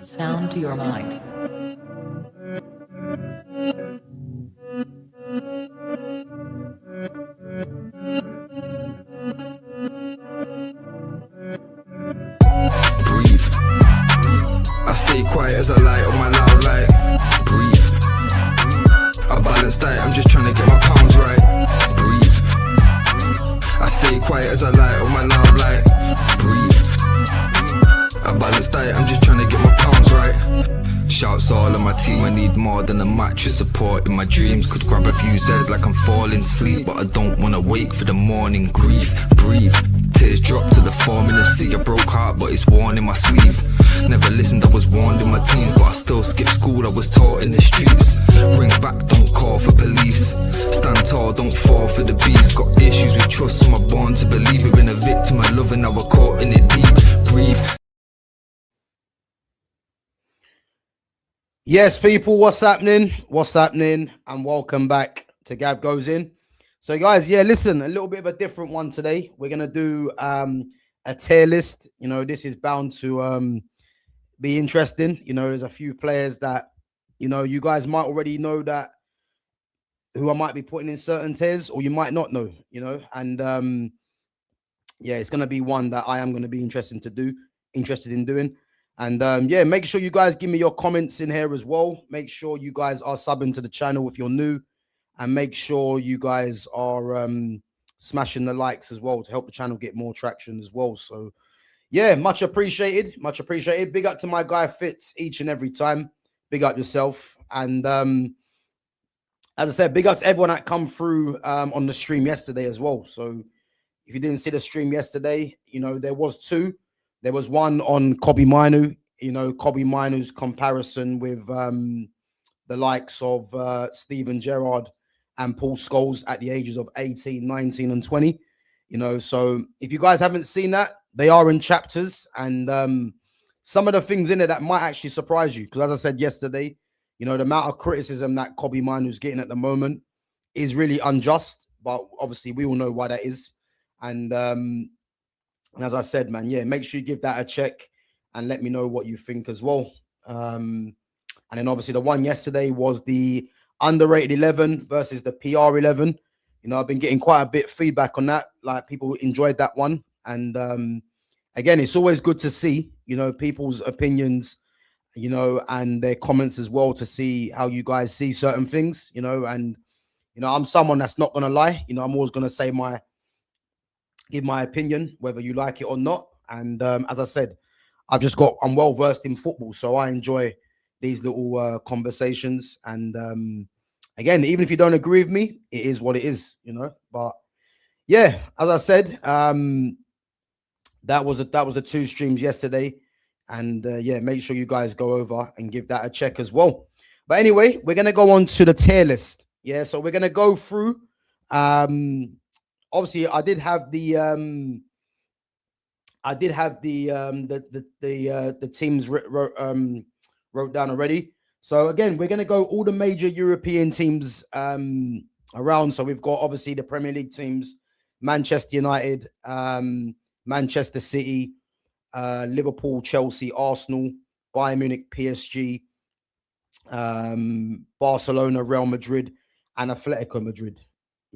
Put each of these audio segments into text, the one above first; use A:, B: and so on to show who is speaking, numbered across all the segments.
A: Sound to your mind.
B: Breathe. I stay quiet as I light on my loud light. Breathe. I balance diet, I'm just trying to get my pounds right. Breathe. I stay quiet as I light on my loud light. Breathe. I balance diet, I'm just trying to get my pounds right. Shouts all of my team, I need more than a mattress support in my dreams. Could grab a few Z's like I'm falling asleep, but I don't wanna wake for the morning. Grief, breathe. Tears drop to the form in the sea. I broke heart, but it's worn in my sleeve. Never listened, I was warned in my teens, but I still skipped school, I was taught in the streets. Ring back, don't call for police. Stand tall, don't fall for the beast. Got issues with trust, so I'm born to believe. We've been a victim of love and now we're caught in it deep. Breathe.
C: Yes, people, what's happening? What's happening? And welcome back to Gav Goes In. So, guys, yeah, listen, a little bit of a different one today. We're going to do a tier list. You know, this is bound to be interesting. You know, there's a few players that, you know, you guys might already know that who I might be putting in certain tiers, or you might not know, you know. And, yeah, it's going to be one that I am going to be interested in doing. And yeah, make sure you guys give me your comments in here as well. Make sure you guys are subbing to the channel if you're new, and make sure you guys are smashing the likes as well to help the channel get more traction as well. So yeah, much appreciated, much appreciated. Big up to my guy Fitz each and every time. Big up yourself. And as I said, big up to everyone that come through on the stream yesterday as well. So if you didn't see the stream yesterday, you know, there was two. There was one on Kobbie Mainoo, you know, Kobbie Mainoo's comparison with the likes of Steven Gerrard and Paul Scholes at the ages of 18, 19 and 20. You know, so if you guys haven't seen that, they are in chapters, and some of the things in it that might actually surprise you. Because as I said yesterday, you know, the amount of criticism that Kobbie Mainoo's getting at the moment is really unjust. But obviously we all know why that is. And as I said, man, yeah, make sure you give that a check and let me know what you think as well. And then obviously the one yesterday was the underrated 11 versus the PR 11. You know, I've been getting quite a bit of feedback on that. Like, people enjoyed that one. And again, it's always good to see, you know, people's opinions, you know, and their comments as well, to see how you guys see certain things, you know. And, you know, I'm someone that's not going to lie. You know, I'm always going to say give my opinion, whether you like it or not. And as I said, I'm well versed in football, so I enjoy these little conversations. And again, even if you don't agree with me, it is what it is, you know. But yeah, as I said, that was the two streams yesterday. And yeah, make sure you guys go over and give that a check as well. But anyway, we're gonna go on to the tier list. Yeah, so we're gonna go through. Obviously, I did have the teams wrote down already. So again, we're gonna go all the major European teams around. So we've got obviously the Premier League teams: Manchester United, Manchester City, Liverpool, Chelsea, Arsenal, Bayern Munich, PSG, Barcelona, Real Madrid, and Atletico Madrid.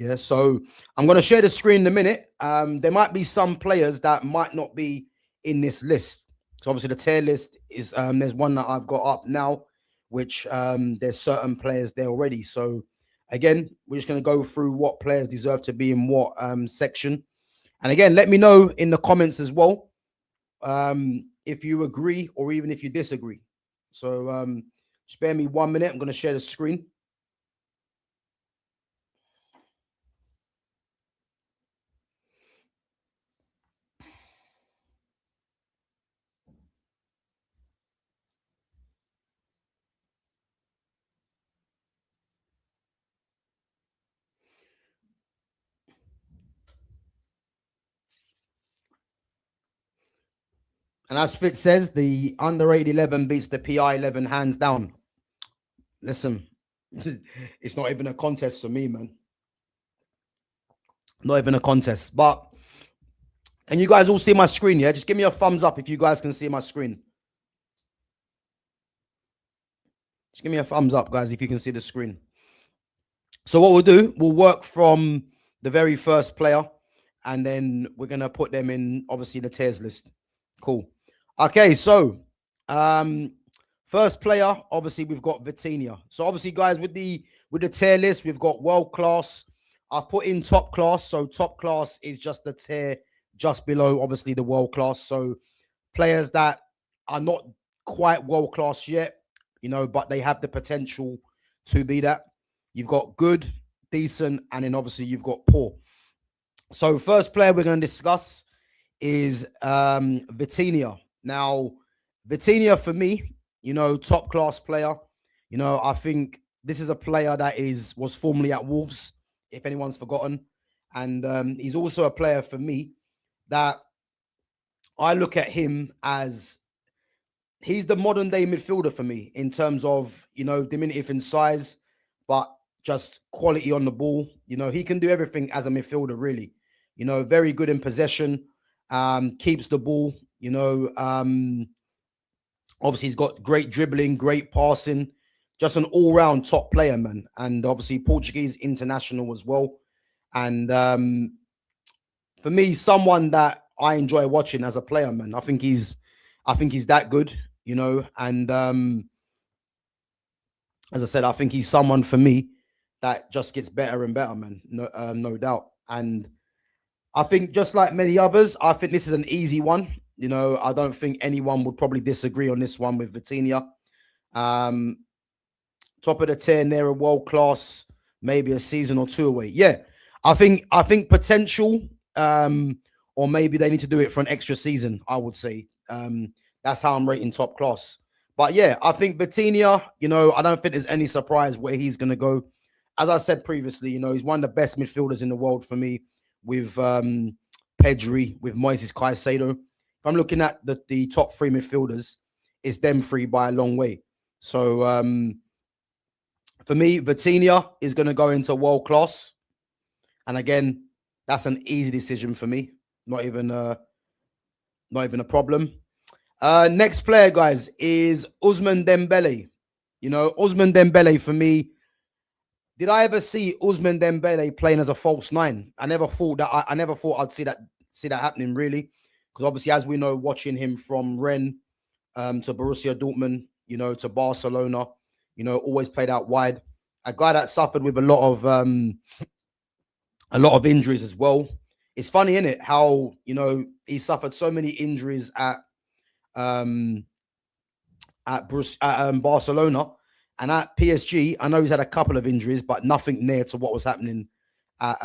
C: Yeah, so I'm going to share the screen in a minute. There might be some players that might not be in this list. So obviously the tier list is, there's one that I've got up now, which there's certain players there already. So again, we're just going to go through what players deserve to be in what section. And again, let me know in the comments as well if you agree or even if you disagree. So spare me 1 minute. I'm going to share the screen. And as Fitz says, the underrated 11 beats the PI 11 hands down. Listen, it's not even a contest for me, man. Not even a contest. But Can you guys all see my screen? Yeah, just give me a thumbs up if you guys can see my screen. Just give me a thumbs up, guys, if you can see the screen. So what we'll do, we'll work from the very first player, and then we're going to put them in, obviously, the tiers list. Cool. Okay, so first player, obviously, we've got Vitinha. So obviously, guys, with the tier list, we've got world class. I've put in top class. So top class is just the tier just below, obviously, the world class. So players that are not quite world class yet, but they have the potential to be that. You've got good, decent, and then obviously you've got poor. So first player we're going to discuss is Vitinha. Now, Vitinha for me, top class player. I think this is a player that was formerly at Wolves, if anyone's forgotten. And he's also a player for me that I look at him as he's the modern day midfielder for me in terms of, diminutive in size, but just quality on the ball. He can do everything as a midfielder, really. Very good in possession, keeps the ball, obviously he's got great dribbling, great passing, just an all-round top player, man. And obviously Portuguese international as well. And for me, someone that I enjoy watching as a player, man. I think he's that good, and as I said, I think he's someone for me that just gets better and better, man. No doubt. And I think just like many others, I think this is an easy one. I don't think anyone would probably disagree on this one with Vitinha. Top of the 10, they're a world class, maybe a season or two away. Yeah, I think potential, or maybe they need to do it for an extra season, I would say. That's how I'm rating top class. But yeah, I think Vitinha, I don't think there's any surprise where he's going to go. As I said previously, he's one of the best midfielders in the world for me, with Pedri, with Moises Caicedo. If I'm looking at the top three midfielders, it's them three by a long way. So for me, Vitinha is going to go into world class. And again, that's an easy decision for me. Not even a problem. Next player, guys, is Ousmane Dembele. Ousmane Dembele for me. Did I ever see Ousmane Dembele playing as a false nine? I never thought that. I never thought I'd see that happening, really, because obviously, as we know, watching him from Rennes to Borussia Dortmund, to Barcelona, always played out wide. A guy that suffered with a lot of injuries as well. It's funny, isn't it, how he suffered so many injuries at Barcelona, and at PSG. I know he's had a couple of injuries, but nothing near to what was happening at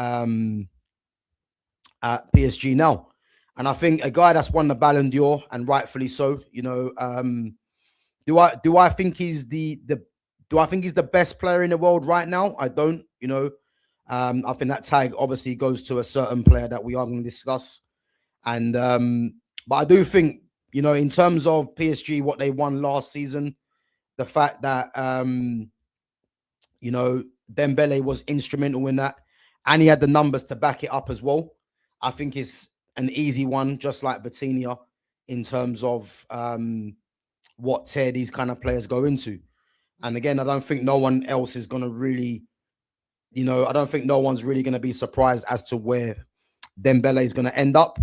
C: PSG now. And I think a guy that's won the Ballon d'Or, and rightfully so. Do I think he's the best player in the world right now? I don't. I think that tag obviously goes to a certain player that we are going to discuss. And but I do think, in terms of PSG, what they won last season, the fact that Dembele was instrumental in that, and he had the numbers to back it up as well. I think it's an easy one, just like Vitinha, in terms of what tier these kind of players go into. And again, I don't think no one else is going to really, I don't think no one's really going to be surprised as to where Dembele is going to end up.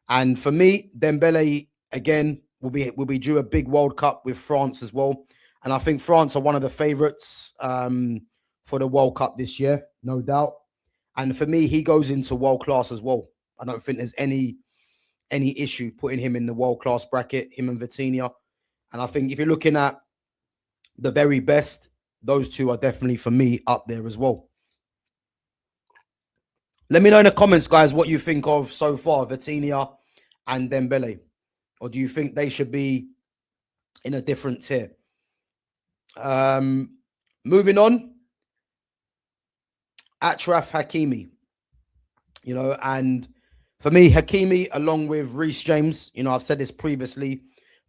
C: And for me, Dembele, again, will be due a big World Cup with France as well. And I think France are one of the favourites for the World Cup this year, no doubt. And for me, he goes into world class as well. I don't think there's any issue putting him in the world class bracket, him and Vitinha. And I think if you're looking at the very best, those two are definitely, for me, up there as well. Let me know in the comments, guys, what you think of so far, Vitinha and Dembele. Or do you think they should be in a different tier? Moving on, Achraf Hakimi. And for me, Hakimi, along with Reece James, I've said this previously,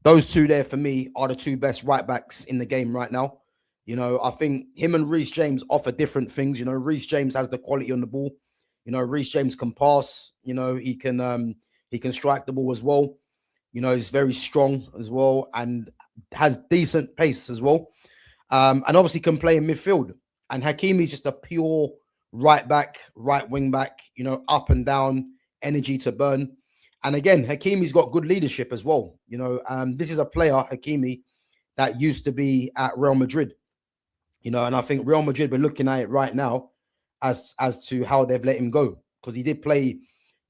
C: those two there for me are the two best right backs in the game right now. I think him and Reece James offer different things. Reece James has the quality on the ball. Reece James can pass. He He can strike the ball as well. You know, he's very strong as well and has decent pace as well. And obviously can play in midfield. And Hakimi's just a pure right back, right wing back, you know, up and down, energy to burn. And again, Hakimi's got good leadership as well. You know, this is a player, Hakimi, that used to be at Real Madrid. You know, and I think Real Madrid, we're looking at it right now as to how they've let him go. Because he did play,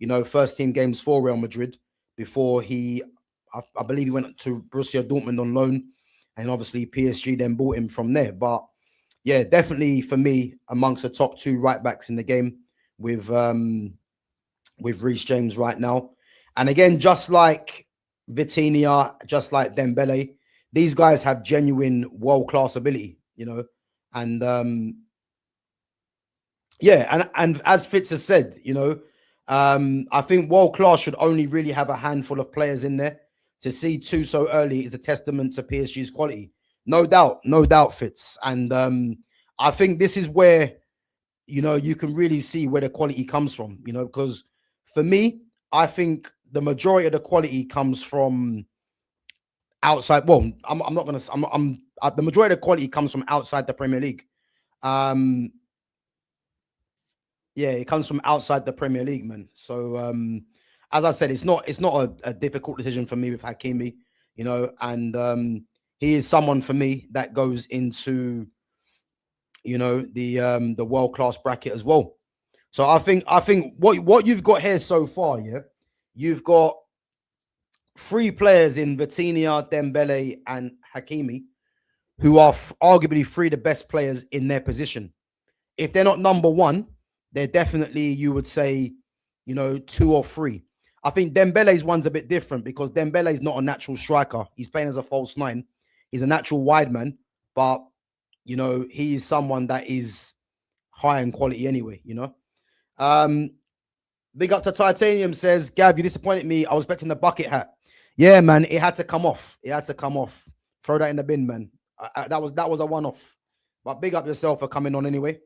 C: you know, first team games for Real Madrid before I believe he went to Borussia Dortmund on loan. And obviously PSG then bought him from there. But yeah, definitely for me, amongst the top two right backs in the game with Reece James right now. And again, just like Vitinha, just like Dembele, these guys have genuine world-class ability, you know. And yeah, and as Fitz has said, you know, I think world-class should only really have a handful of players in there. To see two so early is a testament to PSG's quality. No doubt, Fitz. And I think this is where, you know, you can really see where the quality comes from, you know, because for me, I think the majority of the quality comes from outside. Well, I'm not going to, the majority of the quality comes from outside the Premier League. Yeah, it comes from outside the Premier League, man. So, as I said, it's not a difficult decision for me with Hakimi, you know, and he is someone for me that goes into, you know, the world-class bracket as well. So I think what you've got here so far, yeah, you've got three players in Vitinha, Dembele, and Hakimi, who are arguably three of the best players in their position. If they're not number one, they're definitely, you would say, you know, two or three. I think Dembele's one's a bit different because Dembele's not a natural striker. He's playing as a false nine. He's a natural wide man, but, you know, he is someone that is high in quality anyway, you know. Big up to Titanium says, Gab, you disappointed me. I was expecting the bucket hat. Yeah, man, it had to come off. It had to come off. Throw that in the bin, man. That was a one-off. But big up yourself for coming on anyway.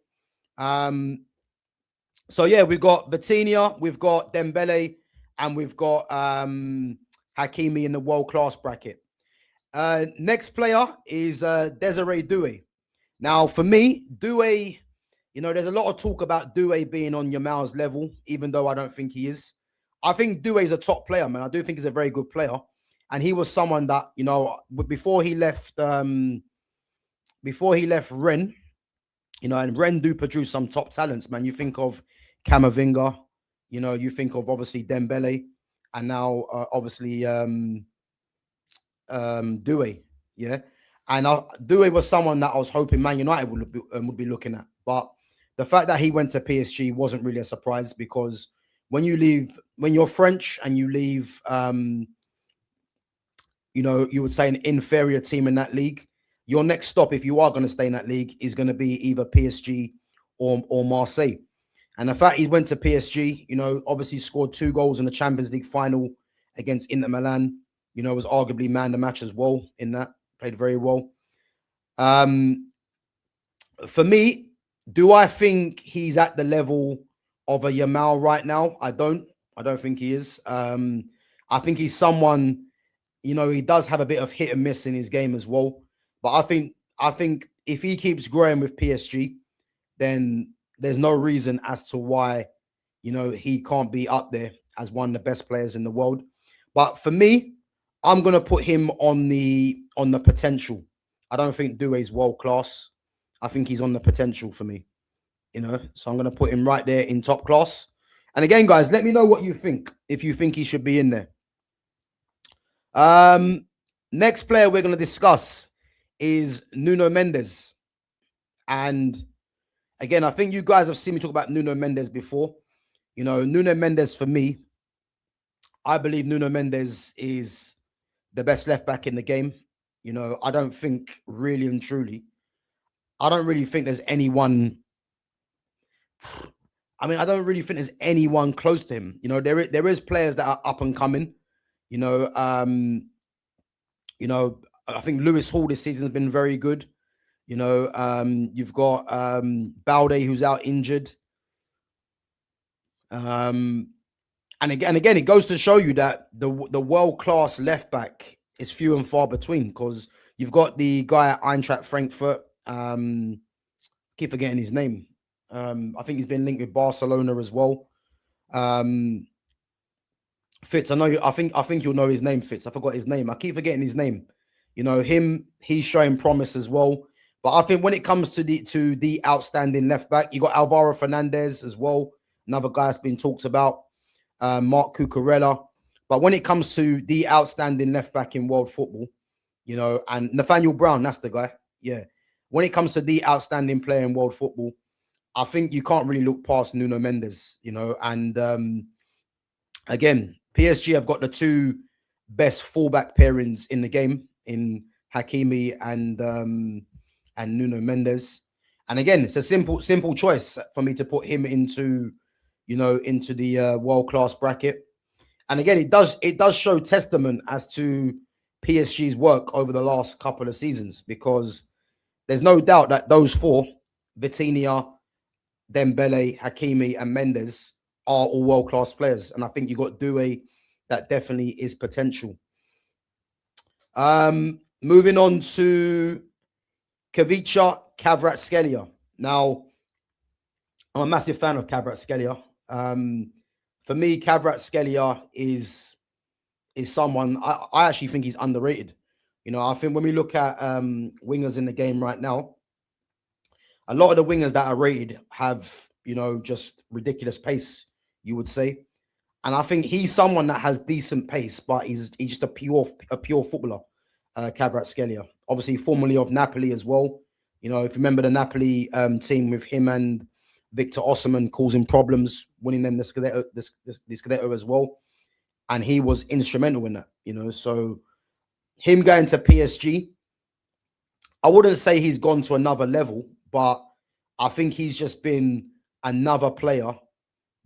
C: So yeah, we've got Vitinha, we've got Dembele, and we've got Hakimi in the world-class bracket. Next player is Desiree Doué. Now, for me, Doué, you know, there's a lot of talk about Doué being on Yamal's level, even though I don't think he is. I think Doué is a top player, man. I do think he's a very good player. And he was someone that, you know, before he left Rennes, you know, and Rennes do produce some top talents, man. You think of Camavinga, you know, you think of obviously Dembele, and now obviously Doué, yeah. And Doué was someone that I was hoping Man United would be looking at, but the fact that he went to PSG wasn't really a surprise because when you're French and you leave, you know, you would say an inferior team in that league, your next stop, if you are going to stay in that league, is going to be either PSG or Marseille. And the fact he went to PSG, you know, obviously scored 2 goals in the Champions League final against Inter Milan, you know, was arguably man of the match as well in that, played very well. For me, do I think he's at the level of a Yamal right now? I don't think he is. I think he's someone, you know, he does have a bit of hit and miss in his game as well. But I think if he keeps growing with PSG, then there's no reason as to why, you know, he can't be up there as one of the best players in the world. But for me, I'm gonna put him on the potential. I don't think Doué's world class. I think he's on the potential for me, you know. So I'm gonna put him right there in top class. And again, guys, let me know what you think. If you think he should be in there. Next player we're gonna discuss is Nuno Mendes. And again, I think you guys have seen me talk about Nuno Mendes before. You know, Nuno Mendes for me, I believe Nuno Mendes is the best left back in the game. You know, I don't think really and truly, I don't really think there's anyone. I mean, I don't really think there's anyone close to him. You know, there is players that are up and coming. You know, I think Lewis Hall this season has been very good. You know, you've got Balde who's out injured. And again, it goes to show you that the world-class left back is few and far between, because you've got the guy at Eintracht Frankfurt. Keep forgetting his name. I think he's been linked with Barcelona as well. Fitz, I know you. I think you'll know his name, Fitz. I forgot his name. I keep forgetting his name. You know him. He's showing promise as well. But I think when it comes to the outstanding left back, you got Alvaro Fernandez as well. Another guy that's been talked about. Mark Cucurella. But when it comes to the outstanding left back in world football, you know, and Nathaniel Brown, that's the guy. Yeah. When it comes to the outstanding player in world football, I think you can't really look past Nuno Mendes, you know. And again, PSG have got the two best fullback pairings in the game, in Hakimi and Nuno Mendes. And again, it's a simple choice for me to put him into, you know, into the world-class bracket. And again, it does show testament as to PSG's work over the last couple of seasons, because there's no doubt that those four, Vitinha, Dembele, Hakimi, and Mendes, are all world-class players. And I think you got Doué, that definitely is potential. Moving on to Kavicha Kvaratskhelia. Now, I'm a massive fan of Kvaratskhelia. For me, Kvaratskhelia is someone I actually think he's underrated. You know, I think when we look at wingers in the game right now, a lot of the wingers that are rated have, you know, just ridiculous pace, you would say. And I think he's someone that has decent pace, but he's just a pure footballer, Kvaratskhelia. Obviously, formerly of Napoli as well. You know, if you remember the Napoli team with him and Victor Osimhen causing problems, winning them the Scudetto as well. And he was instrumental in that, you know. So him going to PSG, I wouldn't say he's gone to another level, but I think he's just been another player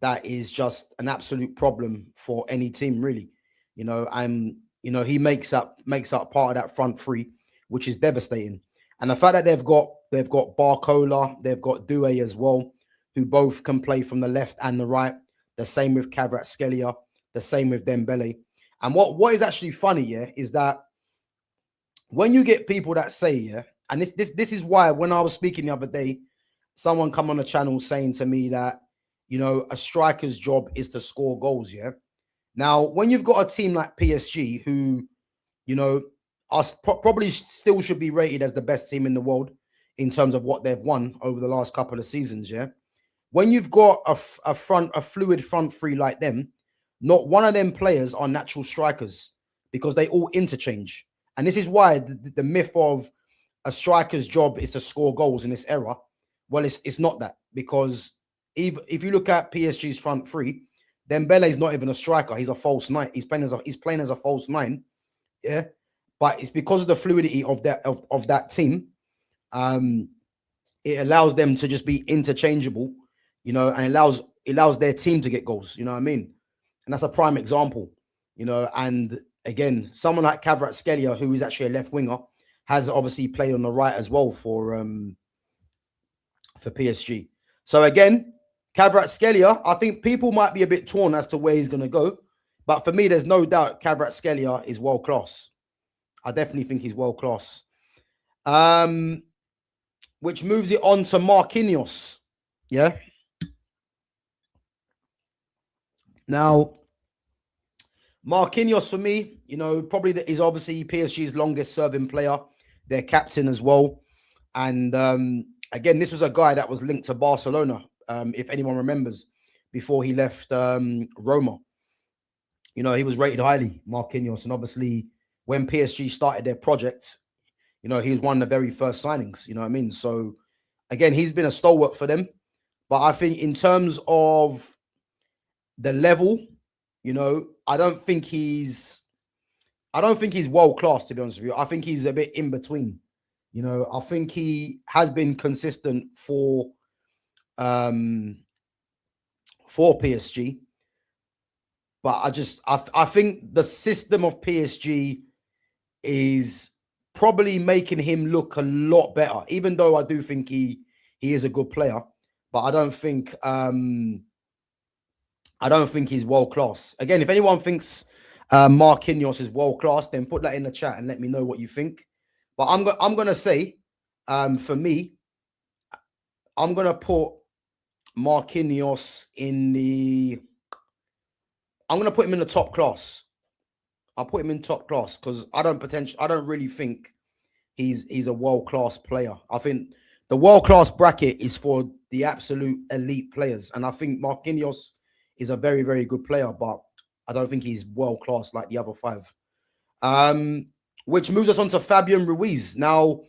C: that is just an absolute problem for any team, really. You know, and you know, he makes up part of that front three, which is devastating. And the fact that they've got Barcola, they've got Doué as well, who both can play from the left and the right. The same with Kvaratskhelia, the same with Dembele. And what is actually funny, yeah, is that when you get people that say, yeah, and this is why when I was speaking the other day, someone come on the channel saying to me that, you know, a striker's job is to score goals, yeah. Now, when you've got a team like PSG who, you know, are probably still should be rated as the best team in the world in terms of what they've won over the last couple of seasons, yeah. When you've got a fluid front three like them, not one of them players are natural strikers, because they all interchange. And this is why the myth of a striker's job is to score goals in this era, well, it's not that, because if you look at PSG's front three, Dembele is not even a striker. He's a false nine. He's playing as a false nine, yeah. But it's because of the fluidity of that team. It allows them to just be interchangeable, you know, and allows their team to get goals. You know what I mean? And that's a prime example, you know. And again, someone like Kvaratskhelia, who is actually a left winger, has obviously played on the right as well for PSG. So again, Kvaratskhelia, I think people might be a bit torn as to where he's going to go, but for me, there's no doubt Kvaratskhelia is world class. I definitely think he's world class. Which moves it on to Marquinhos. Yeah. Now, Marquinhos for me, you know, probably is obviously PSG's longest serving player, their captain as well. And again, this was a guy that was linked to Barcelona, if anyone remembers, before he left Roma. You know, he was rated highly, Marquinhos. And obviously, when PSG started their project, you know, he was one of the very first signings, you know what I mean? So, again, he's been a stalwart for them. But I think in terms of the level, you know, I don't think he's world class, to be honest with you. I think he's a bit in between. You know, I think he has been consistent for PSG. But I think the system of PSG is probably making him look a lot better, even though I do think he is a good player. But I don't think I don't think he's world class. Again, if anyone thinks Marquinhos is world class, then put that in the chat and let me know what you think. But I'm gonna say, for me, I'm gonna put Marquinhos in the. I'm gonna put him in the top class. I'll put him in top class because I don't really think he's a world class player. I think the world class bracket is for the absolute elite players, and I think Marquinhos is a very, very good player, but I don't think he's world class like the other five. Which moves us on to Fabian Ruiz. Now,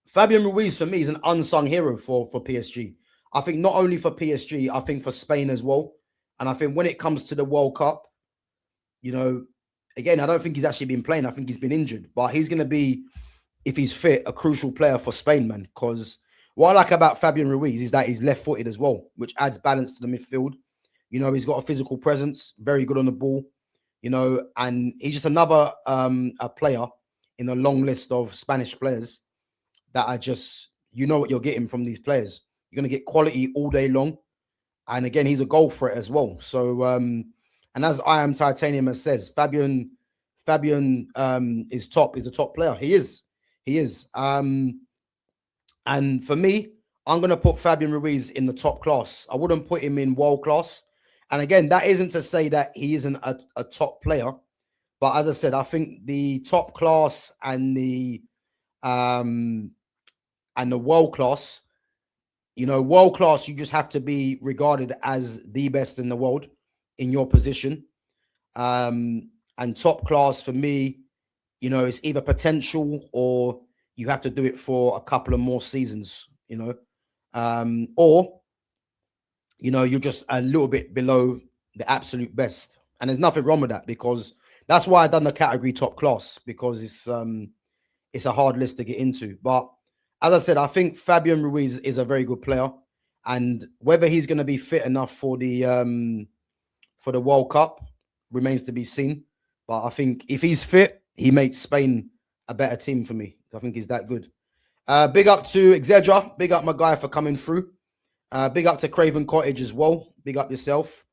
C: Fabian Ruiz for me is an unsung hero for PSG. I think not only for PSG, I think for Spain as well. And I think when it comes to the World Cup, you know, again, I don't think he's actually been playing. I think he's been injured, but he's going to be, if he's fit, a crucial player for Spain, man. Because what I like about Fabian Ruiz is that he's left-footed as well, which adds balance to the midfield. You know, he's got a physical presence, very good on the ball, you know, and he's just another a player in a long list of Spanish players that are just, you know what you're getting from these players. You're going to get quality all day long. And again, he's a goal threat as well. So, and as I Am Titanium says, Fabian is a top player. He is. And for me, I'm going to put Fabian Ruiz in the top class. I wouldn't put him in world class. And again, that isn't to say that he isn't a top player. But as I said, I think the top class and the world class, you know, world class, you just have to be regarded as the best in the world in your position. And top class for me, you know, it's either potential or you have to do it for a couple of more seasons, you know, or, you know, you're just a little bit below the absolute best. And there's nothing wrong with that, because that's why I've done the category top class, because it's a hard list to get into. But as I said, I think Fabian Ruiz is a very good player, and whether he's going to be fit enough for the World Cup remains to be seen. But I think if he's fit, he makes Spain a better team for me. I think he's that good. Big up to Xedra. Big up my guy for coming through. Big up to Craven Cottage as well. Big up yourself.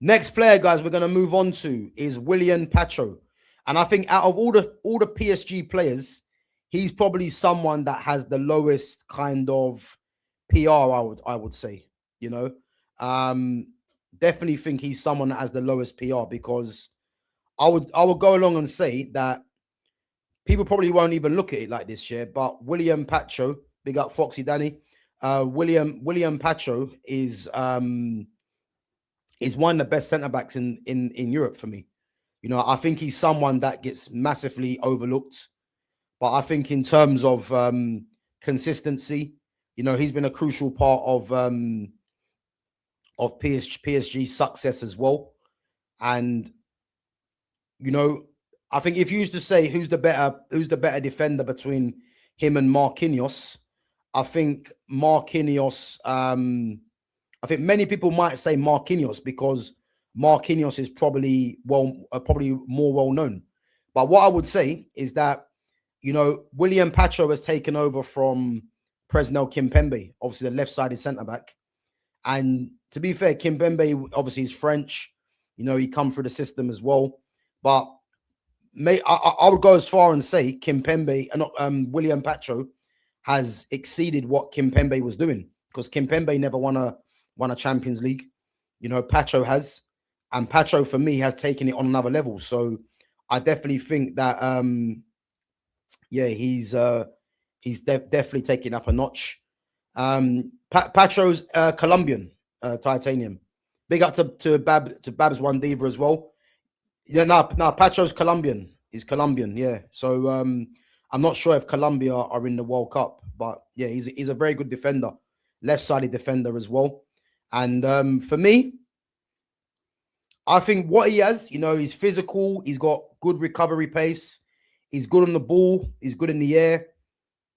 C: Next player, guys, we're going to move on to is William Pacho. And I think out of all the PSG players, he's probably someone that has the lowest kind of PR, I would say, you know. Definitely think he's someone that has the lowest PR, because I would go along and say that people probably won't even look at it like this year. But William Pacho, big up Foxy Danny. William Pacho is one of the best centre backs in Europe for me. You know, I think he's someone that gets massively overlooked. But I think in terms of consistency, you know, he's been a crucial part of PSG's success as well. And, you know, I think if you used to say who's the better defender between him and Marquinhos, I think Marquinhos, I think many people might say Marquinhos, because Marquinhos is probably more well known. But what I would say is that, you know, William Pacho has taken over from Presnel Kimpembe, obviously the left-sided centre-back. And to be fair, Kimpembe obviously is French. You know, he come through the system as well. But I would go as far and say Kimpembe, William Pacho has exceeded what Kimpembe was doing, because Kimpembe never won a Champions League. You know, Pacho has. And Pacho, for me, has taken it on another level. So I definitely think that, he's definitely taking up a notch. Pacho's Colombian, Titanium. Big up to Babs One Diva as well. Yeah, no, Pacho's Colombian. He's Colombian, yeah. So I'm not sure if Colombia are in the World Cup, but yeah, he's a very good defender, left-sided defender as well. And for me, I think what he has, you know, he's physical. He's got good recovery pace. He's good on the ball. He's good in the air.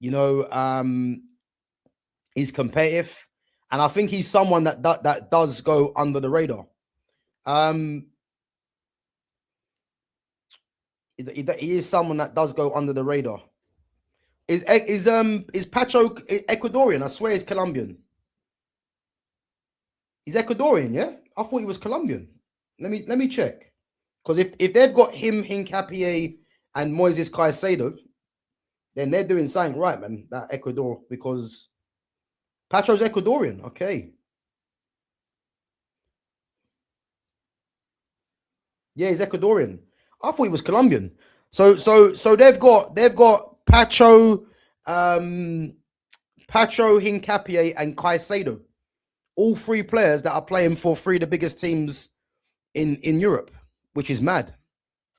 C: You know, he's competitive, and I think he's someone that does go under the radar. He is someone that does go under the radar. Is Pacho Ecuadorian? I swear he's Colombian. He's Ecuadorian, yeah? I thought he was Colombian. Let me check. Because if they've got him, Hincapié, and Moises Caicedo, then they're doing something right, man. That Ecuador, because Pacho's Ecuadorian. Okay. Yeah, he's Ecuadorian. I thought he was Colombian. So they've got Pacho, Hincapié, and Caicedo. All three players that are playing for three of the biggest teams in Europe, which is mad.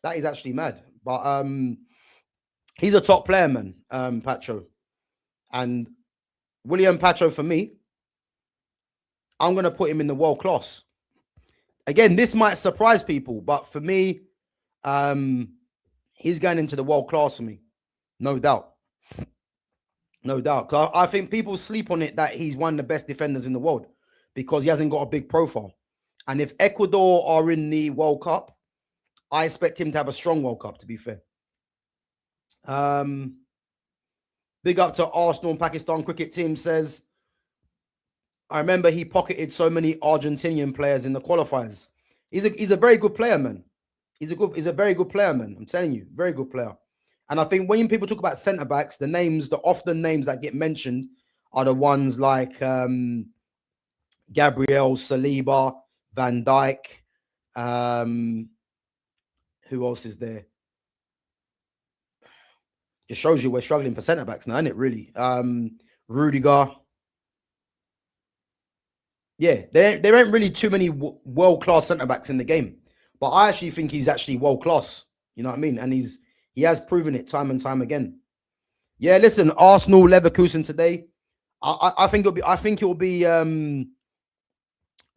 C: That is actually mad. But he's a top player, man, Pacho. And William Pacho, for me, I'm going to put him in the world class. Again, this might surprise people, but for me, he's going into the world class for me. No doubt. No doubt. 'Cause I think people sleep on it that he's one of the best defenders in the world because he hasn't got a big profile. And if Ecuador are in the World Cup, I expect him to have a strong World Cup, to be fair. Big up to Arsenal and Pakistan cricket team says, I remember he pocketed so many Argentinian players in the qualifiers. He's a very good player, man. He's a very good player, man. I'm telling you, very good player. And I think when people talk about centre backs, the often names that get mentioned are the ones like Gabriel, Saliba, Van Dijk. Who else is there? Just shows you we're struggling for centre backs now, isn't it? Really, Rudiger. Yeah, there ain't really too many world class centre backs in the game, but I actually think he's actually world class. You know what I mean? And he has proven it time and time again. Yeah, listen, Arsenal, Leverkusen today. I think it will be a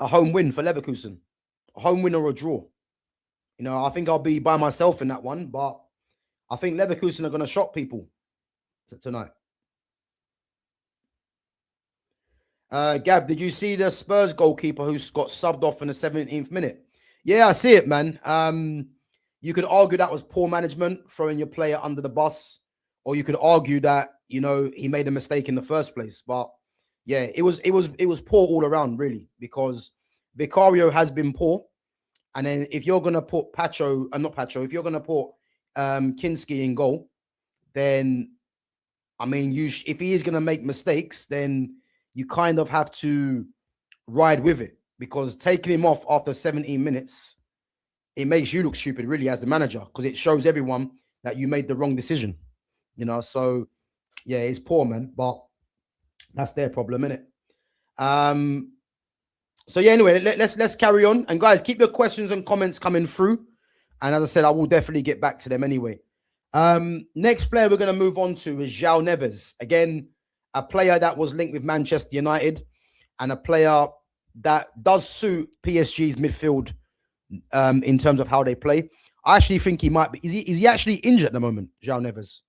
C: home win for Leverkusen, a home win or a draw. You know, I think I'll be by myself in that one, but I think Leverkusen are going to shock people tonight. Gab, did you see the Spurs goalkeeper who got subbed off in the 17th minute? Yeah, I see it, man. You could argue that was poor management, throwing your player under the bus, or you could argue that, you know, he made a mistake in the first place. But yeah, it was poor all around, really, because Vicario has been poor. And then if you're gonna put if you're gonna put Kinski in goal, then I mean, if he is gonna make mistakes, then you kind of have to ride with it, because taking him off after 17 minutes, it makes you look stupid, really, as the manager, because it shows everyone that you made the wrong decision. You know, so yeah, it's poor, man, but that's their problem, innit? So yeah, anyway, let's carry on. And guys, keep your questions and comments coming through. And as I said, I will definitely get back to them anyway. Next player we're going to move on to is João Neves. Again, a player that was linked with Manchester United and a player that does suit PSG's midfield in terms of how they play. I actually think he might be. Is he actually injured at the moment, João Neves?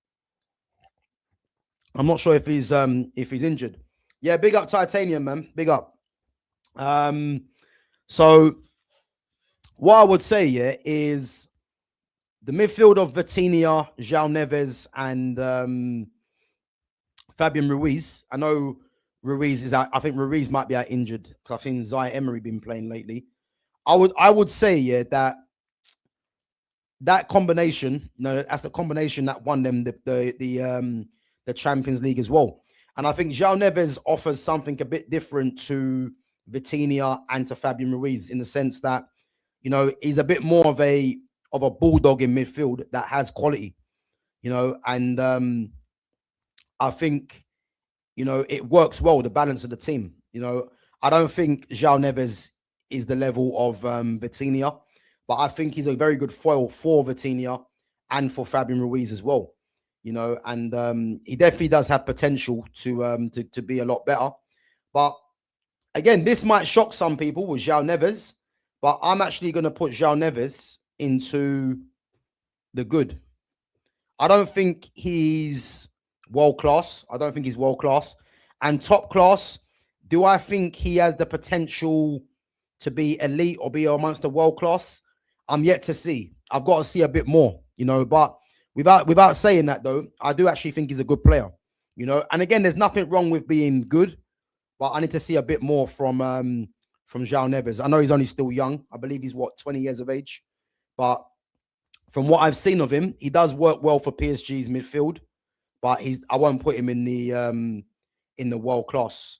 C: I'm not sure if he's injured. Yeah, big up Titanium, man. Big up. So what I would say, yeah, is the midfield of Vitinha, João Neves, and Fabian Ruiz. I know Ruiz is out. I think Ruiz might be out injured because I think Zai Emery been playing lately. I would say, yeah, that combination, you know, that's the combination that won them the Champions League as well. And I think João Neves offers something a bit different to Vitinha and to Fabian Ruiz, in the sense that, you know, he's a bit more of a bulldog in midfield that has quality, you know, and I think, you know, it works well, the balance of the team. You know, I don't think João Neves is the level of Vitinha, but I think he's a very good foil for Vitinha and for Fabian Ruiz as well. You know, and he definitely does have potential to be a lot better. But again, this might shock some people with João Neves, but I'm actually going to put João Neves into the good. I don't think he's world class. I don't think he's world class. And top class, do I think he has the potential to be elite or be amongst the world class? I'm yet to see. I've got to see a bit more, you know, but without saying that, though, I do actually think he's a good player, you know. And again, there's nothing wrong with being good, but I need to see a bit more from from João Neves. I know he's only still young. I believe he's 20 years of age. But from what I've seen of him, he does work well for PSG's midfield. But I won't put him in the world class.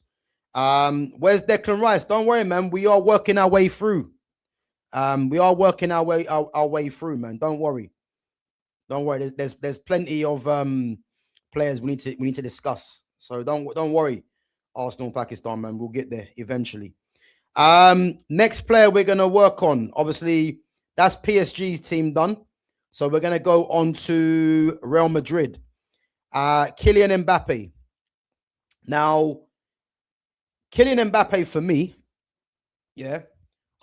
C: Where's Declan Rice? Don't worry, man. We are working our way through. We are working our way through, man. Don't worry. Don't worry. There's plenty of players we need to discuss. So don't worry, Arsenal, Pakistan, man. We'll get there eventually. Next player we're gonna work on. Obviously, that's PSG's team done. So we're gonna go on to Real Madrid. Kylian Mbappe. Now, Kylian Mbappe for me, yeah.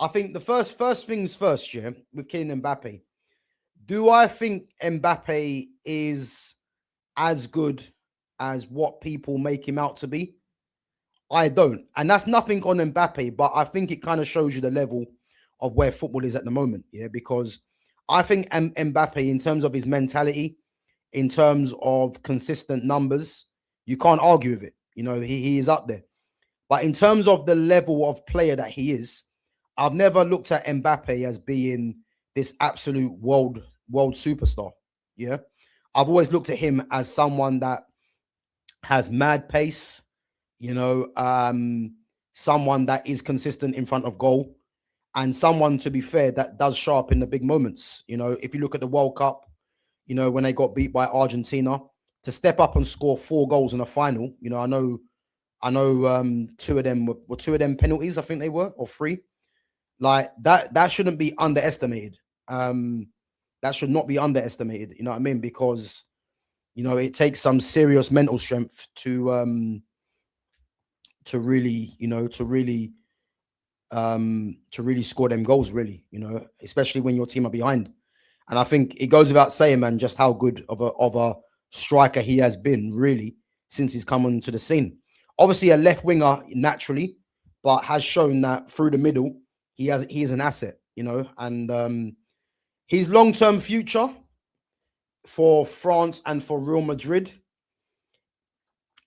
C: I think the first things first, yeah, with Kylian Mbappe. Do I think Mbappe is as good as what people make him out to be? I don't. And that's nothing on Mbappe, but I think it kind of shows you the level of where football is at the moment, yeah, because I think Mbappe, in terms of his mentality, in terms of consistent numbers, you can't argue with it. You know, he is up there. But in terms of the level of player that he is, I've never looked at Mbappe as being this absolute world superstar. Yeah. I've always looked at him as someone that has mad pace, you know, someone that is consistent in front of goal, and someone, to be fair, that does show up in the big moments. You know, if you look at the World Cup, you know, when they got beat by Argentina, to step up and score 4 goals in a final, you know, I know 2 of them were 2 of them penalties, I think they were, or 3. Like that shouldn't be underestimated. That should not be underestimated, you know what I mean? Because, you know, it takes some serious mental strength to really, you know, to really score them goals, really, you know, especially when your team are behind. And I think it goes without saying, man, just how good of a striker he has been, really, since he's come onto the scene. Obviously a left winger naturally, but has shown that through the middle, he is an asset, you know, and his long-term future for France and for Real Madrid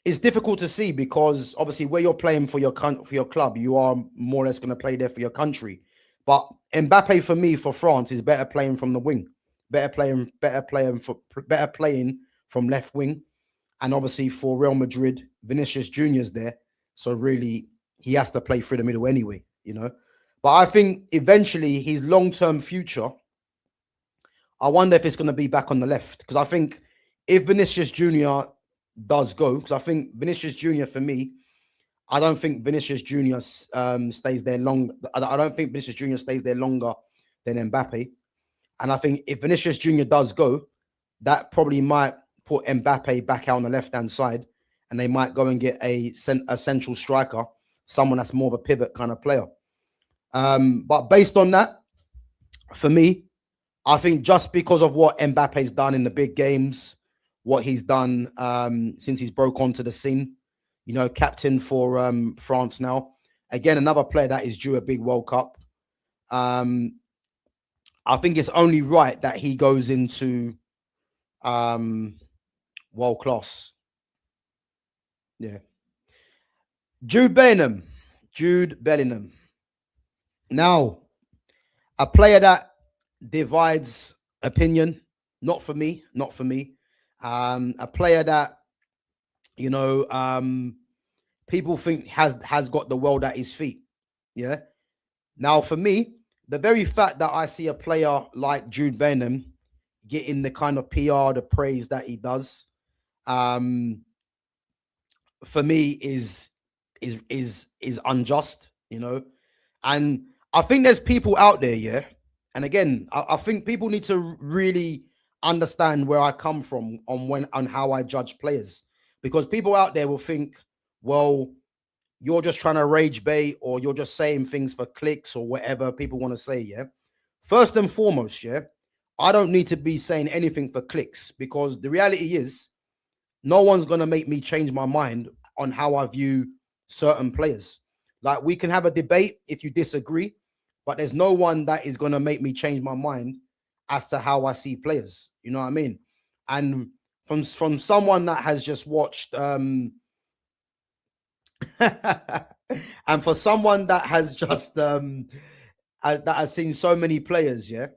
C: is difficult to see, because obviously where you're playing for your club, you are more or less going to play there for your country. But Mbappe, for me, for France, is better playing from the wing, better playing from left wing, and obviously for Real Madrid, Vinicius Junior's there, so really he has to play through the middle anyway, you know. But I think eventually his long-term future, I wonder if it's going to be back on the left, because I think if Vinicius Junior does go, because I think Vinicius Junior, for me, I don't think Vinicius Junior stays there long. I don't think Vinicius Junior stays there longer than Mbappe. And I think if Vinicius Junior does go, that probably might put Mbappe back out on the left-hand side, and they might go and get a central striker, someone that's more of a pivot kind of player. But based on that, for me, I think just because of what Mbappe's done in the big games, what he's done since he's broke onto the scene, you know, captain for France now. Again, another player that is due a big World Cup. I think it's only right that he goes into world class. Yeah. Jude Bellingham. Now, a player that divides opinion, not for me. A player that, you know, people think has got the world at his feet. Yeah. Now, for me, the very fact that I see a player like Jude Bellingham getting the kind of PR, the praise that he does, for me is unjust, you know. And I think there's people out there, yeah. And again, I think people need to really understand where I come from on how I judge players, because people out there will think, well, you're just trying to rage bait, or you're just saying things for clicks or whatever people want to say. Yeah. First and foremost, yeah, I don't need to be saying anything for clicks, because the reality is no one's going to make me change my mind on how I view certain players. Like, we can have a debate if you disagree, but there's no one that is going to make me change my mind as to how I see players. You know what I mean? And from someone that has just watched And for someone that has just that has seen so many players, yeah,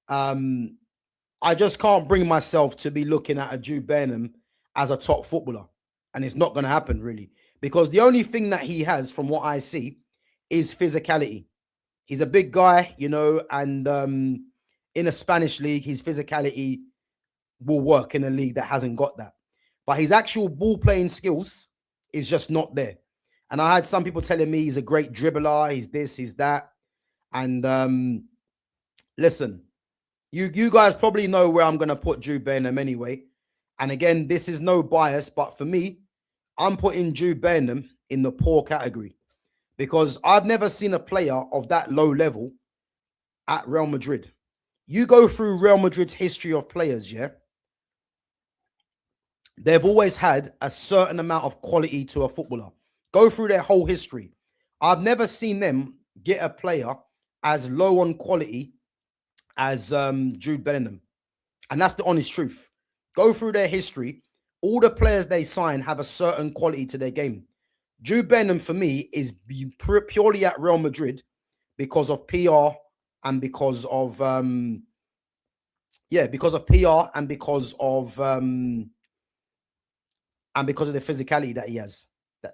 C: I just can't bring myself to be looking at a Jude Bellingham as a top footballer, and it's not going to happen really, because the only thing that he has, from what I see, is physicality. He's a big guy, you know, and in a Spanish league, his physicality will work in a league that hasn't got that. But his actual ball playing skills is just not there. And I had some people telling me he's a great dribbler, he's this, he's that. And listen, you guys probably know where I'm going to put Jude Bellingham anyway. And again, this is no bias, but for me, I'm putting Jude Bellingham in the poor category, because I've never seen a player of that low level at Real Madrid. You go through Real Madrid's history of players, yeah? They've always had a certain amount of quality to a footballer. Go through their whole history. I've never seen them get a player as low on quality as Jude Bellingham. And that's the honest truth. Go through their history. All the players they sign have a certain quality to their game. Jude Bellingham, for me, is purely at Real Madrid because of PR and because of because of PR and because of the physicality that he has.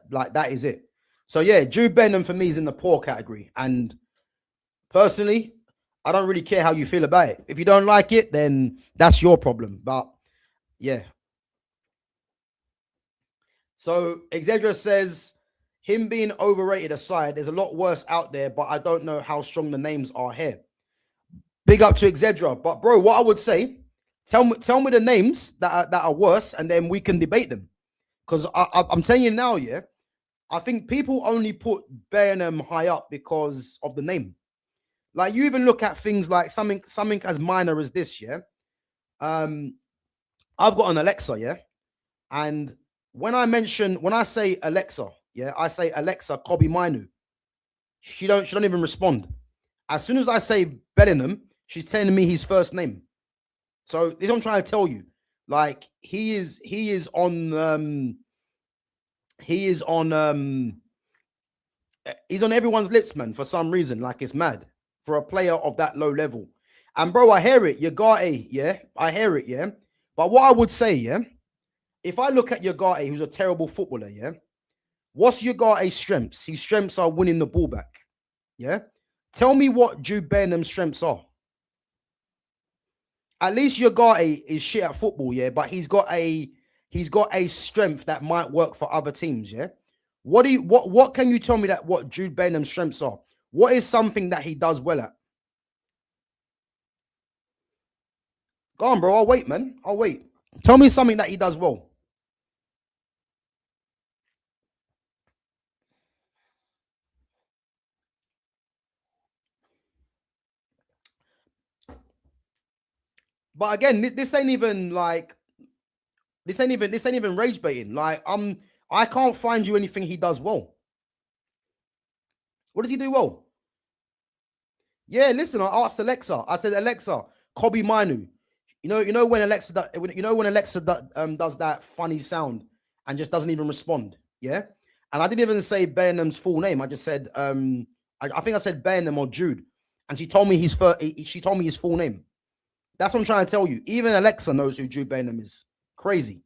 C: That is it. So yeah, Jude Bellingham for me is in the poor category. And personally, I don't really care how you feel about it. If you don't like it, then that's your problem. But yeah. So Exedra says, him being overrated aside, there's a lot worse out there, but I don't know how strong the names are here. Big up to Exedra. But bro, what I would say, tell me the names that are worse, and then we can debate them. Because I'm telling you now, yeah, I think people only put Bellingham high up because of the name. Like, you even look at things like something as minor as this, yeah. I've got an Alexa, yeah, and when I say Alexa, yeah, I say Alexa Kobe Minu. She don't even respond. As soon as I say Bellingham, she's telling me his first name. So this is what I'm trying to tell you. Like, he's on everyone's lips, man, for some reason. Like, it's mad for a player of that low level. And bro, I hear it. Yagate, yeah, I hear it, yeah. But what I would say, yeah, if I look at Yagate, who's a terrible footballer, yeah, what's Yagate's strengths? His strengths are winning the ball back, yeah. Tell me what Jude Bellingham's strengths are. At least Yagate is shit at football, yeah, but he's got a strength that might work for other teams, yeah. What can you tell me that what Jude Bellingham's strengths are? What is something that he does well at? Go on, bro. I'll wait, man. I'll wait. Tell me something that he does well. But again, this ain't even like this ain't even rage baiting. Like, I can't find you anything he does well. What does he do well? Yeah, listen, I asked Alexa. I said, Alexa, Kobe Minu. You know when Alexa does that funny sound and just doesn't even respond. Yeah, and I didn't even say Bellingham's full name. I just said I think I said Bellingham or Jude, and she told me his full name. That's what I'm trying to tell you. Even Alexa knows who Jude Bellingham is. Crazy.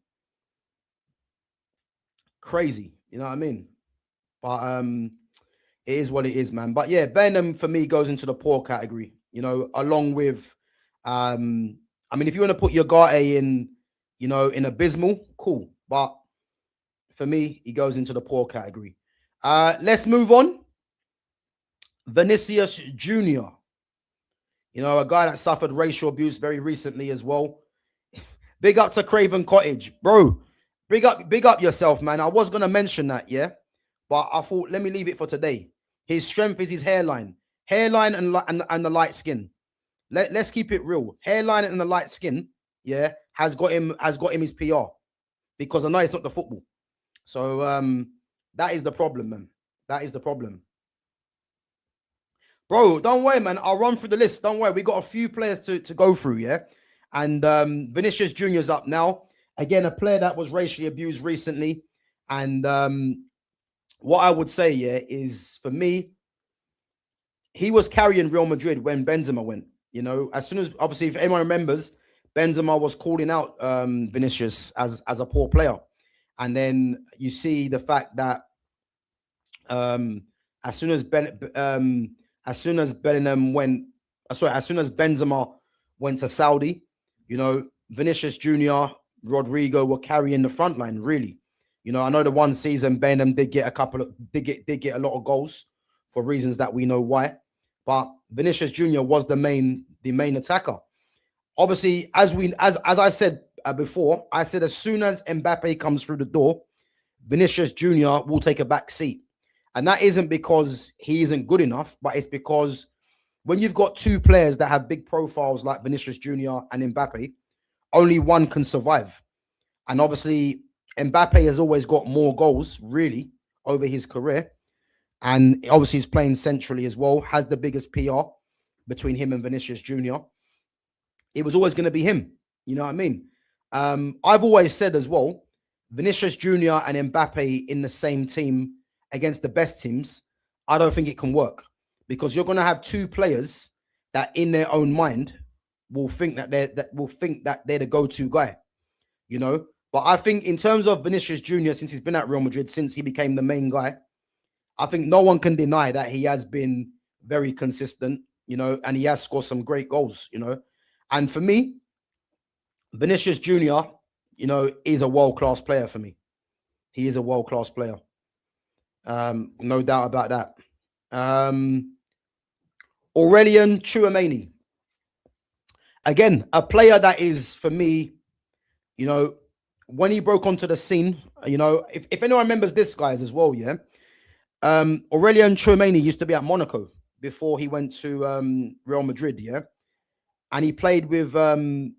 C: Crazy. You know what I mean? But it is what it is, man. But yeah, Bellingham for me goes into the poor category, you know, along with I mean, if you want to put Yagate in, you know, in abysmal, cool. But for me, he goes into the poor category. Let's move on. Vinicius Jr., you know, a guy that suffered racial abuse very recently as well. Big up to Craven Cottage, bro. Big up yourself, man. I was gonna mention that, yeah, but I thought let me leave it for today. His strength is his hairline, and the light skin. Let's keep it real. Hairline and the light skin, yeah, has got him his PR, because I know it's not the football. So that is the problem, man. That is the problem. Bro, don't worry, man. I'll run through the list. Don't worry. We got a few players to go through, yeah? And Vinicius Jr.'s up now. Again, a player that was racially abused recently. And what I would say, yeah, is for me, he was carrying Real Madrid when Benzema went. You know, as soon as obviously, if anyone remembers, Benzema was calling out Vinicius as a poor player, and then you see the fact that um, as soon as as soon as Bellingham went, as soon as Benzema went to Saudi, you know, Vinicius Junior, Rodrigo were carrying the front line. Really, you know, I know the one season Bellingham did get a couple of did get a lot of goals for reasons that we know why, but Vinicius Junior was the main attacker. Obviously, as I said before, I said as soon as Mbappe comes through the door, Vinicius Junior will take a back seat. And that isn't because he isn't good enough, but it's because when you've got two players that have big profiles like Vinicius Junior and Mbappe, only one can survive. And obviously, Mbappe has always got more goals, really, over his career. And obviously, he's playing centrally as well, has the biggest PR between him and Vinicius Junior. It was always going to be him. You know what I mean? I've always said as well, Vinicius Junior and Mbappe in the same team against the best teams, I don't think it can work, because you're going to have two players that, in their own mind, will think that they're the go-to guy. You know, but I think in terms of Vinicius Junior, since he's been at Real Madrid, since he became the main guy, I think no one can deny that he has been very consistent. You know, and he has scored some great goals. You know, and for me, Vinicius Junior, you know, is a world-class player for me. He is a world-class player. No doubt about that. Aurelien Tchouameni. Again, a player that is, for me, you know, when he broke onto the scene, you know, if anyone remembers this, guys, as well, yeah. Aurelien Tchouameni used to be at Monaco before he went to Real Madrid, yeah. And he played with Cesc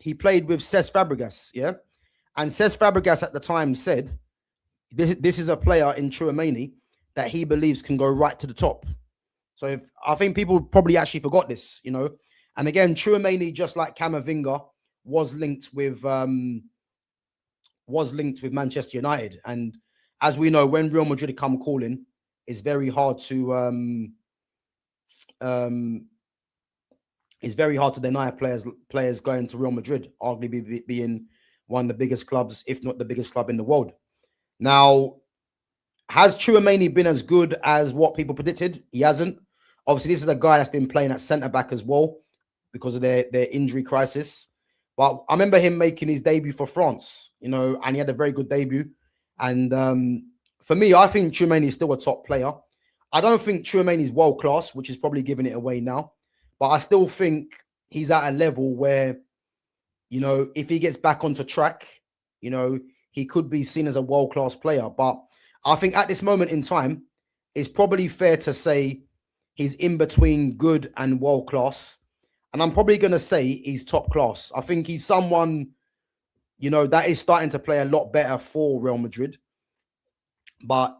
C: Fabregas, yeah. And Cesc Fabregas at the time said, this is a player in Tchouameni that he believes can go right to the top. So I think people probably actually forgot this, you know. And again, Tchouameni, just like Camavinga, was linked with Manchester United. And as we know, when Real Madrid come calling, it's very hard to deny players going to Real Madrid, arguably being one of the biggest clubs, if not the biggest club in the world. Now, has Tchouameni been as good as what people predicted? He hasn't. Obviously, this is a guy that's been playing at centre-back as well because of their injury crisis. But I remember him making his debut for France, you know, and he had a very good debut. And for me, I think Tchouameni is still a top player. I don't think Tchouameni is world-class, which is probably giving it away now. But I still think he's at a level where, you know, if he gets back onto track, you know, he could be seen as a world-class player. But I think at this moment in time, it's probably fair to say he's in between good and world-class. And I'm probably going to say he's top class. I think he's someone, you know, that is starting to play a lot better for Real Madrid, but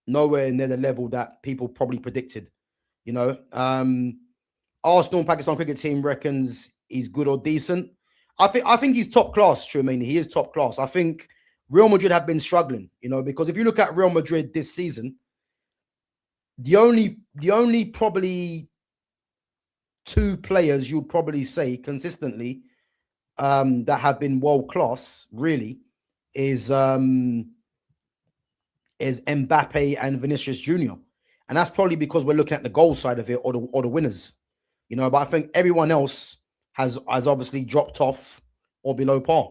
C: nowhere near the level that people probably predicted, you know. Arsenal and Pakistan cricket team reckons he's good or decent. I think he's top class, Tchouameni. He is top class. I think Real Madrid have been struggling, you know, because if you look at Real Madrid this season, the only probably two players you'd probably say consistently that have been world class really is Mbappe and Vinicius Junior, and that's probably because we're looking at the goal side of it or the winners, you know. But I think everyone else has obviously dropped off or below par.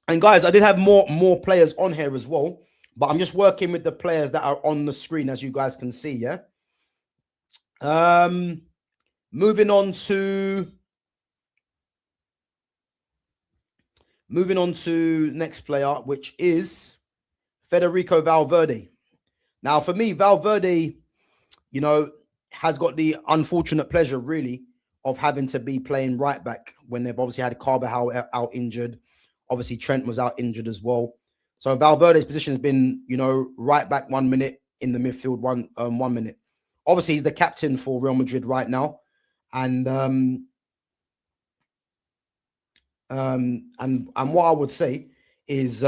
C: And guys, I did have more players on here as well, but I'm just working with the players that are on the screen, as you guys can see. Yeah. Moving on to next player, which is Federico Valverde. Now, for me, Valverde, you know, has got the unfortunate pleasure, really, of having to be playing right back when they've obviously had Carvajal out injured. Obviously, Trent was out injured as well. So Valverde's position has been, you know, right back 1 minute, in the midfield 1 minute. Obviously, he's the captain for Real Madrid right now, and what I would say is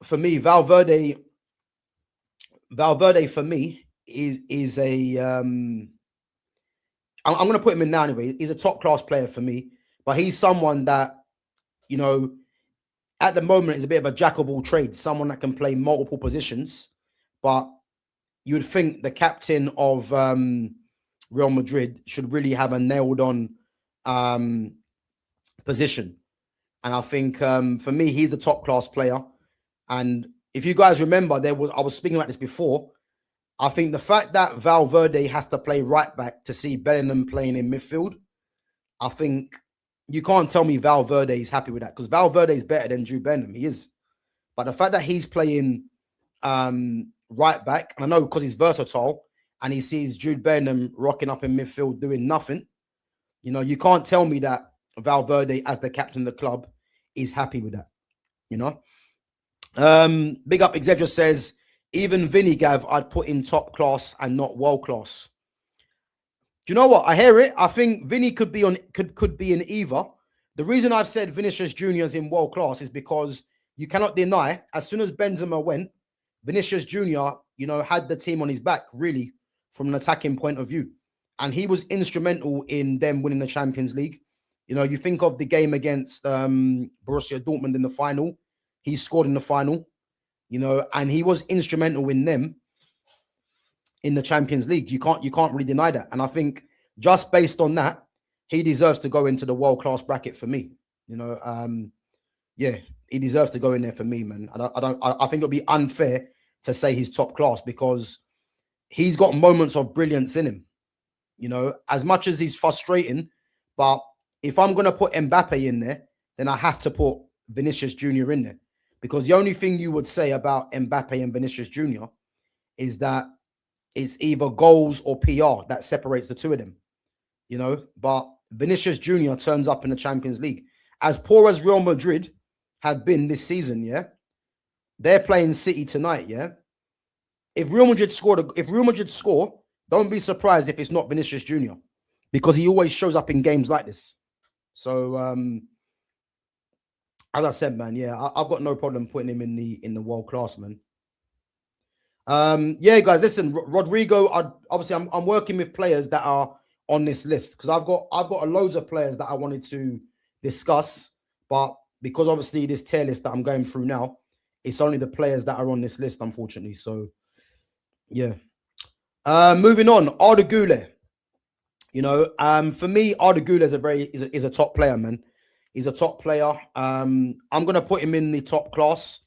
C: for me, Valverde for me is a I'm going to put him in now anyway. He's a top class player for me, but he's someone that, you know, at the moment is a bit of a jack of all trades, someone that can play multiple positions. But you would think the captain of Real Madrid should really have a nailed on position. And I think for me, he's a top class player. And if you guys remember, I was speaking about this before. I think the fact that Valverde has to play right back to see Bellingham playing in midfield, I think you can't tell me Valverde is happy with that, because Valverde is better than Jude Bellingham. He is. But the fact that he's playing right back, and I know because he's versatile and he sees Jude Bellingham rocking up in midfield doing nothing, you know, you can't tell me that Valverde, as the captain of the club, is happy with that, you know. Big up Exedra says, even Vinny Gav, I'd put in top class and not world class. Do you know what? I hear it. I think Vinny could be in either. The reason I've said Vinicius Junior is in world class is because you cannot deny, as soon as Benzema went, Vinicius Junior, you know, had the team on his back, really, from an attacking point of view. And he was instrumental in them winning the Champions League. You know, you think of the game against Borussia Dortmund in the final. He scored in the final, you know, and he was instrumental in them in the Champions League. You can't really deny that. And I think just based on that, he deserves to go into the world-class bracket for me. You know, yeah, he deserves to go in there for me, man. I think it'll be unfair to say he's top class, because he's got moments of brilliance in him. You know, as much as he's frustrating, but if I'm going to put Mbappe in there, then I have to put Vinicius Junior in there, because the only thing you would say about Mbappe and Vinicius Junior is that it's either goals or PR that separates the two of them, you know. But Vinicius Junior turns up in the Champions League. As poor as Real Madrid have been this season, yeah, they're playing City tonight, yeah. If Real Madrid score, don't be surprised if it's not Vinicius Junior, because he always shows up in games like this. So, as I said, man, yeah, I've got no problem putting him in the world class, man. Yeah, guys, listen, Rodrigo. I'm working with players that are on this list, because I've got loads of players that I wanted to discuss, but because obviously this tier list that I'm going through now, it's only the players that are on this list, unfortunately. So, yeah. Moving on, Arda Güler. You know, for me, Arda Güler is a top player, man. He's a top player. I'm gonna put him in the top class,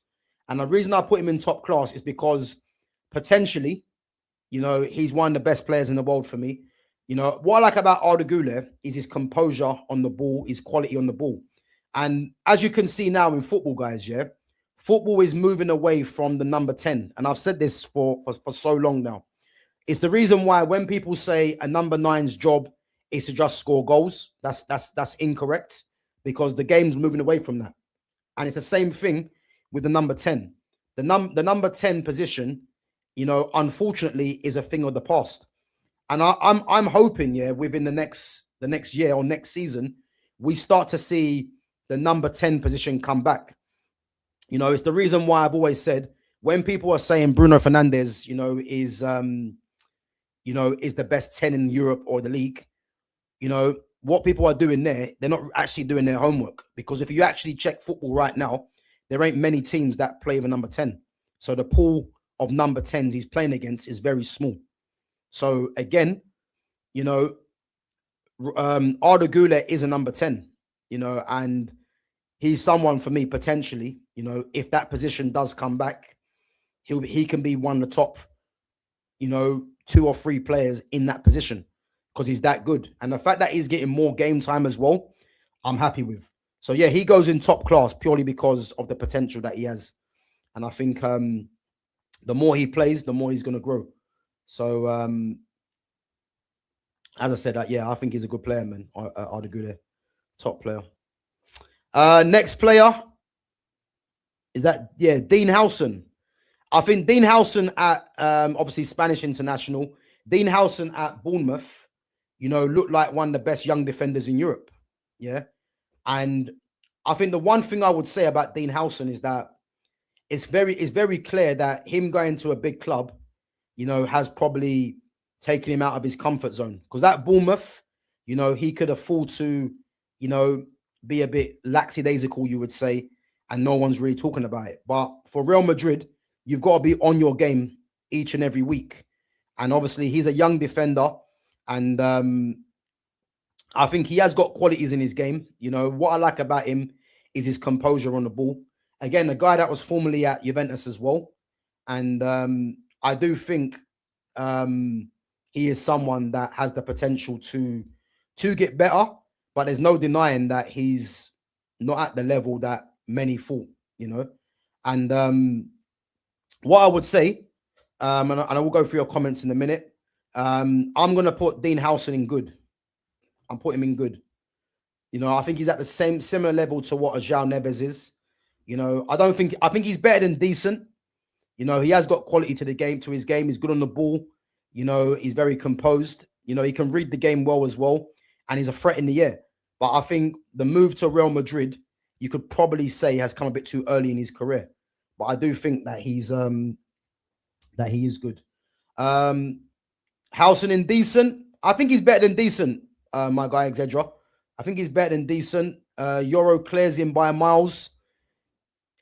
C: and the reason I put him in top class is because potentially, you know, he's one of the best players in the world for me. You know, what I like about Arda Güler is his composure on the ball, his quality on the ball. And as you can see now in football, guys, yeah, football is moving away from the number 10. And I've said this for so long now. It's the reason why when people say a number 9's job is to just score goals, that's incorrect, because the game's moving away from that. And it's the same thing with the number 10. The number 10 position, you know, unfortunately, is a thing of the past. And I'm hoping, yeah, within the next year or next season, we start to see the number 10 position come back. You know, it's the reason why I've always said, when people are saying Bruno Fernandes, you know, is the best 10 in Europe or the league, you know, what people are doing there, they're not actually doing their homework. Because if you actually check football right now, there ain't many teams that play with a number 10. So the pool of number 10s he's playing against is very small. So again, you know, Arda Güler is a number 10, you know, and he's someone for me potentially, you know, if that position does come back, he can be one of the top, you know, 2 or 3 players in that position, because he's that good. And the fact that he's getting more game time as well, I'm happy with. So yeah, he goes in top class purely because of the potential that he has. And I think the more he plays, the more he's going to grow. So as I said, yeah, I think he's a good player, man. Arda Güler, top player. Next player is that, yeah, Dean Howson. I think Dean Howson at obviously Spanish international. Dean Howson at Bournemouth, you know, looked like one of the best young defenders in Europe. Yeah. And I think the one thing I would say about Dean Howson is that it's very clear that him going to a big club, has probably taken him out of his comfort zone. Because at Bournemouth, he could afford to, be a bit lackadaisical, you would say, and no one's really talking about it. But for Real Madrid, you've got to be on your game each and every week. And obviously, he's a young defender, and I think he has got qualities in his game. What I like about him is his composure on the ball. Again, a guy that was formerly at Juventus as well. And I do think he is someone that has the potential to get better, but there's no denying that he's not at the level that many thought, And what I would say, and I will go through your comments in a minute, I'm going to put Dean Howson in good. I'm putting him in good. I think he's at the similar level to what João Neves is. I think he's better than decent. He has got quality to his game. He's good on the ball. He's very composed. He can read the game well as well. And he's a threat in the air. But I think the move to Real Madrid, you could probably say, has come a bit too early in his career. But I do think that he is good. Howson in decent. I think he's better than decent, my guy Exedra. I think he's better than decent. Euro clears him by miles.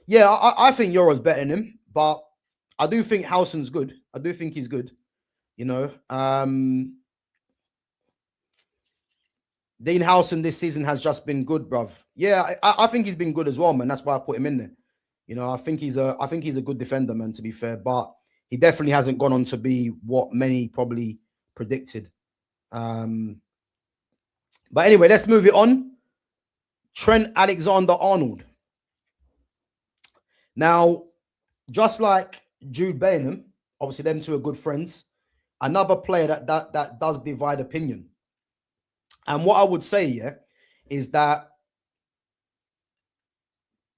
C: Yeah, I think Euro's better than him, but I do think Howson's good. I do think he's good. Dean Howson this season has just been good, bruv. Yeah, I think he's been good as well, man. That's why I put him in there. I think he's a good defender, man, to be fair, but he definitely hasn't gone on to be what many probably predicted. But anyway, let's move it on. Trent Alexander-Arnold. Now, just like Jude Bellingham, obviously them two are good friends. Another player that does divide opinion. And what I would say, is that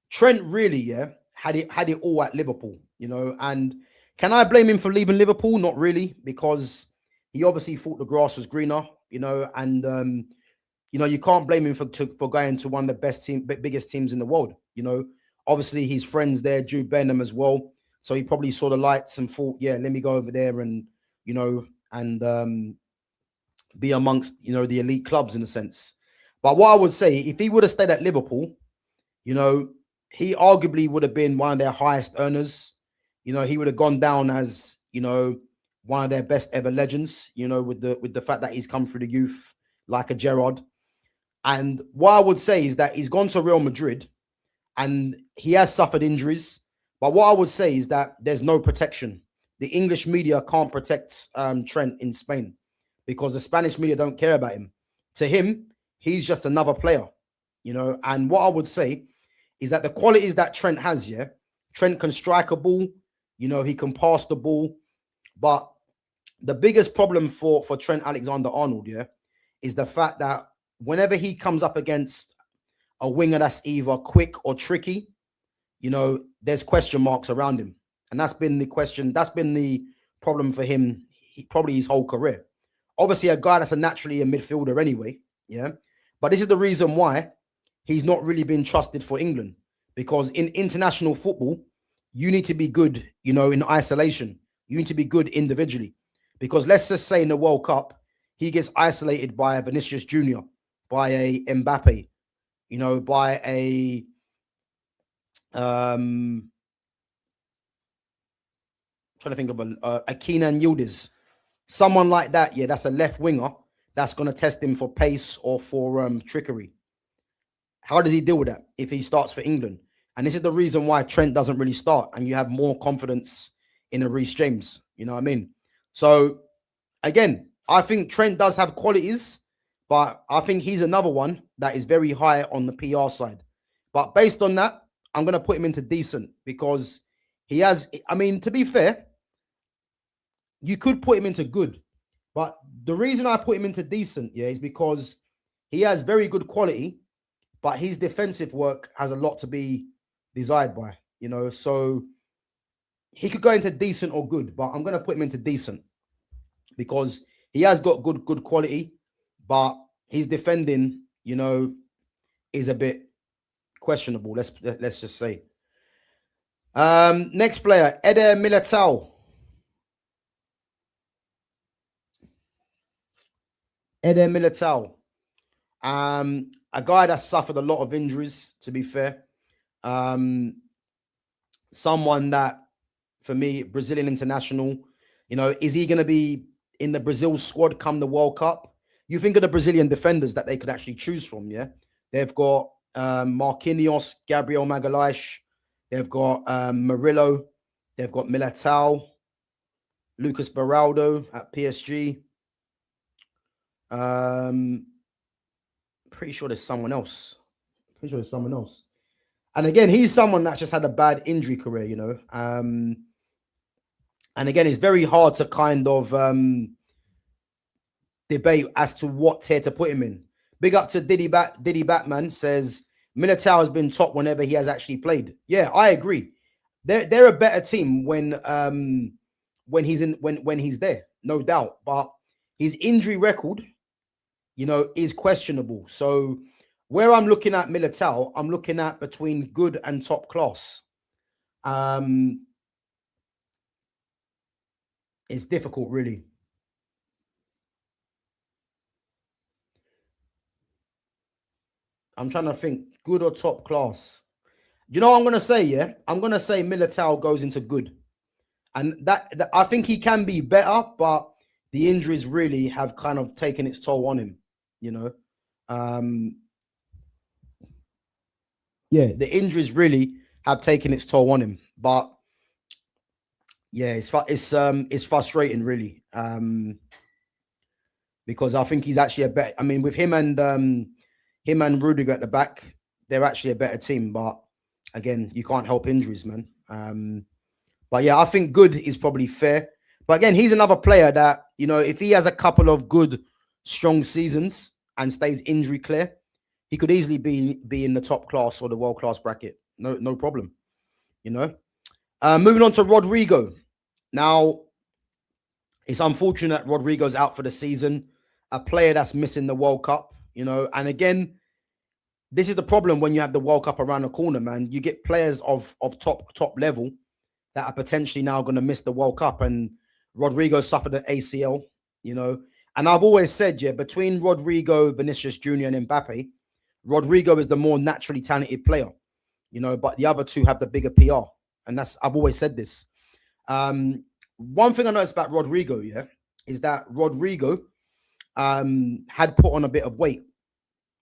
C: Trent really, had it all at Liverpool, and can I blame him for leaving Liverpool? Not really, because he obviously thought the grass was greener, and you can't blame him for going to one of the biggest teams in the world. Obviously his friends there, Jude Bellingham as well. So he probably saw the lights and thought, yeah, let me go over there and, be amongst, the elite clubs in a sense. But what I would say, if he would have stayed at Liverpool, he arguably would have been one of their highest earners. He would have gone down as, one of their best ever legends, with the fact that he's come through the youth like a Gerrard. And what I would say is that he's gone to Real Madrid and he has suffered injuries. But what I would say is that there's no protection. The English media can't protect Trent in Spain because the Spanish media don't care about him. To him, he's just another player, And what I would say is that the qualities that Trent has, Trent can strike a ball, he can pass the ball. But the biggest problem for Trent Alexander-Arnold, is the fact that whenever he comes up against a winger that's either quick or tricky, there's question marks around him. And that's been the problem for him, probably his whole career. Obviously, a guy that's naturally a midfielder anyway, But this is the reason why he's not really been trusted for England. Because in international football, you need to be good, in isolation. You need to be good individually. Because let's just say in the World Cup, he gets isolated by a Vinicius Jr., by a Mbappe, by a trying to think of a Kenan Yildiz, someone like that. Yeah, that's a left winger that's going to test him for pace or for trickery. How does he deal with that if he starts for England? And this is the reason why Trent doesn't really start, and you have more confidence in a Reece James. You know what I mean? So again, I think Trent does have qualities, but I think he's another one that is very high on the PR side. But based on that, I'm going to put him into decent because he has, to be fair, you could put him into good. But the reason I put him into decent, is because he has very good quality, but his defensive work has a lot to be desired by, So he could go into decent or good, but I'm going to put him into decent because he has got good quality, but his defending, is a bit questionable. Let's just say. Next player, Eder Militao. Eder Militao. A guy that suffered a lot of injuries, to be fair. Someone that, for me, Brazilian international, is he going to be in the Brazil squad come the World Cup? You think of the Brazilian defenders that they could actually choose from, yeah? They've got Marquinhos, Gabriel Magalhaes. They've got Murillo. They've got Militao, Lucas Beraldo at PSG. Pretty sure there's someone else. And again, he's someone that's just had a bad injury career, and again, it's very hard to kind of debate as to what tier to put him in. Big up to Diddy Batman says Militao has been top whenever he has actually played. Yeah, I agree. They're a better team when he's there, no doubt. But his injury record, is questionable. So where I'm looking at Militao, I'm looking at between good and top class. It's difficult, really. I'm trying to think, good or top class. You know what I'm going to say, yeah? I'm going to say Militao goes into good. And that I think he can be better, but the injuries really have kind of taken its toll on him, Yeah, the injuries really have taken its toll on him. But yeah, it's frustrating, really. Because I think he's actually a better. I mean, with him and Rudiger at the back, they're actually a better team. But again, you can't help injuries, man. But yeah, I think good is probably fair. But again, he's another player that, if he has a couple of good, strong seasons and stays injury clear, he could easily be in the top class or the world class bracket. No problem. Moving on to Rodrigo. Now, it's unfortunate Rodrigo's out for the season. A player that's missing the World Cup, and again, this is the problem when you have the World Cup around the corner, man. You get players of top level that are potentially now going to miss the World Cup. And Rodrigo suffered an ACL, And I've always said, yeah, between Rodrigo, Vinicius Jr. and Mbappe, Rodrigo is the more naturally talented player, but the other two have the bigger PR. And I've always said this. One thing I noticed about Rodrigo, yeah, is that Rodrigo had put on a bit of weight,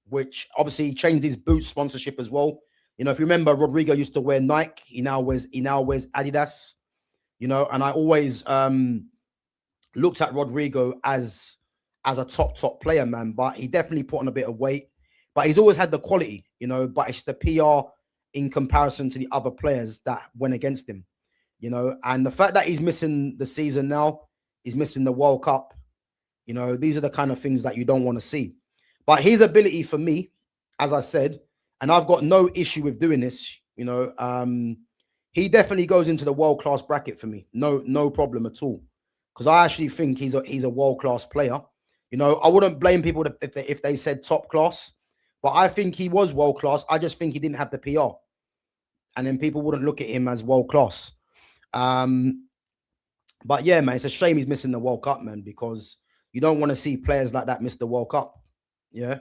C: which obviously changed his boot sponsorship as well. If you remember, Rodrigo used to wear Nike. He now wears Adidas. And I always looked at Rodrigo as a top player, man. But he definitely put on a bit of weight. But he's always had the quality, But it's the PR in comparison to the other players that went against him, And the fact that he's missing the season now, he's missing the World Cup. These are the kind of things that you don't want to see. But his ability for me, as I said, and I've got no issue with doing this, he definitely goes into the world-class bracket for me. No problem at all. Because I actually think he's a world-class player. I wouldn't blame people if they said top class, but I think he was world-class. I just think he didn't have the PR. And then people wouldn't look at him as world-class. But yeah, man, it's a shame he's missing the World Cup, man, because you don't want to see players like that miss the World Cup. Yeah.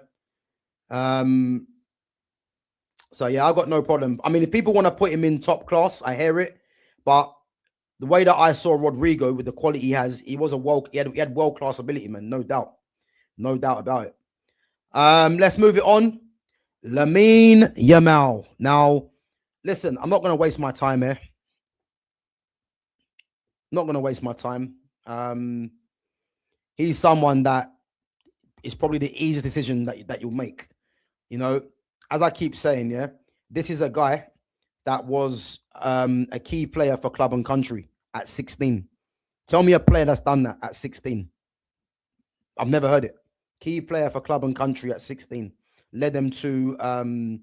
C: So yeah, I've got no problem. I mean, if people want to put him in top class, I hear it. But the way that I saw Rodrigo with the quality he has, he had world-class ability, man. No doubt about it. Let's move it on. Lamine Yamal. Now, listen, I'm not going to waste my time here. Not going to waste my time. He's someone that is probably the easiest decision that you'll make. As I keep saying, yeah, this is a guy that was a key player for club and country at 16. Tell me a player that's done that at 16. I've never heard it. Key player for club and country at 16. Led them to the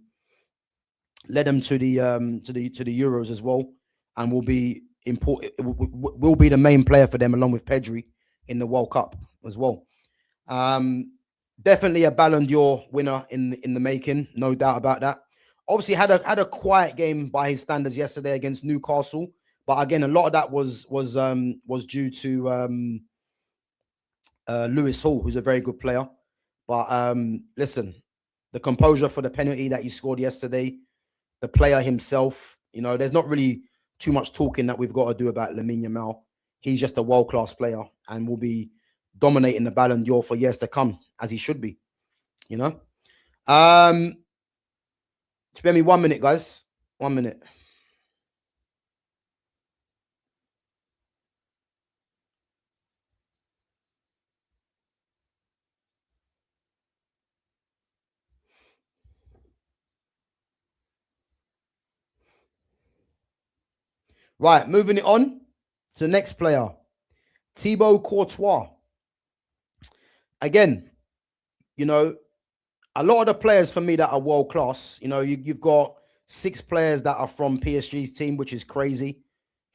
C: Euros as well, and will be important. Will be the main player for them along with Pedri in the World Cup as well. Definitely a Ballon d'Or winner in the making, no doubt about that. Obviously had a quiet game by his standards yesterday against Newcastle, but again, a lot of that was due to Lewis Hall, who's a very good player. But listen, the composure for the penalty that he scored yesterday, the player himself, there's not really too much talking that we've got to do about Lamine Yamal. He's just a world-class player and will be dominating the Ballon d'Or for years to come, as he should be. Spare me 1 minute, guys. 1 minute. Right, moving it on to the next player, Thibaut Courtois. Again, a lot of the players for me that are world class, you've got 6 players that are from PSG's team, which is crazy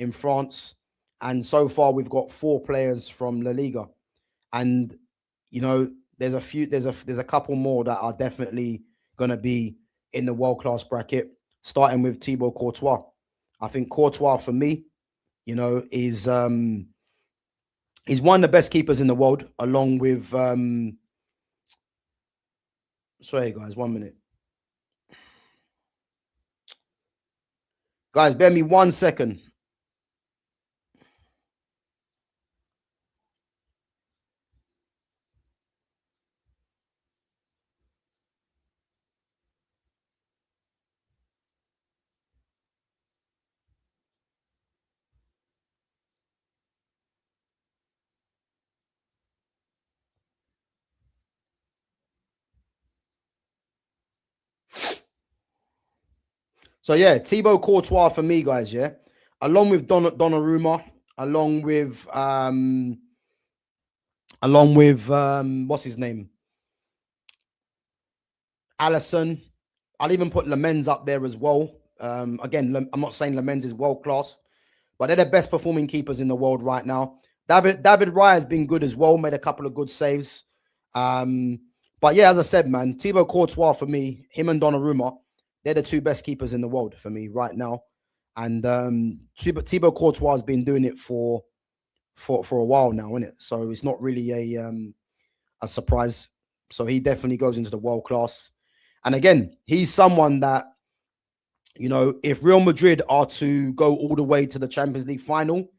C: in France. And so far, we've got 4 players from La Liga. And, there's a couple more that are definitely going to be in the world class bracket, starting with Thibaut Courtois. I think Courtois for me, is one of the best keepers in the world, along with sorry guys, 1 minute. Guys, bear me 1 second. So yeah, Thibaut Courtois for me, guys, yeah. Along with Donnarumma, along with what's his name? Allison. I'll even put Lamens up there as well. Again, I'm not saying Lamens is world class, but they're the best performing keepers in the world right now. David Raya has been good as well, made a couple of good saves. But yeah, as I said, man, Thibaut Courtois for me, him and Donnarumma, they're the 2 best keepers in the world for me right now. And Thibaut Courtois has been doing it for a while now, isn't it? So it's not really a surprise. So he definitely goes into the world class. And again, he's someone that, if Real Madrid are to go all the way to the Champions League final,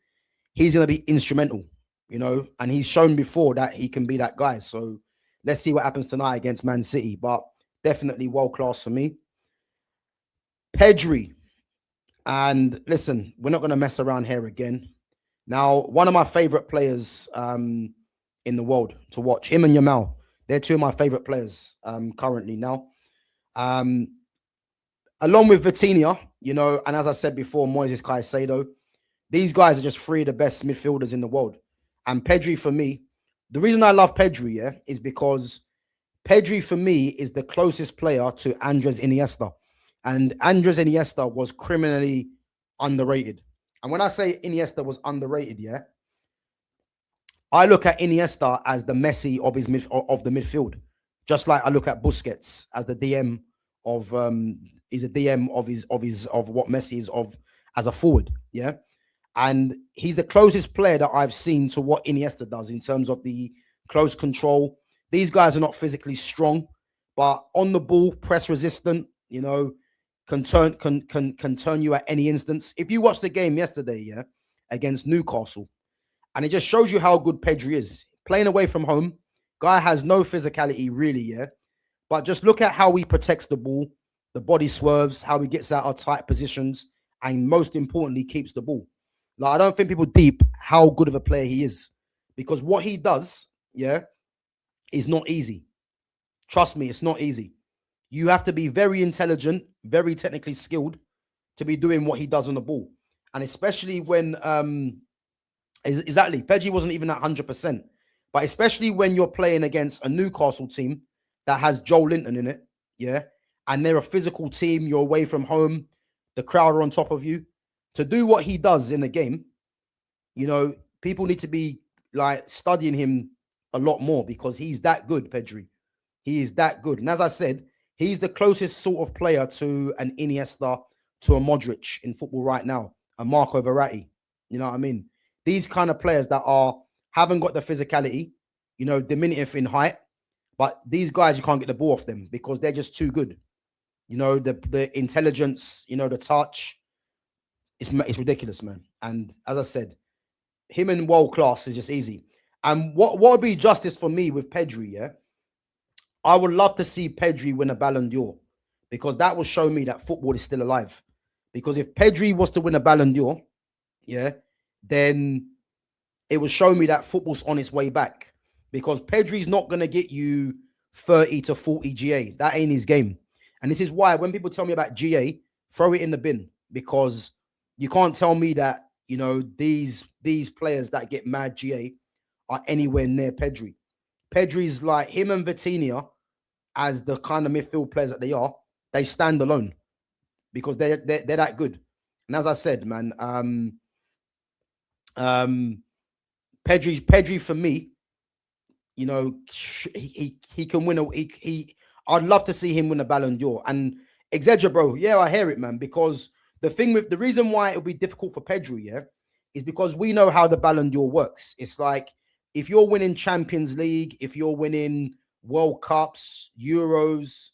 C: he's going to be instrumental, and he's shown before that he can be that guy. So let's see what happens tonight against Man City, but definitely world class for me. Pedri. And listen, we're not going to mess around here again. Now, one of my favorite players in the world to watch, him and Yamal, they're 2 of my favorite players currently now. Along with Vitinha, and as I said before, Moises Caicedo, these guys are just 3 of the best midfielders in the world. And Pedri for me, the reason I love Pedri, yeah, is because Pedri for me is the closest player to Andres Iniesta. And Andres Iniesta was criminally underrated. And when I say Iniesta was underrated, yeah, I look at Iniesta as the Messi of the midfield, just like I look at Busquets as the DM of he's a DM of what Messi is of as a forward, yeah. And he's the closest player that I've seen to what Iniesta does in terms of the close control. These guys are not physically strong, but on the ball, press resistant, can turn you at any instance. If you watched the game yesterday, yeah, against Newcastle, and it just shows you how good Pedri is. Playing away from home, guy has no physicality really, yeah. But just look at how he protects the ball, the body swerves, how he gets out of tight positions, and most importantly, keeps the ball. Like, I don't think people deep how good of a player he is, because what he does, yeah, is not easy. Trust me, it's not easy. You have to be very intelligent, very technically skilled to be doing what he does on the ball. And especially when, exactly, Pedri wasn't even at 100%. But especially when you're playing against a Newcastle team that has Joe Linton in it, yeah, and they're a physical team, you're away from home, the crowd are on top of you. To do what he does in the game, people need to be like studying him a lot more because he's that good, Pedri. He is that good. And as I said, He's the closest sort of player to an Iniesta, to a Modric in football right now, a Marco Verratti. You know what I mean? These kind of players that haven't got the physicality, diminutive in height, but these guys, you can't get the ball off them because they're just too good. The intelligence, the touch, it's ridiculous, man. And as I said, him in world class is just easy. And what would be justice for me with Pedri, yeah? I would love to see Pedri win a Ballon d'Or because that will show me that football is still alive. Because if Pedri was to win a Ballon d'Or, yeah, then it will show me that football's on its way back. Because Pedri's not going to get you 30 to 40 GA. That ain't his game. And this is why when people tell me about GA, throw it in the bin. Because you can't tell me that, these players that get mad GA are anywhere near Pedri. Pedri's like him and Vitinha, as the kind of midfield players that they are, they stand alone because they're that good. And as I said, man, Pedri for me, he can win I'd love to see him win a Ballon d'Or. And Exedra, bro, yeah, I hear it, man, because the reason why it'll be difficult for Pedri, yeah, is because we know how the Ballon d'Or works. It's like if you're winning Champions League, if you're winning World Cups, Euros,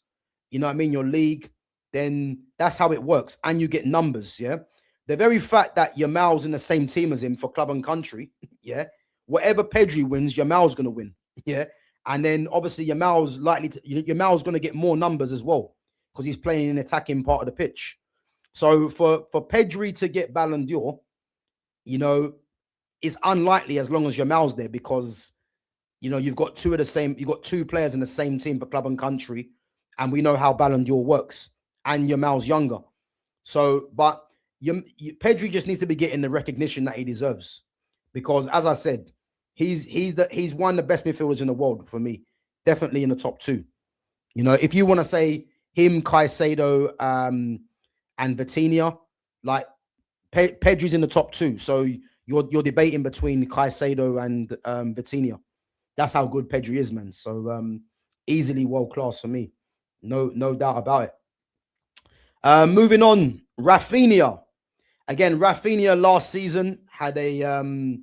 C: your league, then that's how it works. And you get numbers, yeah? The very fact that Yamal's in the same team as him for club and country, yeah? Whatever Pedri wins, Yamal's going to win, yeah? And then obviously Yamal's going to get more numbers as well because he's playing in attacking part of the pitch. So for Pedri to get Ballon d'Or, it's unlikely as long as Yamal's there because, you've got two players in the same team for club and country, and we know how Ballon d'Or works, and Yamal's younger. So, but Pedri just needs to be getting the recognition that he deserves because, as I said, he's one of the best midfielders in the world for me, definitely in the top two. If you want to say him, Caicedo, and Vitinha, like Pedri's in the top two, so you're debating between Caicedo and Vitinha. That's how good Pedri is, man. So easily world class for me, no doubt about it. Moving on, Rafinha. Again, Rafinha last season had a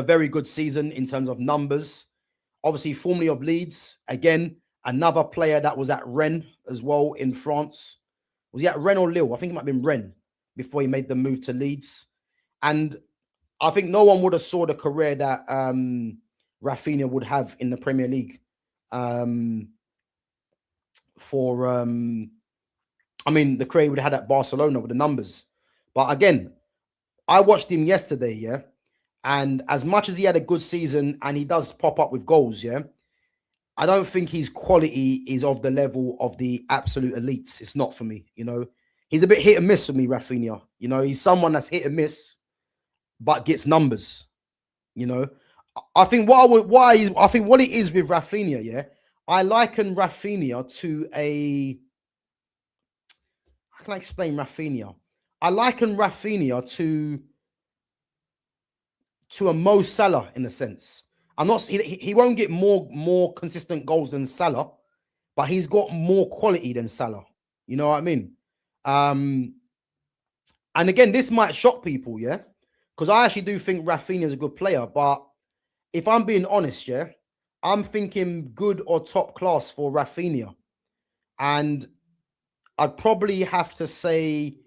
C: very good season in terms of numbers. Obviously, formerly of Leeds. Again, another player that was at Rennes as well in France. Was he at Rennes or Lille? I think it might have been Rennes before he made the move to Leeds. And I think no one would have saw the career that Rafinha would have in the Premier League. The career he would have had at Barcelona with the numbers. But again, I watched him yesterday, yeah? And as much as he had a good season and he does pop up with goals, yeah? I don't think his quality is of the level of the absolute elites. It's not for me, He's a bit hit and miss for me, Rafinha. He's someone that's hit and miss, but gets numbers. I think what it is with Rafinha, yeah, I liken Rafinha to how can I explain Rafinha? I liken Rafinha to a Mo Salah in a sense. He won't get more consistent goals than Salah, but he's got more quality than Salah. You know what I mean? And again, this might shock people, yeah, because I actually do think Rafinha is a good player. But if I'm being honest, yeah, I'm thinking good or top class for Rafinha, and I'd probably have to say,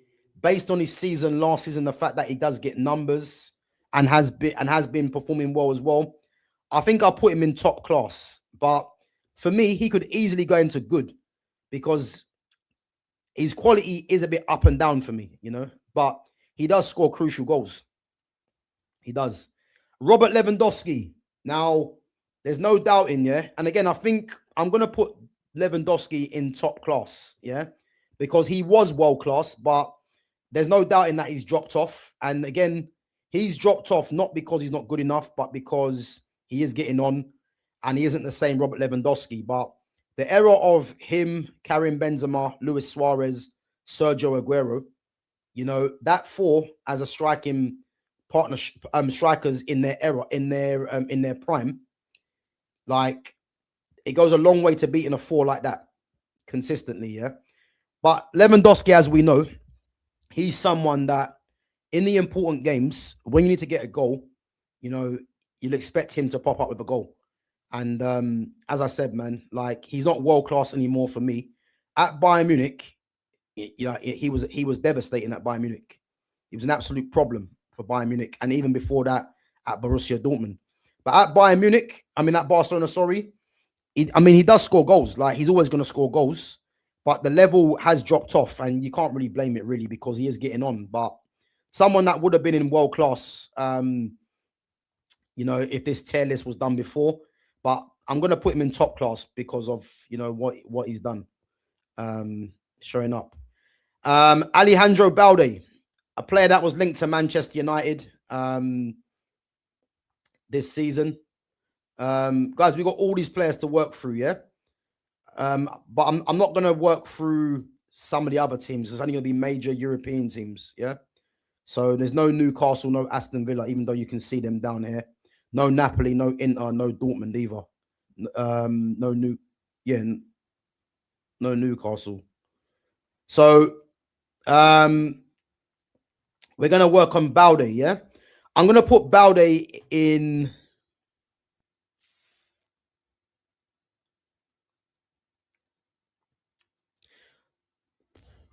C: based on his season last season, the fact that he does get numbers and has been performing well as well, I think I'll put him in top class. But for me, he could easily go into good because his quality is a bit up and down for me, but he does score crucial goals. He does. Robert Lewandowski. Now, there's no doubt in, yeah. And again, I think I'm going to put Lewandowski in top class, yeah, because he was world class, but there's no doubt in that he's dropped off. And again, he's dropped off not because he's not good enough, but because he is getting on and he isn't the same Robert Lewandowski. But the era of him, Karim Benzema, Luis Suarez, Sergio Aguero, that four as a striking partnership, strikers in their era, in their prime, like it goes a long way to beating a four like that. consistently, yeah. But Lewandowski, as we know, he's someone that in the important games, when you need to get a goal, you know, you'll expect him to pop up with a goal. And as I said, man, like he's not world class anymore for me. At Bayern Munich, he was devastating at Bayern Munich. He was an absolute problem for Bayern Munich, and even before that at Borussia Dortmund. But at Bayern Munich, at Barcelona, sorry, he does score goals. Like he's always going to score goals, but the level has dropped off, and you can't really blame it really because he is getting on. But someone that would have been in world class, if this tier list was done before, but I'm going to put him in top class because of what he's done, showing up. Alejandro Balde, a player that was linked to Manchester United this season. Guys, we got all these players to work through, yeah. But I'm not going to work through some of the other teams. There's only going to be major European teams, yeah. So there's no Newcastle, no Aston Villa, even though you can see them down here. No Napoli, no Inter, no Dortmund either. No Newcastle. So we're going to work on Balde, yeah? I'm going to put Balde in...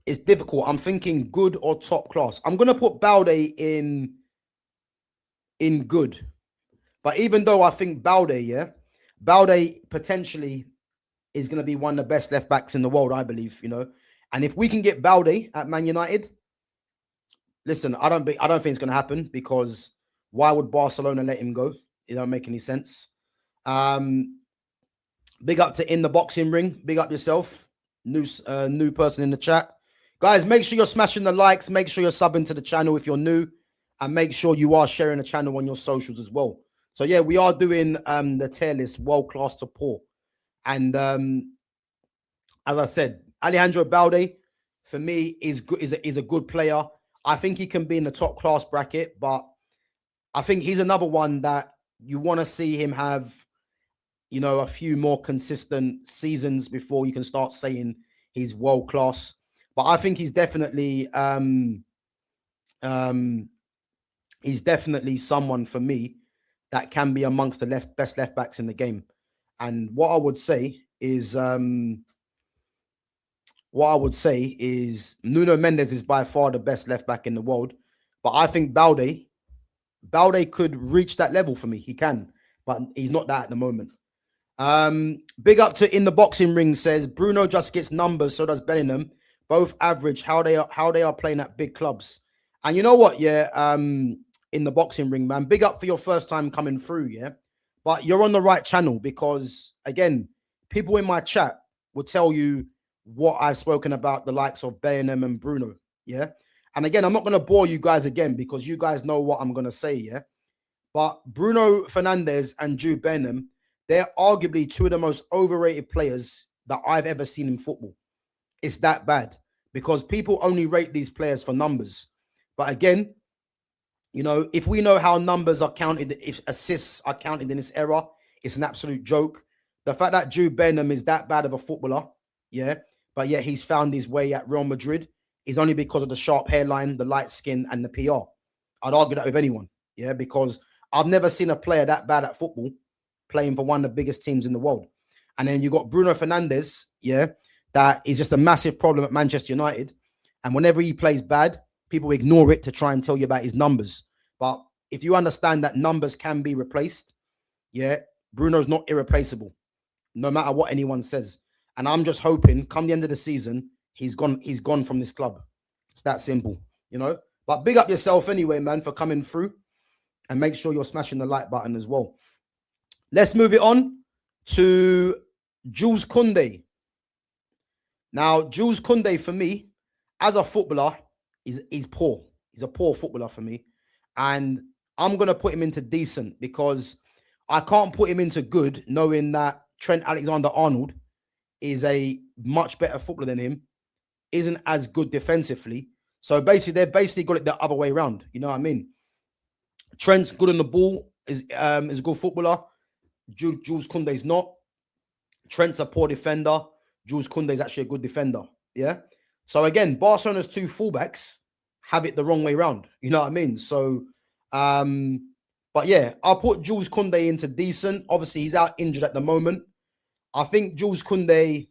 C: It's difficult. I'm thinking good or top class. I'm going to put Balde in good. But even though I think Balde potentially is going to be one of the best left backs in the world, I believe, And if we can get Balde at Man United, listen, I don't think it's going to happen because why would Barcelona let him go? It don't make any sense. Big up to In the Boxing Ring. Big up yourself. New person in the chat. Guys, make sure you're smashing the likes. Make sure you're subbing to the channel if you're new. And make sure you are sharing the channel on your socials as well. So, yeah, we are doing the tier list, world class to poor. And as I said, Alejandro Balde, for me, is a good player. I think he can be in the top class bracket, but I think he's another one that you want to see him have, a few more consistent seasons before you can start saying he's world class. But I think he's definitely someone for me that can be amongst the best left backs in the game. And what I would say is Nuno Mendes is by far the best left back in the world. But I think Balde could reach that level for me. He can, but he's not that at the moment. Big up to In the Boxing Ring says Bruno just gets numbers, so does Bellingham. Both average how they are playing at big clubs. And you know what? Yeah, In the Boxing Ring, man. Big up for your first time coming through, yeah. But you're on the right channel because again, people in my chat will tell you what I've spoken about the likes of Bellingham and Bruno, yeah. And again, I'm not going to bore you guys again because you guys know what I'm going to say, yeah. But Bruno Fernandes and Jude Bellingham, they're arguably two of the most overrated players that I've ever seen in football. It's that bad because people only rate these players for numbers. But again, if we know how numbers are counted, if assists are counted in this era, it's an absolute joke. The fact that Jude Bellingham is that bad of a footballer, yeah, but yeah, he's found his way at Real Madrid is only because of the sharp hairline, the light skin, and the PR. I'd argue that with anyone, yeah, because I've never seen a player that bad at football playing for one of the biggest teams in the world. And then you got Bruno Fernandes, yeah, that is just a massive problem at Manchester United. And whenever he plays bad, people ignore it to try and tell you about his numbers. But if you understand that numbers can be replaced, yeah, Bruno's not irreplaceable, no matter what anyone says. And I'm just hoping, come the end of the season, he's gone from this club. It's that simple, But big up yourself anyway, man, for coming through. And make sure you're smashing the like button as well. Let's move it on to Jules Koundé. Now, Jules Koundé, for me, as a footballer, he's poor. He's a poor footballer for me. And I'm going to put him into decent because I can't put him into good knowing that Trent Alexander-Arnold is a much better footballer than him, isn't as good defensively. So basically, they've got it the other way around. You know what I mean? Trent's good on the ball, is a good footballer. Jules Koundé's not. Trent's a poor defender. Jules Koundé is actually a good defender. Yeah. So again, Barcelona's two fullbacks have it the wrong way round. You know what I mean? So, but yeah, I'll put Jules Koundé into decent. Obviously, he's out injured at the moment. I think Jules Koundé,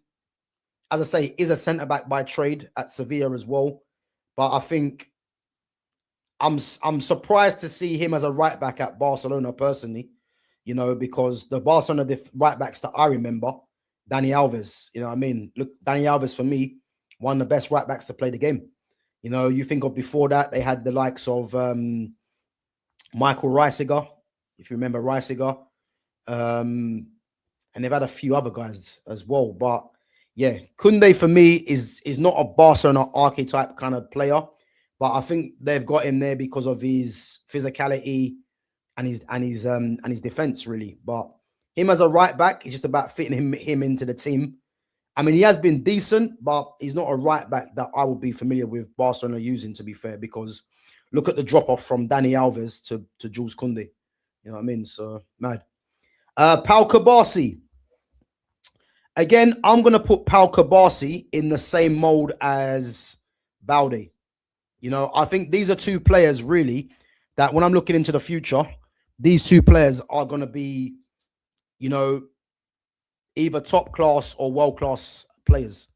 C: as I say, is a centre back by trade at Sevilla as well. But I think I'm surprised to see him as a right back at Barcelona personally, you know, because the Barcelona right backs that I remember, Dani Alves, you know what I mean? Look, Dani Alves for me, one of the best right backs to play the game. You know, you think of before that, they had the likes of Michael Reisiger, if you remember Reisiger. And they've had a few other guys as well. But yeah, Koundé for me is not a Barcelona archetype kind of player. But I think they've got him there because of his physicality and his defense, really. But him as a right back, it's just about fitting him into the team. I mean, he has been decent, but he's not a right back that I would be familiar with Barcelona using, to be fair, because look at the drop-off from Dani Alves to Jules Koundé. You know what I mean? So, mad. Pau Kabasi. Again, I'm going to put Pau Kabasi in the same mold as Balde. You know, I think these are two players, really, that when I'm looking into the future, these two players are going to be, you know, either top class or world class players.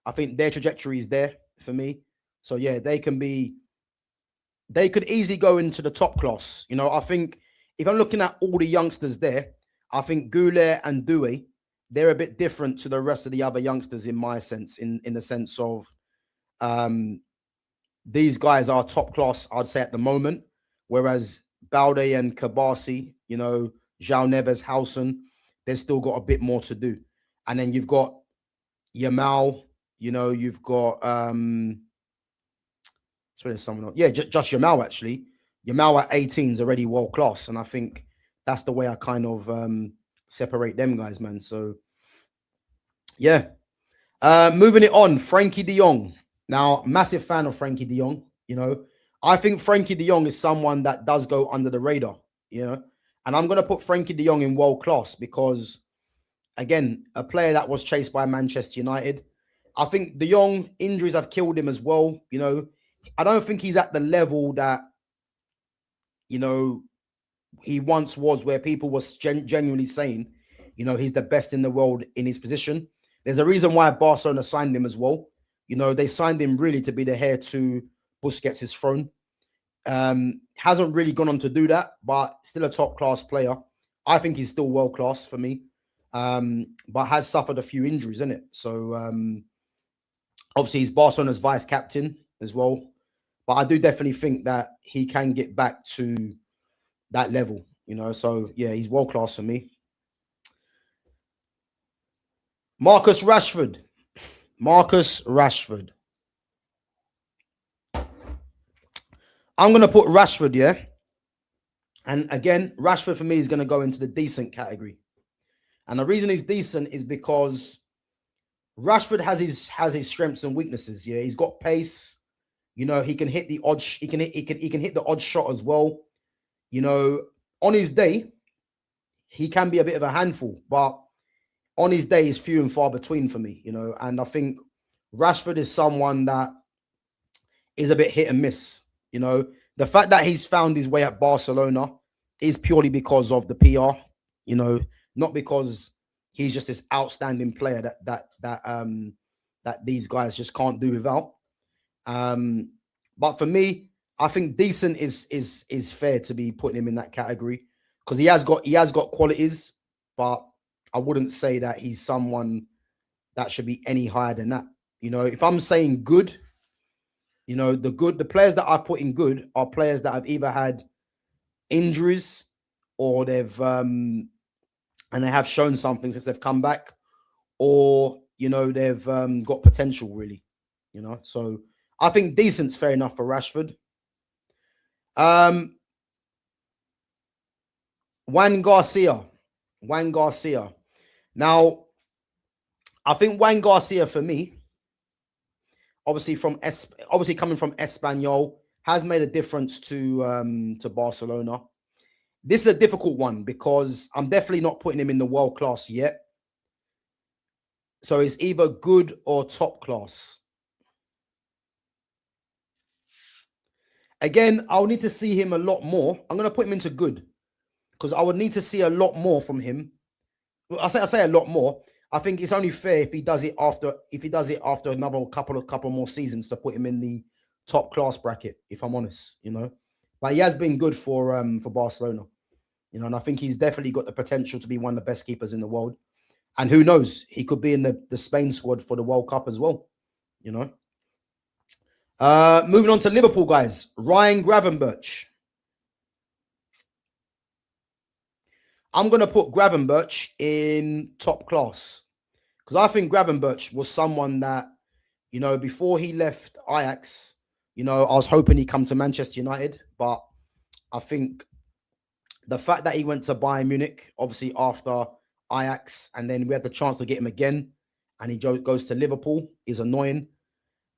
C: I think their trajectory is there for me. So yeah, they could easily go into the top class. You know, I think if I'm looking at all the youngsters there, I think Goulet and Doué, they're a bit different to the rest of the other youngsters in my sense, in the sense of these guys are top class, I'd say, at the moment, whereas Balde and Kabasi, you know, João Neves, Housen, they've still got a bit more to do. And then you've got Yamal, you know, you've got so there's someone else. Yeah, just Yamal actually. Yamal at 18 is already world class, and I think that's the way I kind of separate them guys, man. So yeah. Moving it on, Frankie de Jong. Now, massive fan of Frankie de Jong. You know, I think Frankie de Jong is someone that does go under the radar, you know, and I'm going to put Frankie de Jong in world class because, again, a player that was chased by Manchester United. I think de Jong injuries have killed him as well. You know, I don't think he's at the level that, you know, he once was, where people were genuinely saying, you know, he's the best in the world in his position. There's a reason why Barcelona signed him as well. You know, they signed him really to be the heir to Busquets' throne. Hasn't really gone on to do that, but still a top class player. I think he's still world class for me, but has suffered a few injuries, isn't it? So obviously he's Barcelona's vice captain as well, but I do definitely think that he can get back to that level, you know. So yeah, he's world class for me. Marcus Rashford. Marcus Rashford. I'm going to put Rashford, yeah. And again, Rashford for me is going to go into the decent category. And the reason he's decent is because Rashford has his strengths and weaknesses. Yeah, he's got pace. You know, he can hit the odd. He can hit the odd shot as well. You know, on his day, he can be a bit of a handful, but on his day is few and far between for me. You know, and I think Rashford is someone that is a bit hit and miss. You know, the fact that he's found his way at Barcelona is purely because of the PR. You know, not because he's just this outstanding player that these guys just can't do without. But for me, I think decent is fair to be putting him in that category because he has got qualities, but I wouldn't say that he's someone that should be any higher than that. You know, if I'm saying good, you know, the players that I've put in good are players that have either had injuries or they've and they have shown something since they've come back, or you know, they've got potential really. You know, so I think decent's fair enough for Rashford. Juan Garcia. Now, I think Juan Garcia for me, obviously coming from Espanyol, has made a difference to Barcelona. This is a difficult one because I'm definitely not putting him in the world class yet. So it's either good or top class. Again, I'll need to see him a lot more. I'm going to put him into good because I would need to see a lot more from him. Well, I say a lot more. I think it's only fair if he does it after another couple more seasons to put him in the top class bracket. If I'm honest, but he has been good for Barcelona, and I think he's definitely got the potential to be one of the best keepers in the world. And who knows, he could be in the Spain squad for the World Cup as well. Moving on to Liverpool, guys. Ryan Gravenberch. I'm going to put Gravenberch in top class because I think Gravenberch was someone that, before he left Ajax, I was hoping he'd come to Manchester United, but I think the fact that he went to Bayern Munich, obviously after Ajax, and then we had the chance to get him again, and he goes to Liverpool, is annoying.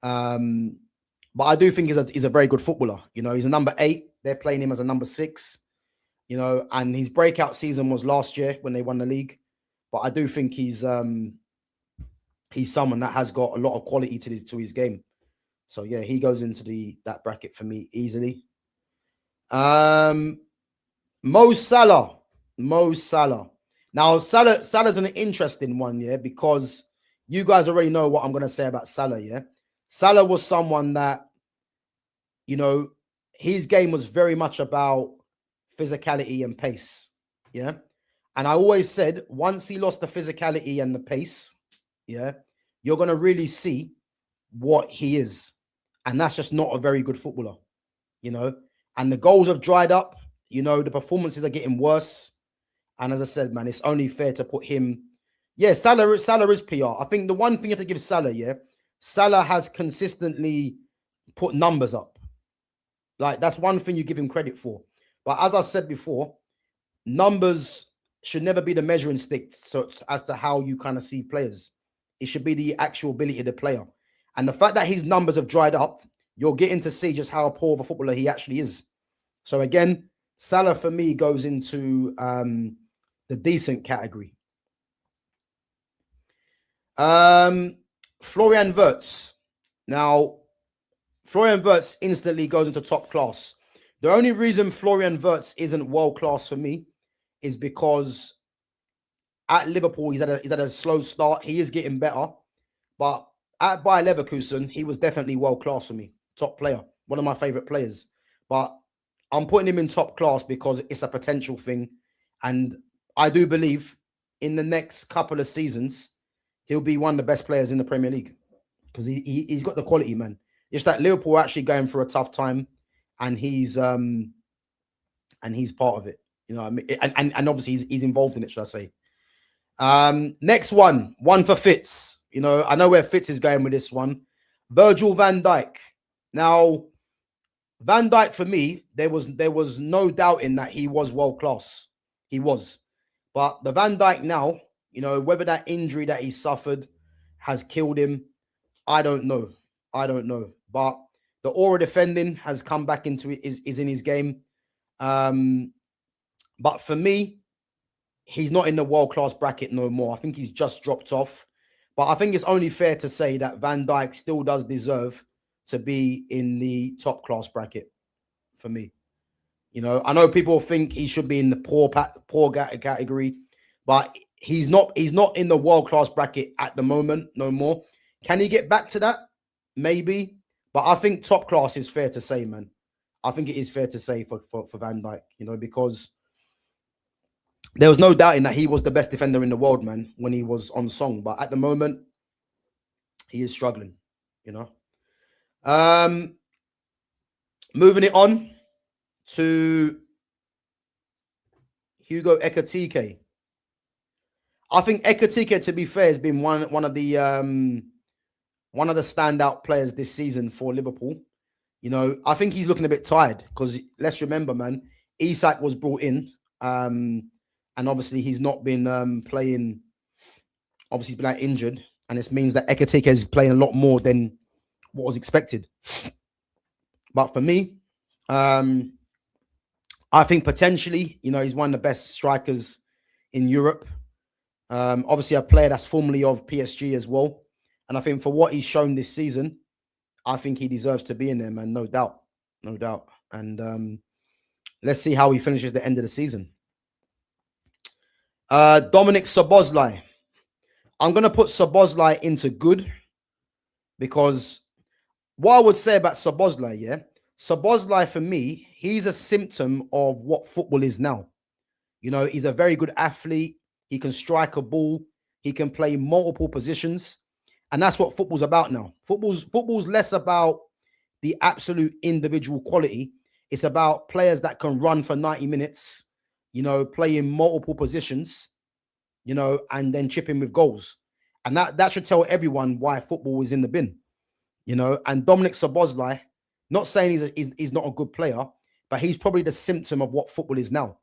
C: But I do think he's a very good footballer. He's a number 8. They're playing him as a number 6. And his breakout season was last year when they won the league. But I do think he's someone that has got a lot of quality to his game. So yeah, he goes into that bracket for me easily. Mo Salah. Now Salah's an interesting one, yeah, because you guys already know what I'm going to say about Salah, yeah. Salah was someone that, his game was very much about physicality and pace, yeah. And I always said, once he lost the physicality and the pace, yeah, you're going to really see what he is. And that's just not a very good footballer, And the goals have dried up, the performances are getting worse. And as I said, man, it's only fair to put him. Yeah, Salah is PR. I think the one thing you have to give Salah, yeah, Salah has consistently put numbers up. Like, that's one thing you give him credit for. But as I said before, numbers should never be the measuring stick as to how you kind of see players. It should be the actual ability of the player. And the fact that his numbers have dried up, you're getting to see just how poor of a footballer he actually is. So again, Salah for me goes into the decent category. Florian Wirtz. Now, Florian Wirtz instantly goes into top class. The only reason Florian Wirtz isn't world class for me is because at Liverpool, he's at a slow start. He is getting better. But at Bayer Leverkusen, he was definitely world class for me. Top player. One of my favorite players. But I'm putting him in top class because it's a potential thing. And I do believe in the next couple of seasons, he'll be one of the best players in the Premier League. Because he's got the quality, man. It's that Liverpool are actually going through a tough time. And he's part of it. I mean? And obviously he's involved in it, should I say. Next one for Fitz. I know where Fitz is going with this one. Virgil van Dijk. Now, Van Dijk for me, there was no doubting that he was world class. He was. But the Van Dijk now, whether that injury that he suffered has killed him, I don't know. But the aura defending has come back into it, is in his game. But for me, he's not in the world-class bracket no more. I think he's just dropped off. But I think it's only fair to say that Van Dijk still does deserve to be in the top-class bracket for me. I know people think he should be in the poor category, but he's not in the world-class bracket at the moment no more. Can he get back to that? Maybe. But I think top class is fair to say, man. I think it is fair to say for Van Dijk, because there was no doubting that he was the best defender in the world, man, when he was on song. But at the moment, he is struggling, Moving it on to Hugo Ekitike. I think Ekitike, to be fair, has been one of the standout players this season for Liverpool. I think he's looking a bit tired because let's remember, man, Isak was brought in, and obviously he's not been playing. Obviously, he's been injured, and this means that Ekitike is playing a lot more than what was expected. But for me, I think potentially, he's one of the best strikers in Europe. Obviously, a player that's formerly of PSG as well. And I think for what he's shown this season, I think he deserves to be in there, man. No doubt. No doubt. And let's see how he finishes the end of the season. Dominic Szoboszlai. I'm going to put Szoboszlai into good because what I would say about Szoboszlai, yeah, Szoboszlai for me, he's a symptom of what football is now. You know, he's a very good athlete. He can strike a ball. He can play multiple positions. And that's what football's about now. Football's less about the absolute individual quality. It's about players that can run for 90 minutes, you know, play in multiple positions, you know, and then chip in with goals. And that should tell everyone why football is in the bin, you know. And Dominic Szoboszlai, not saying he's not a good player, but he's probably the symptom of what football is now,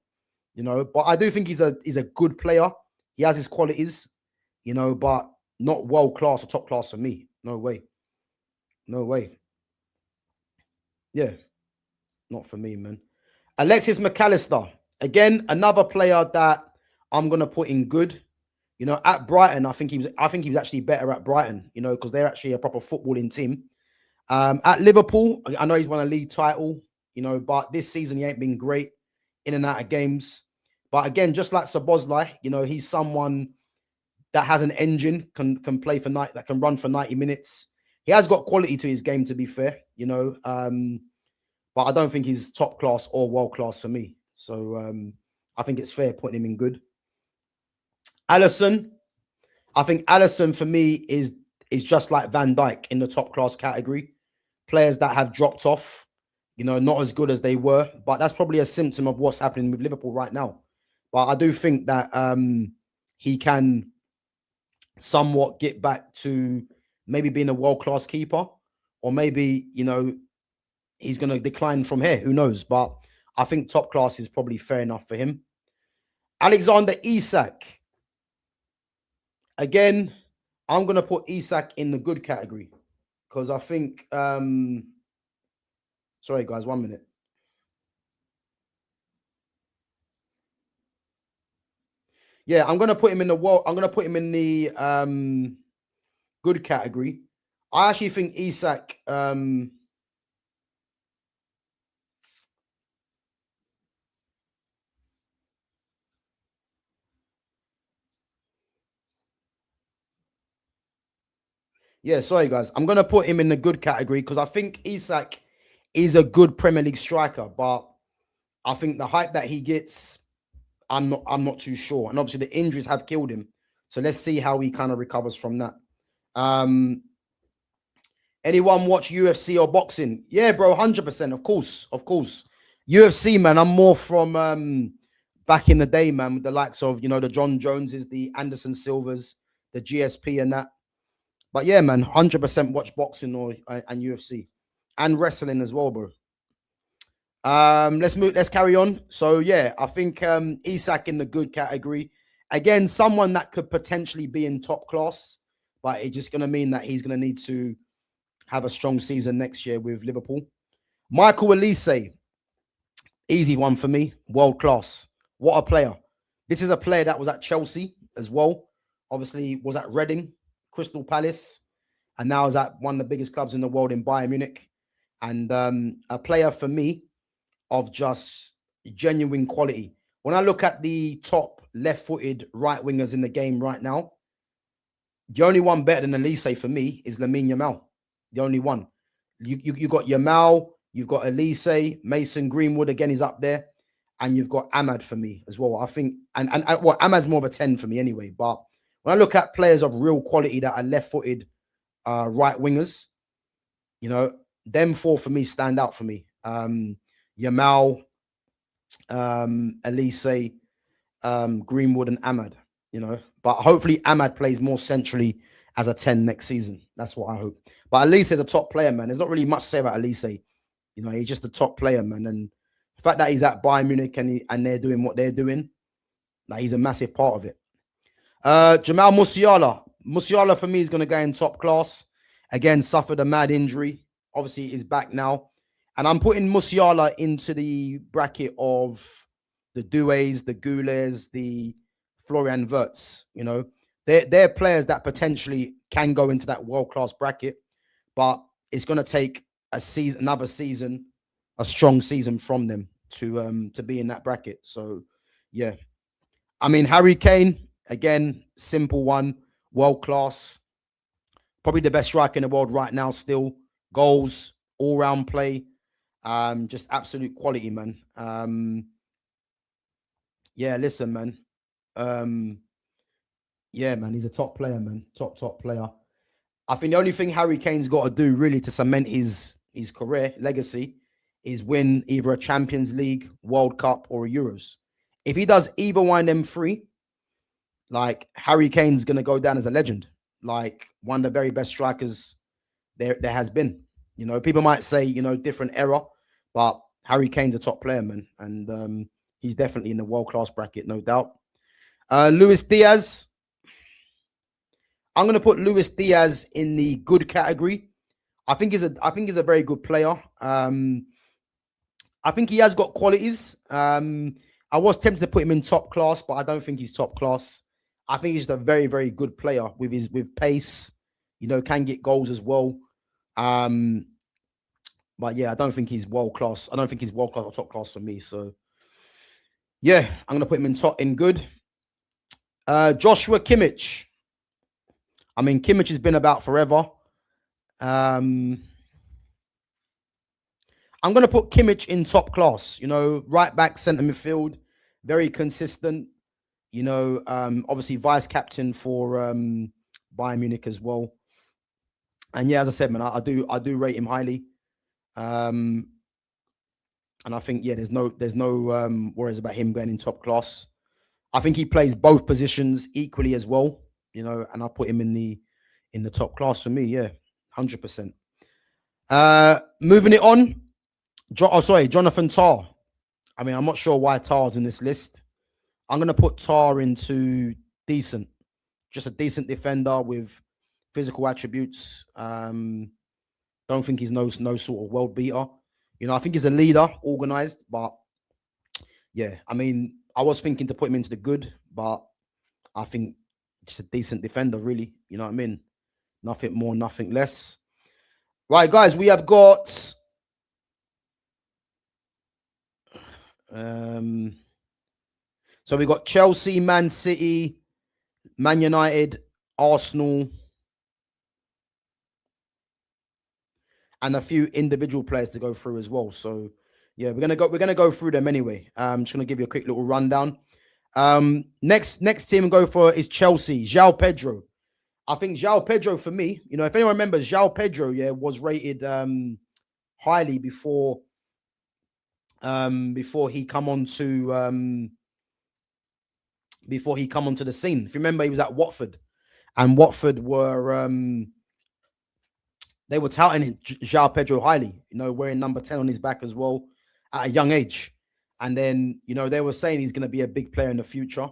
C: you know. But I do think he's a good player. He has his qualities, you know, but not world class or top class for me. No way. No way. Yeah, not for me, man. Alexis McAllister. Again, another player that I'm gonna put in good. You know, at Brighton, I think he was actually better at Brighton, you know, because they're actually a proper footballing team. At Liverpool, I know he's won a league title, you know, but this season he ain't been great in and out of games. But again, just like Szoboszlai, you know, he's someone that has an engine, can play for that can run for 90 minutes. He has got quality to his game, to be fair, you know. But I don't think he's top class or world class for me. So I think it's fair putting him in good. Alisson, I think Alisson for me is just like Van Dijk in the top class category. Players that have dropped off, you know, not as good as they were. But that's probably a symptom of what's happening with Liverpool right now. But I do think that he can somewhat get back to maybe being a world-class keeper, or maybe, you know, he's going to decline from here. Who knows? But I think top class is probably fair enough for him. Alexander Isak. Again, I'm going to put Isak in the good category because I think... sorry, guys, 1 minute. Yeah, I'm going to put him in the good category. I actually think Isak... yeah, sorry, guys. I'm going to put him in the good category because I think Isak is a good Premier League striker, but I think the hype that he gets, I'm not too sure. And obviously the injuries have killed him. So let's see how he kind of recovers from that. Anyone watch UFC or boxing? Yeah, bro, 100%. Of course. UFC, man, I'm more from back in the day, man, with the likes of, you know, the John Joneses, the Anderson Silvers, the GSP and that. But yeah, man, 100% watch boxing and UFC and wrestling as well, bro. Let's carry on. So yeah, I think Isak in the good category. Again, someone that could potentially be in top class, but it's just gonna mean that he's gonna need to have a strong season next year with Liverpool. Michael Elise, easy one for me, world class. What a player. This is a player that was at Chelsea as well. Obviously was at Reading, Crystal Palace, and now is at one of the biggest clubs in the world in Bayern Munich. And a player for me of just genuine quality. When I look at the top left-footed right wingers in the game right now, the only one better than Elise for me is Lamine Yamal. The only one. You got Yamal, you've got Elise, Mason Greenwood again is up there, and you've got Ahmad for me as well. I think, and well, Ahmad's more of a 10 for me anyway. But when I look at players of real quality that are left-footed right wingers, you know, them four for me stand out for me. Yamal, Elise, Greenwood, and Ahmad, you know. But hopefully Ahmad plays more centrally as a 10 next season. That's what I hope. But Elise is a top player, man. There's not really much to say about Elise. You know, he's just a top player, man. And the fact that he's at Bayern Munich and they're doing what they're doing, like, he's a massive part of it. Jamal Musiala. Musiala for me is going to go in top class. Again, suffered a mad injury. Obviously, he's back now. And I'm putting Musiala into the bracket of the Doués, the Goulets, the Florian Wirtz. You know, they're players that potentially can go into that world-class bracket, but it's going to take another season, a strong season from them to be in that bracket. So, yeah. I mean, Harry Kane, again, simple one, world-class. Probably the best striker in the world right now still. Goals, all-round play, just absolute quality, man. Yeah, listen, man. Yeah, man, he's a top player, man. Top player. I think the only thing Harry Kane's got to do really to cement his career legacy is win either a Champions League, World Cup, or a Euros. If he does either one of them three, like Harry Kane's gonna go down as a legend, like one of the very best strikers there has been. You know, people might say, you know, different era, but Harry Kane's a top player, man, and he's definitely in the world-class bracket, no doubt. Luis Diaz. I'm gonna put Luis Diaz in the good category. I think he's a very good player. I think he has got qualities. I was tempted to put him in top class, but I don't think he's top class. I think he's just a very, very good player with pace. You know, can get goals as well. But yeah, I don't think he's world class. I don't think he's world class or top class for me. So yeah, I'm gonna put him in good. Joshua Kimmich. I mean, Kimmich has been about forever. I'm going to put Kimmich in top class. You know, right back, centre midfield, very consistent. You know, obviously vice captain for Bayern Munich as well. And yeah, as I said, man, I do rate him highly. And I think there's no worries about him going in top class. I think he plays both positions equally as well. You know, and I put him in the top class for me. Yeah, 100%. Moving it on. Jonathan Tah. I mean, I'm not sure why Tah's in this list. I'm going to put Tah into decent. Just a decent defender with physical attributes. Don't think he's no sort of world beater. You know, I think he's a leader, organized, but yeah, I mean, I was thinking to put him into the good, but I think just a decent defender, really. You know what I mean? Nothing more, nothing less. Right, guys, we have got so we got Chelsea, Man City, Man United, Arsenal, and a few individual players to go through as well. So yeah, we're gonna go through them anyway. I'm just gonna give you a quick little rundown. Next team go for is Chelsea. João Pedro. I think João Pedro, for me, you know, if anyone remembers, João Pedro, yeah, was rated highly before he come onto the scene. If you remember, he was at Watford, and Watford were they were touting João Pedro highly, you know, wearing number 10 on his back as well at a young age. And then, you know, they were saying he's going to be a big player in the future.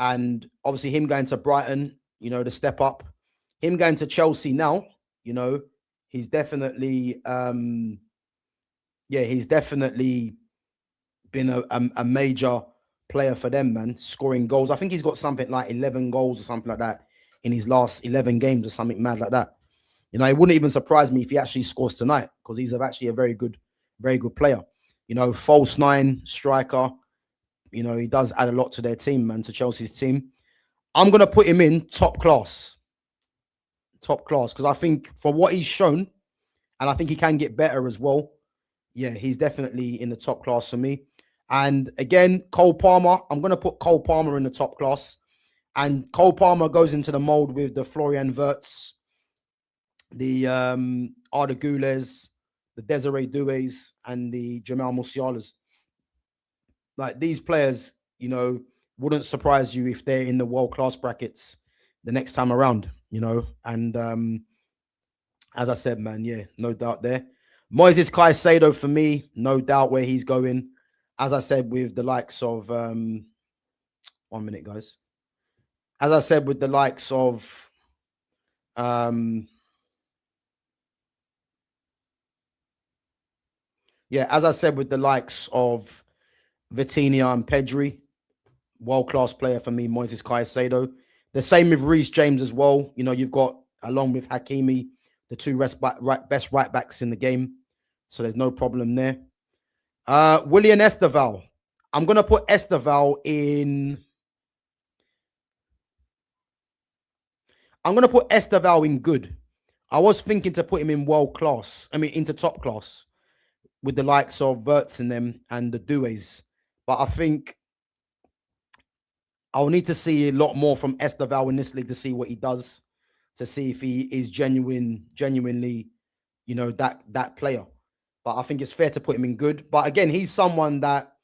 C: And obviously him going to Brighton, you know, the step up, him going to Chelsea now, you know, he's definitely, he's definitely been a major player for them, man, scoring goals. I think he's got something like 11 goals or something like that in his last 11 games or something mad like that. You know, it wouldn't even surprise me if he actually scores tonight, because he's actually a very good player. You know, false nine striker. You know, he does add a lot to their team, man, to Chelsea's team. I'm going to put him in top class. Top class, because I think for what he's shown, and I think he can get better as well. Yeah, he's definitely in the top class for me. And again, Cole Palmer. I'm going to put Cole Palmer in the top class. And Cole Palmer goes into the mold with the Florian Wirtz, the Arda Güler's, the Desiree Doués, and the Jamal Musialas. Like, these players, you know, wouldn't surprise you if they're in the world-class brackets the next time around, you know. And as I said, man, yeah, no doubt there. Moises Caicedo, for me, no doubt where he's going. As I said, with the likes of 1 minute, guys. As I said, with the likes of as I said, with the likes of Vitinha and Pedri, world-class player for me, Moises Caicedo. The same with Reece James as well. You know, you've got, along with Hakimi, the two best right backs in the game. So there's no problem there. Willian Esteval. I'm going to put Esteval in... I'm going to put Esteval in good. I was thinking to put him in world class. I mean, into top class with the likes of Wirtz and them and the Doués. But I think I'll need to see a lot more from Esteval in this league to see what he does, to see if he is genuinely, you know, that player. But I think it's fair to put him in good. But again, he's someone that,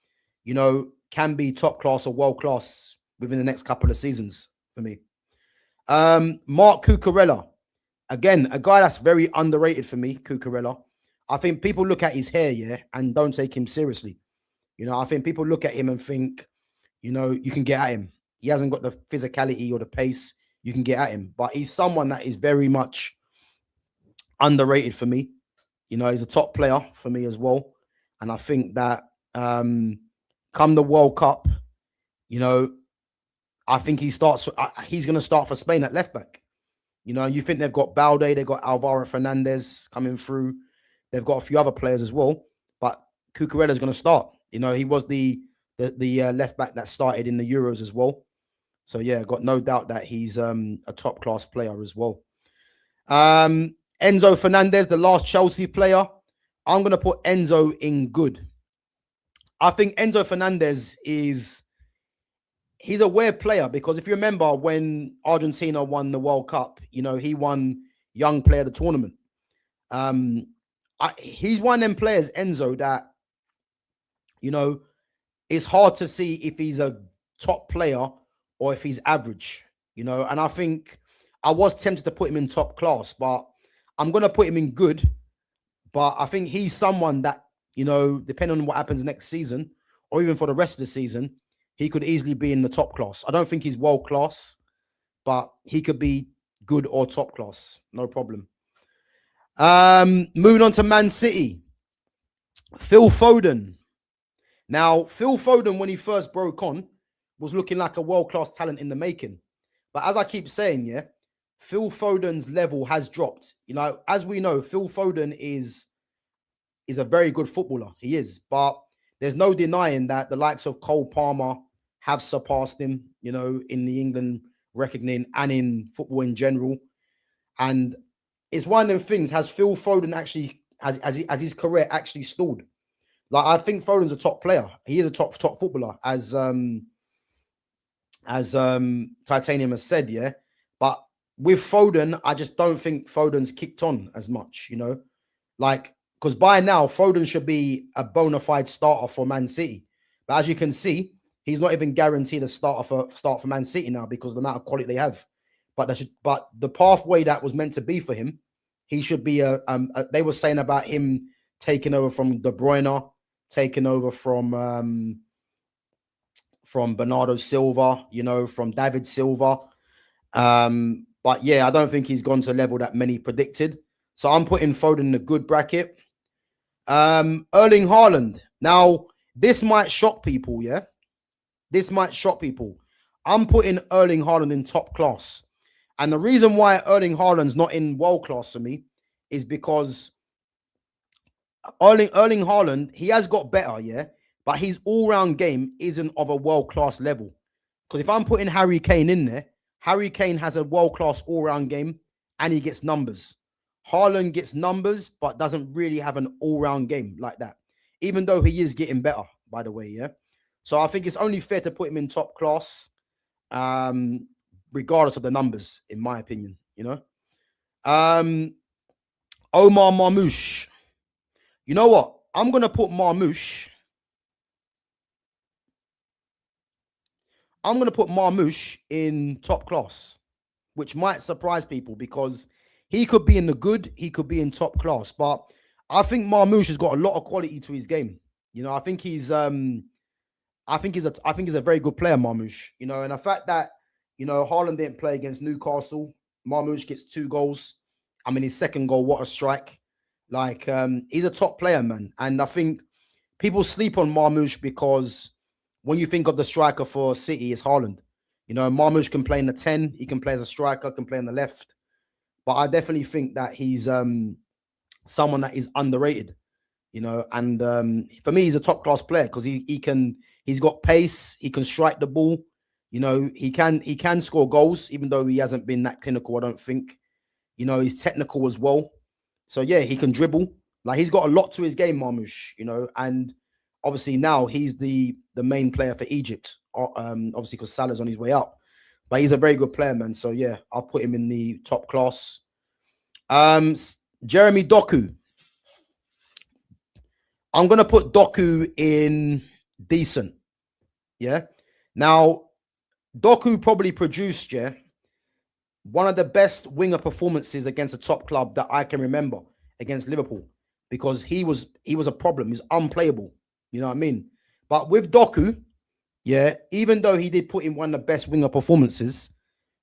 C: you know, can be top class or world class within the next couple of seasons for me. Mark Cucurella. Again, a guy that's very underrated for me, Cucurella. I think people look at his hair, yeah, and don't take him seriously. You know, I think people look at him and think, you know, you can get at him. He hasn't got the physicality or the pace. You can get at him. But he's someone that is very much underrated for me. You know, he's a top player for me as well. And I think that come the World Cup, you know, I think he's going to start for Spain at left back. You know, you think they've got Balde, they've got Alvaro Fernandez coming through. They've got a few other players as well. But Cucurella is going to start. You know, he was the left back that started in the Euros as well. So, yeah, got no doubt that he's a top-class player as well. Enzo Fernandez, the last Chelsea player. I'm going to put Enzo in good. I think Enzo Fernandez he's a weird player because if you remember when Argentina won the World Cup, you know, he won Young Player of the Tournament. He's one of them players, Enzo, that, you know, it's hard to see if he's a top player or if he's average, you know. And I think I was tempted to put him in top class, but I'm going to put him in good. But I think he's someone that, you know, depending on what happens next season or even for the rest of the season, he could easily be in the top class. I don't think he's world class, but he could be good or top class. No problem. Moving on to Man City. Phil Foden. Now, Phil Foden, when he first broke on, was looking like a world-class talent in the making. But as I keep saying, yeah, Phil Foden's level has dropped. You know, as we know, Phil Foden is a very good footballer. He is. But there's no denying that the likes of Cole Palmer have surpassed him, you know, in the England reckoning and in football in general. And it's one of them things, has Phil Foden actually, has his career actually stalled? Like, I think Foden's a top player. He is a top footballer, as Titanium has said, yeah. But with Foden, I just don't think Foden's kicked on as much, you know. Like, because by now, Foden should be a bona fide starter for Man City. But as you can see, he's not even guaranteed a start for Man City now because of the amount of quality they have. But the pathway that was meant to be for him, he should be they were saying about him taking over from De Bruyne, taking over from Bernardo Silva, you know, from David Silva. But yeah, I don't think he's gone to a level that many predicted. So I'm putting Foden in the good bracket. Erling Haaland. Now, this might shock people, yeah? This might shock people. I'm putting Erling Haaland in top class. And the reason why Erling Haaland's not in world class for me is because Erling Haaland, he has got better, yeah? But his all-round game isn't of a world-class level. Because if I'm putting Harry Kane in there, Harry Kane has a world-class all-round game and he gets numbers. Haaland gets numbers, but doesn't really have an all-round game like that. Even though he is getting better, by the way, yeah? So I think it's only fair to put him in top class, regardless of the numbers, in my opinion, you know? Omar Marmoush. You know what? I'm going to put Marmoush. I'm going to put Marmoush in top class, which might surprise people because he could be in the good, he could be in top class. But I think Marmoush has got a lot of quality to his game. You know, I think he's a very good player, Marmoush. You know, and the fact that, you know, Haaland didn't play against Newcastle, Marmoush gets 2 goals. I mean, his second goal, what a strike. Like, he's a top player, man. And I think people sleep on Marmoush because when you think of the striker for City, it's Haaland. You know, Marmoush can play in the 10. He can play as a striker, can play on the left. But I definitely think that he's someone that is underrated. You know, and for me, he's a top class player because he's got pace, he can strike the ball, you know, he can score goals, even though he hasn't been that clinical, I don't think. You know, he's technical as well. So yeah, he can dribble. Like he's got a lot to his game, Marmoush, you know, and obviously now he's the main player for Egypt, obviously because Salah's on his way out. But he's a very good player, man. So yeah, I'll put him in the top class. Jeremy Doku. I'm going to put Doku in decent. Yeah. Now, Doku probably produced, one of the best winger performances against a top club that I can remember against Liverpool, because he was a problem. He's unplayable. You know what I mean? But with Doku, even though he did put in one of the best winger performances,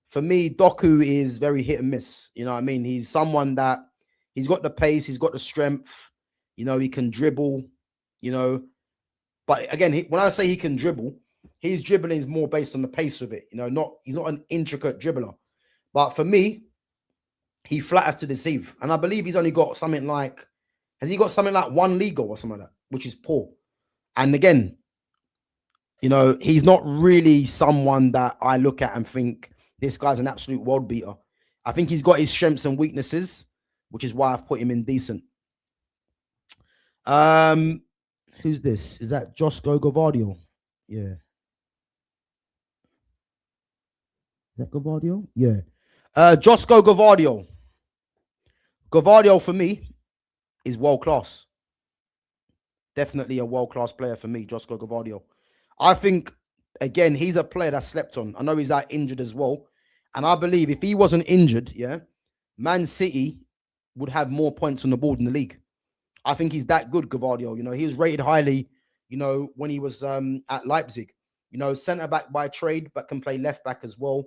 C: for me, Doku is very hit and miss. You know what I mean? He's someone that he's got the pace, he's got the strength. You know, he can dribble, you know. But again, when I say he can dribble, his dribbling is more based on the pace of it. You know, he's not an intricate dribbler. But for me, he flatters to deceive. And I believe he's only got something like, has he got something like one Liga or something like that, which is poor. And again, you know, he's not really someone that I look at and think, this guy's an absolute world beater. I think he's got his strengths and weaknesses, which is why I've put him in decent. Who's this? Is that Josko Gavardio? Yeah. Is that Gavardio? Yeah. Josko Gavardio. Gavardio for me is world class. Definitely a world class player for me, Josko Gavardio. I think, again, he's a player that's slept on. I know he's out injured as well. And I believe if he wasn't injured, Man City would have more points on the board in the league. I think he's that good, Gavardio. You know, he was rated highly, you know, when he was at Leipzig. You know, centre-back by trade, but can play left-back as well.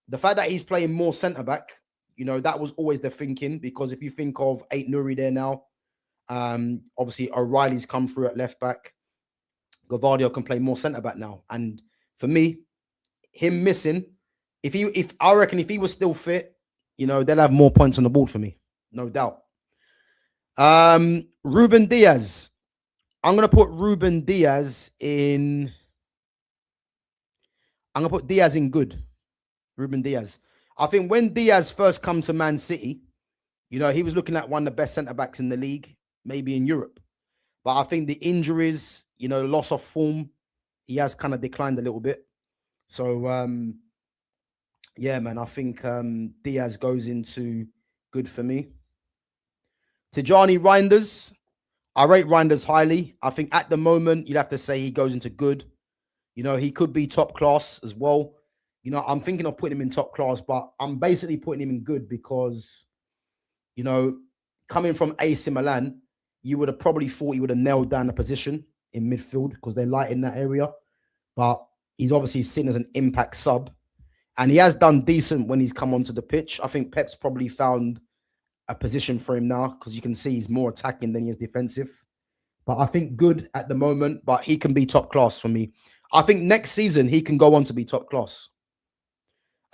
C: The fact that he's playing more centre-back, you know, that was always the thinking, because if you think of Ait Nouri there now, obviously O'Reilly's come through at left-back. Gavardio can play more centre-back now. And for me, him missing, if I reckon if he was still fit, you know, they'll have more points on the board for me. No doubt. Ruben Diaz. I'm going to put Ruben Diaz in. I'm going to put Diaz in good. Ruben Diaz. I think when Diaz first come to Man City, you know, he was looking at one of the best centre-backs in the league, maybe in Europe. But I think the injuries, you know, loss of form, he has kind of declined a little bit. So, yeah, man, I think Diaz goes into good for me. Tijani Reinders. I rate Reinders highly. I think at the moment, you'd have to say he goes into good. You know, he could be top class as well. You know, I'm thinking of putting him in top class, but I'm basically putting him in good because, you know, coming from AC Milan, you would have probably thought he would have nailed down the position in midfield because they're light in that area. But he's obviously seen as an impact sub. And he has done decent when he's come onto the pitch. I think Pep's probably found a position for him now because you can see he's more attacking than he is defensive. But I think good at the moment, but he can be top class for me. I think next season he can go on to be top class.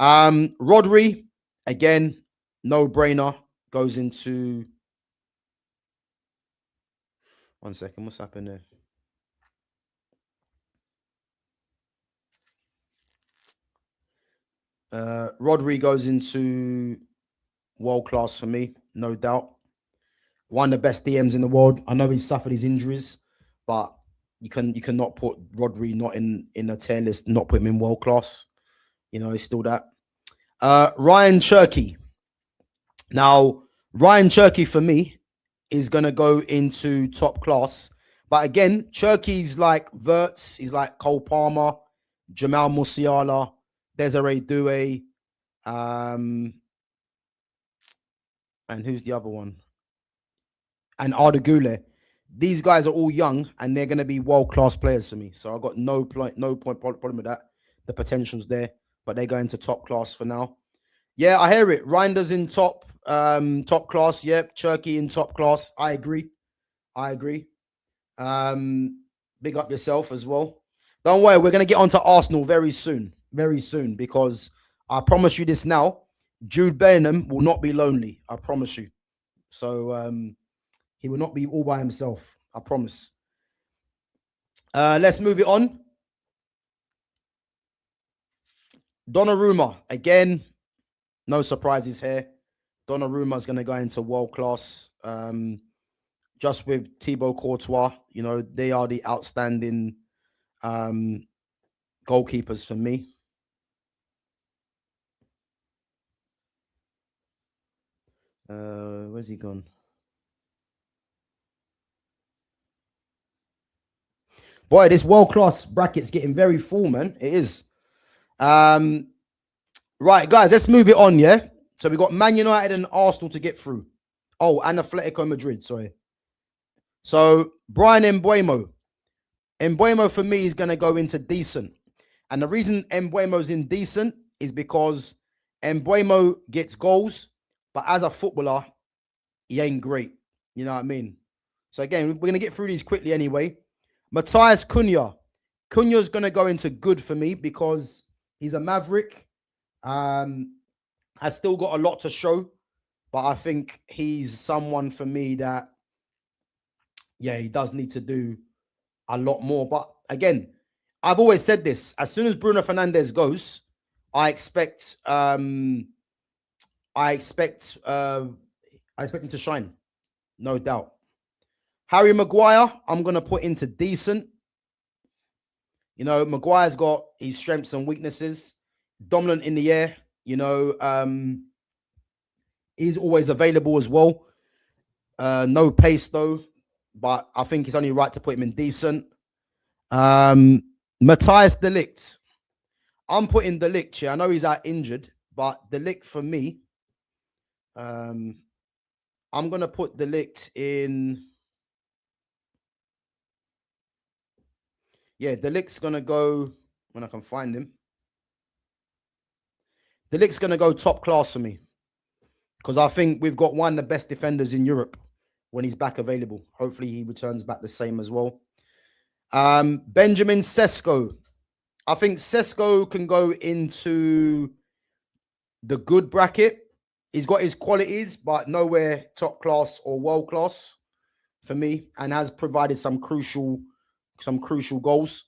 C: Rodri, again, no-brainer, goes into... One second, what's happened there? Rodri goes into world class for me, no doubt. One of the best DMs in the world. I know he's suffered his injuries, but you cannot put Rodri not in a tier list, not put him in world class. You know, he's still that. Ryan Cherky. Now, Ryan Cherky for me is gonna go into top class. But again, Cherky's like Wirtz, he's like Cole Palmer, Jamal Musiala, Desiree Doué, and who's the other one? And Arda Güler. These guys are all young and they're going to be world-class players for me. So I've got no problem with that. The potential's there, but they're going to top class for now. Yeah, I hear it. Reinders in top class. Yep, Cherky in top class. I agree. Big up yourself as well. Don't worry, we're going to get onto Arsenal very soon, because I promise you this now, Jude Bellingham will not be lonely. I promise you. So he will not be all by himself. I promise. Let's move it on. Donnarumma, again, no surprises here. Donnarumma is going to go into world class. Just with Thibaut Courtois, you know, they are the outstanding goalkeepers for me. Where's he gone? Boy, this world class bracket's getting very full, man. It is. Right, guys, let's move it on. Yeah. So we got Man United and Arsenal to get through. Oh, and Atletico Madrid. Sorry. So Brian Mbeumo for me is going to go into decent. And the reason Mbeumo's in decent is because Mbeumo gets goals, but as a footballer, he ain't great. You know what I mean? So again, we're going to get through these quickly anyway. Matthias Cunha. Cunha's going to go into good for me because he's a maverick. Has still got a lot to show, but I think he's someone for me that, yeah, he does need to do a lot more. But again, I've always said this: as soon as Bruno Fernandes goes, I expect him to shine, no doubt. Harry Maguire, I'm gonna put into decent. You know, Maguire's got his strengths and weaknesses. Dominant in the air, you know, he's always available as well. No pace though, but I think it's only right to put him in decent. Matthias de Ligt. I'm putting de Ligt here. I know he's out injured, but de Ligt for me, I'm going to put de Ligt in. Yeah, de Ligt's going to go, when I can find him. De Ligt's going to go top class for me because I think we've got one of the best defenders in Europe when he's back available. Hopefully he returns back the same as well. Benjamin Sesko. I think Sesko can go into the good bracket. He's got his qualities, but nowhere top class or world class for me, and has provided some crucial goals.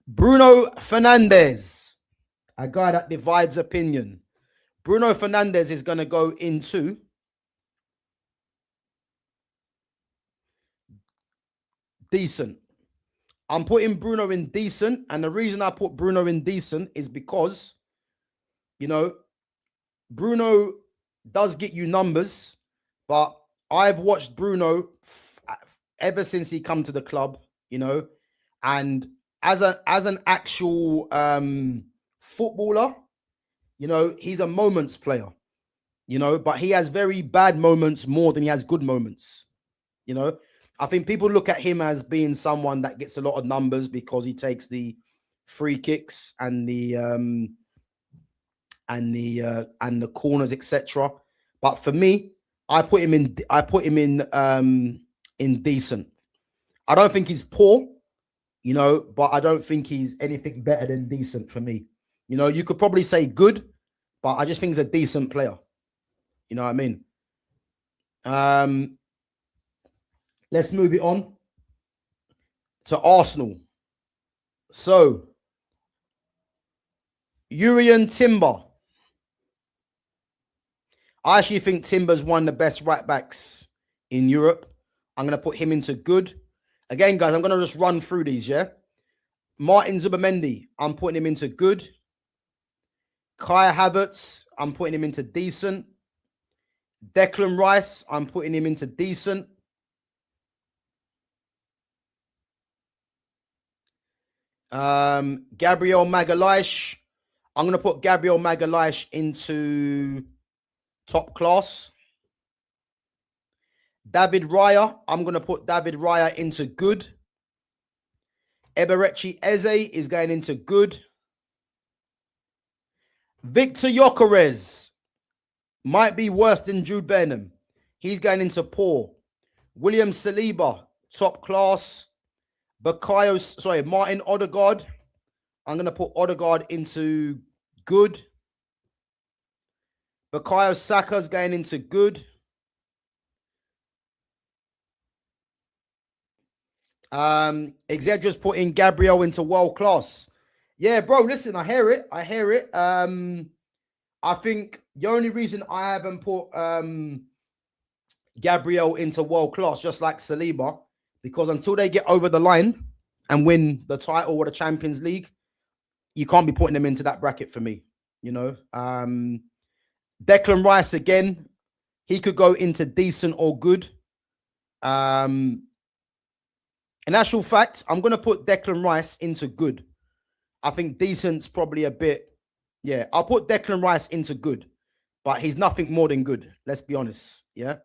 C: Bruno Fernandes, a guy that divides opinion. Bruno Fernandes is going to go into decent. I'm putting Bruno in decent, and the reason I put Bruno in decent is because, you know, Bruno does get you numbers, but I've watched Bruno ever since he come to the club, you know, and as an actual footballer, you know, he's a moments player, you know, but he has very bad moments more than he has good moments, you know. I think people look at him as being someone that gets a lot of numbers because he takes the free kicks and the corners, etc. But for me, I put him in decent. I don't think he's poor, you know, but I don't think he's anything better than decent for me. You know, you could probably say good, but I just think he's a decent player. You know what I mean? Let's move it on to Arsenal. So, Urian Timber. I actually think Timber's one of the best right backs in Europe. I'm going to put him into good. Again, guys, I'm going to just run through these, yeah? Martin Zubimendi, I'm putting him into good. Kai Havertz, I'm putting him into decent. Declan Rice, I'm putting him into decent. Gabriel Magalhaes, I'm going to put Gabriel Magalhaes into top class. David Raya, I'm going to put David Raya into good. Eberechi Eze is going into good. Victor Gyökeres might be worse than Jude Bellingham. He's going into poor. William Saliba, top class. Martin Odegaard. I'm going to put Odegaard into good. Bukayo Saka's going into good. Just putting Gabriel into world class. Yeah, bro, listen, I hear it. I think the only reason I haven't put Gabriel into world class, just like Saliba, because until they get over the line and win the title or the Champions League, you can't be putting them into that bracket for me, you know. Declan Rice, again, he could go into decent or good. In actual fact, I'm going to put Declan Rice into good. I think decent's probably a bit, yeah, I'll put Declan Rice into good, but he's nothing more than good. Let's be honest, yeah.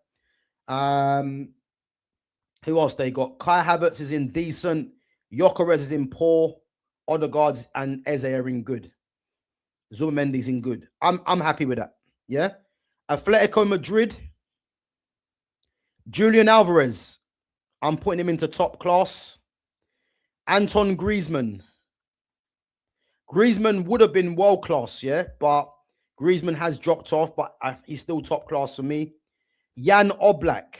C: Who else they got? Kai Havertz is in decent. Gyökeres is in poor. Odegaard and Eze are in good. Zubimendi's in good. I'm happy with that. Yeah. Atletico Madrid. Julian Alvarez. I'm putting him into top class. Anton Griezmann. Griezmann would have been world class, yeah, but Griezmann has dropped off, but he's still top class for me. Jan Oblak.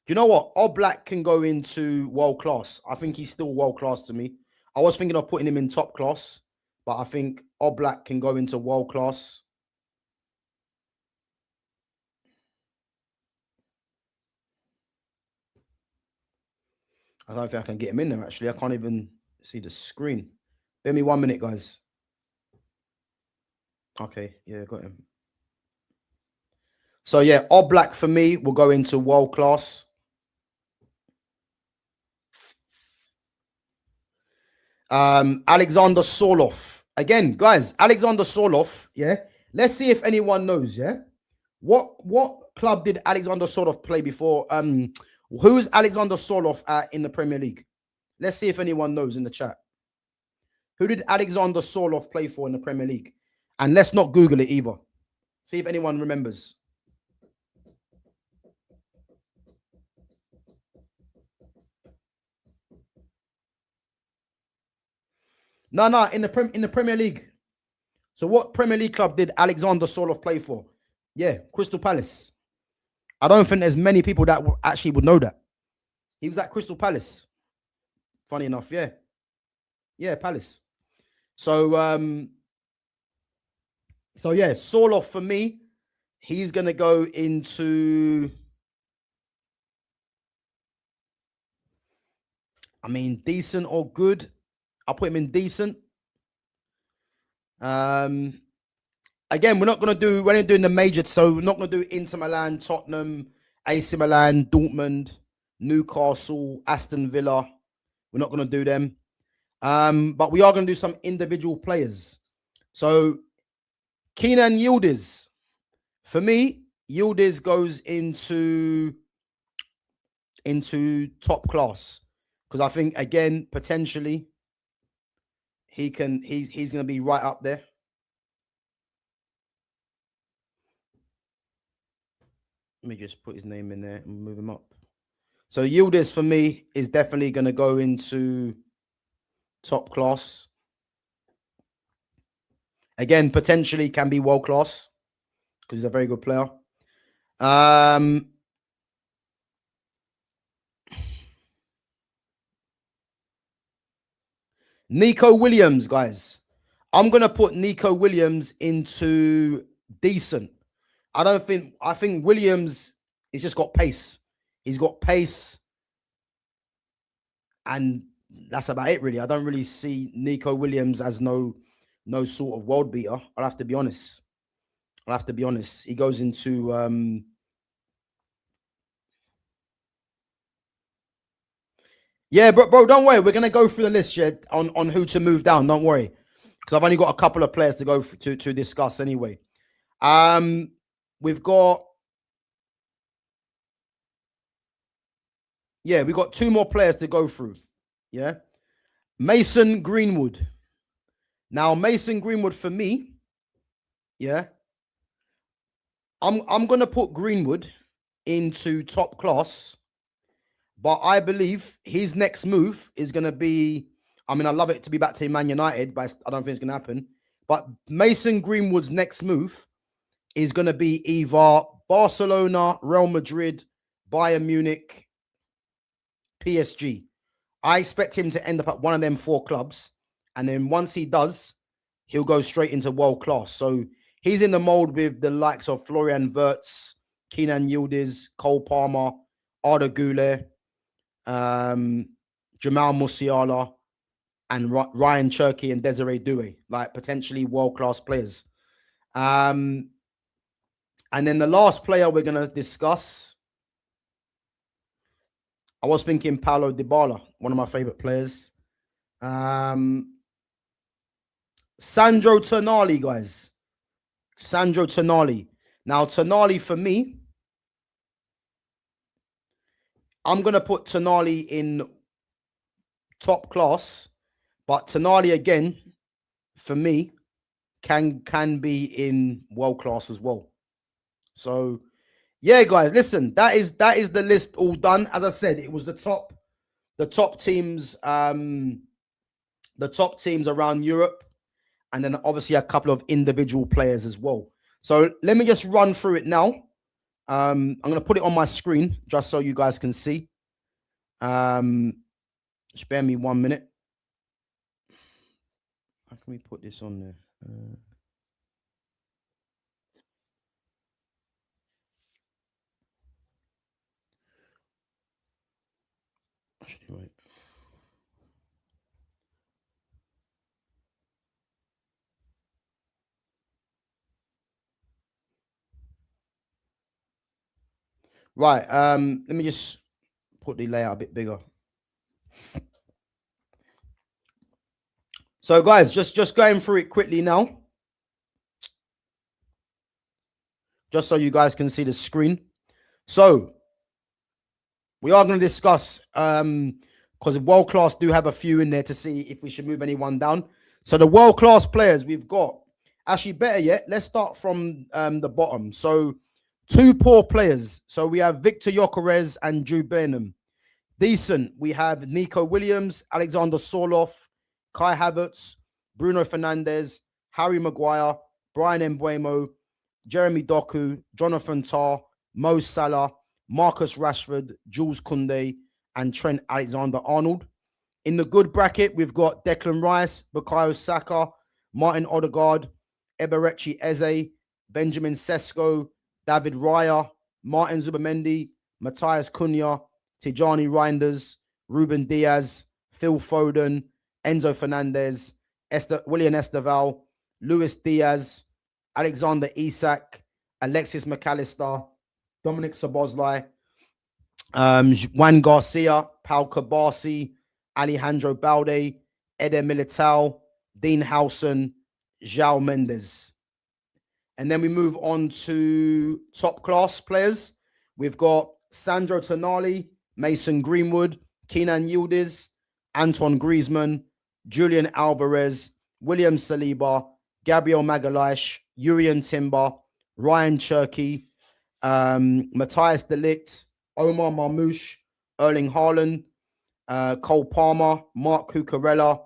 C: Do you know what? Oblak can go into world class. I think he's still world class to me. I was thinking of putting him in top class, but I think Oblak can go into world class. I don't think I can get him in there, actually. I can't even see the screen. Bear me 1 minute, guys. Okay, yeah, got him. So, yeah, Oblak for me will go into world class. Alexander Sorloth. Again, guys, Alexander Sorloth, yeah? Let's see if anyone knows, yeah? What club did Alexander Sorloth play before? Who's Alexander Sorloth at in the Premier League? Let's see if anyone knows in the chat. Who did Alexander Sorloth play for in the Premier League? And let's not Google it either. See if anyone remembers. No, in the Premier League. So what Premier League club did Alexander Sorloth play for? Yeah, Crystal Palace. I don't think there's many people that actually would know that. He was at Crystal Palace. Funny enough, yeah. Yeah, Palace. So yeah, Sorloth for me, he's going to go into, I mean, decent or good. I'll put him in decent. Again, we're not doing the major, so we're not going to do Inter Milan, Tottenham, AC Milan, Dortmund, Newcastle, Aston Villa. We're not going to do them. But we are going to do some individual players. So Kenan Yildiz. For me, Yildiz goes into top class. Because I think, again, potentially, he's going to be right up there. Let me just put his name in there and move him up. So Yildiz for me is definitely going to go into top class. Again, potentially can be world class because he's a very good player. Nico Williams, guys. I'm going to put Nico Williams into decent. I think Williams, he's just got pace. He's got pace. And that's about it, really. I don't really see Nico Williams as no sort of world beater. I'll have to be honest. He goes into yeah, bro, don't worry. We're gonna go through the list, yeah, on who to move down. Don't worry, because I've only got a couple of players to go to discuss anyway. We've got two more players to go through. Yeah, Mason Greenwood. Now, Mason Greenwood for me, yeah, I'm gonna put Greenwood into top class. But I believe his next move is going to be, I mean, I love it to be back to Man United, but I don't think it's going to happen. But Mason Greenwood's next move is going to be either Barcelona, Real Madrid, Bayern Munich, PSG. I expect him to end up at one of them 4 clubs. And then once he does, he'll go straight into world class. So he's in the mold with the likes of Florian Wirtz, Kenan Yildiz, Cole Palmer, Arda Güler, Jamal Musiala, and Ryan Cherky and Desiree Doué, like potentially world-class players. And then the last player we're going to discuss, I was thinking Paulo Dybala, one of my favorite players. Sandro Tonali, guys. Sandro Tonali. Now, Tonali, for me, I'm going to put Tonali in top class, but Tonali, again, for me, can be in world class as well. So, yeah, guys, listen, that is the list all done. As I said, it was the top teams, the top teams around Europe, and then obviously a couple of individual players as well. So let me just run through it now. I'm going to put it on my screen just so you guys can see. Spare me 1 minute. How can we put this on there? Actually, wait. Right. Let me just put the layout a bit bigger. So, guys, just going through it quickly now, just so you guys can see the screen. So, we are going to discuss, because world class do have a few in there to see if we should move anyone down. So, the world class players we've got, actually, better yet, let's start from the bottom. So, 2 poor players. So, we have Victor Gyökeres and Jude Bellingham. Decent. We have Nico Williams, Alexander Sorloth, Kai Havertz, Bruno Fernandes, Harry Maguire, Brian Mbeumo, Jeremy Doku, Jonathan Tah, Mo Salah, Marcus Rashford, Jules Koundé, and Trent Alexander-Arnold. In the good bracket, we've got Declan Rice, Bukayo Saka, Martin Odegaard, Eberechi Eze, Benjamin Sesko, David Raya, Martin Zubimendi, Matthias Cunha, Tijani Reinders, Ruben Diaz, Phil Foden, Enzo Fernandez, William Esteval, Luis Diaz, Alexander Isak, Alexis McAllister, Dominic Szoboszlai, Juan Garcia, Pau Kabasi, Alejandro Balde, Eder Militao, Dean Howson, João Mendes. And then we move on to top class players. We've got Sandro Tonali, Mason Greenwood, Kenan Yildiz, Antoine Griezmann, Julian Alvarez, William Saliba, Gabriel Magalhaes, Jurrien Timber, Ryan Cherky, Matthias de Ligt, Omar Marmoush, Erling Haaland, Cole Palmer, Marc Cucurella,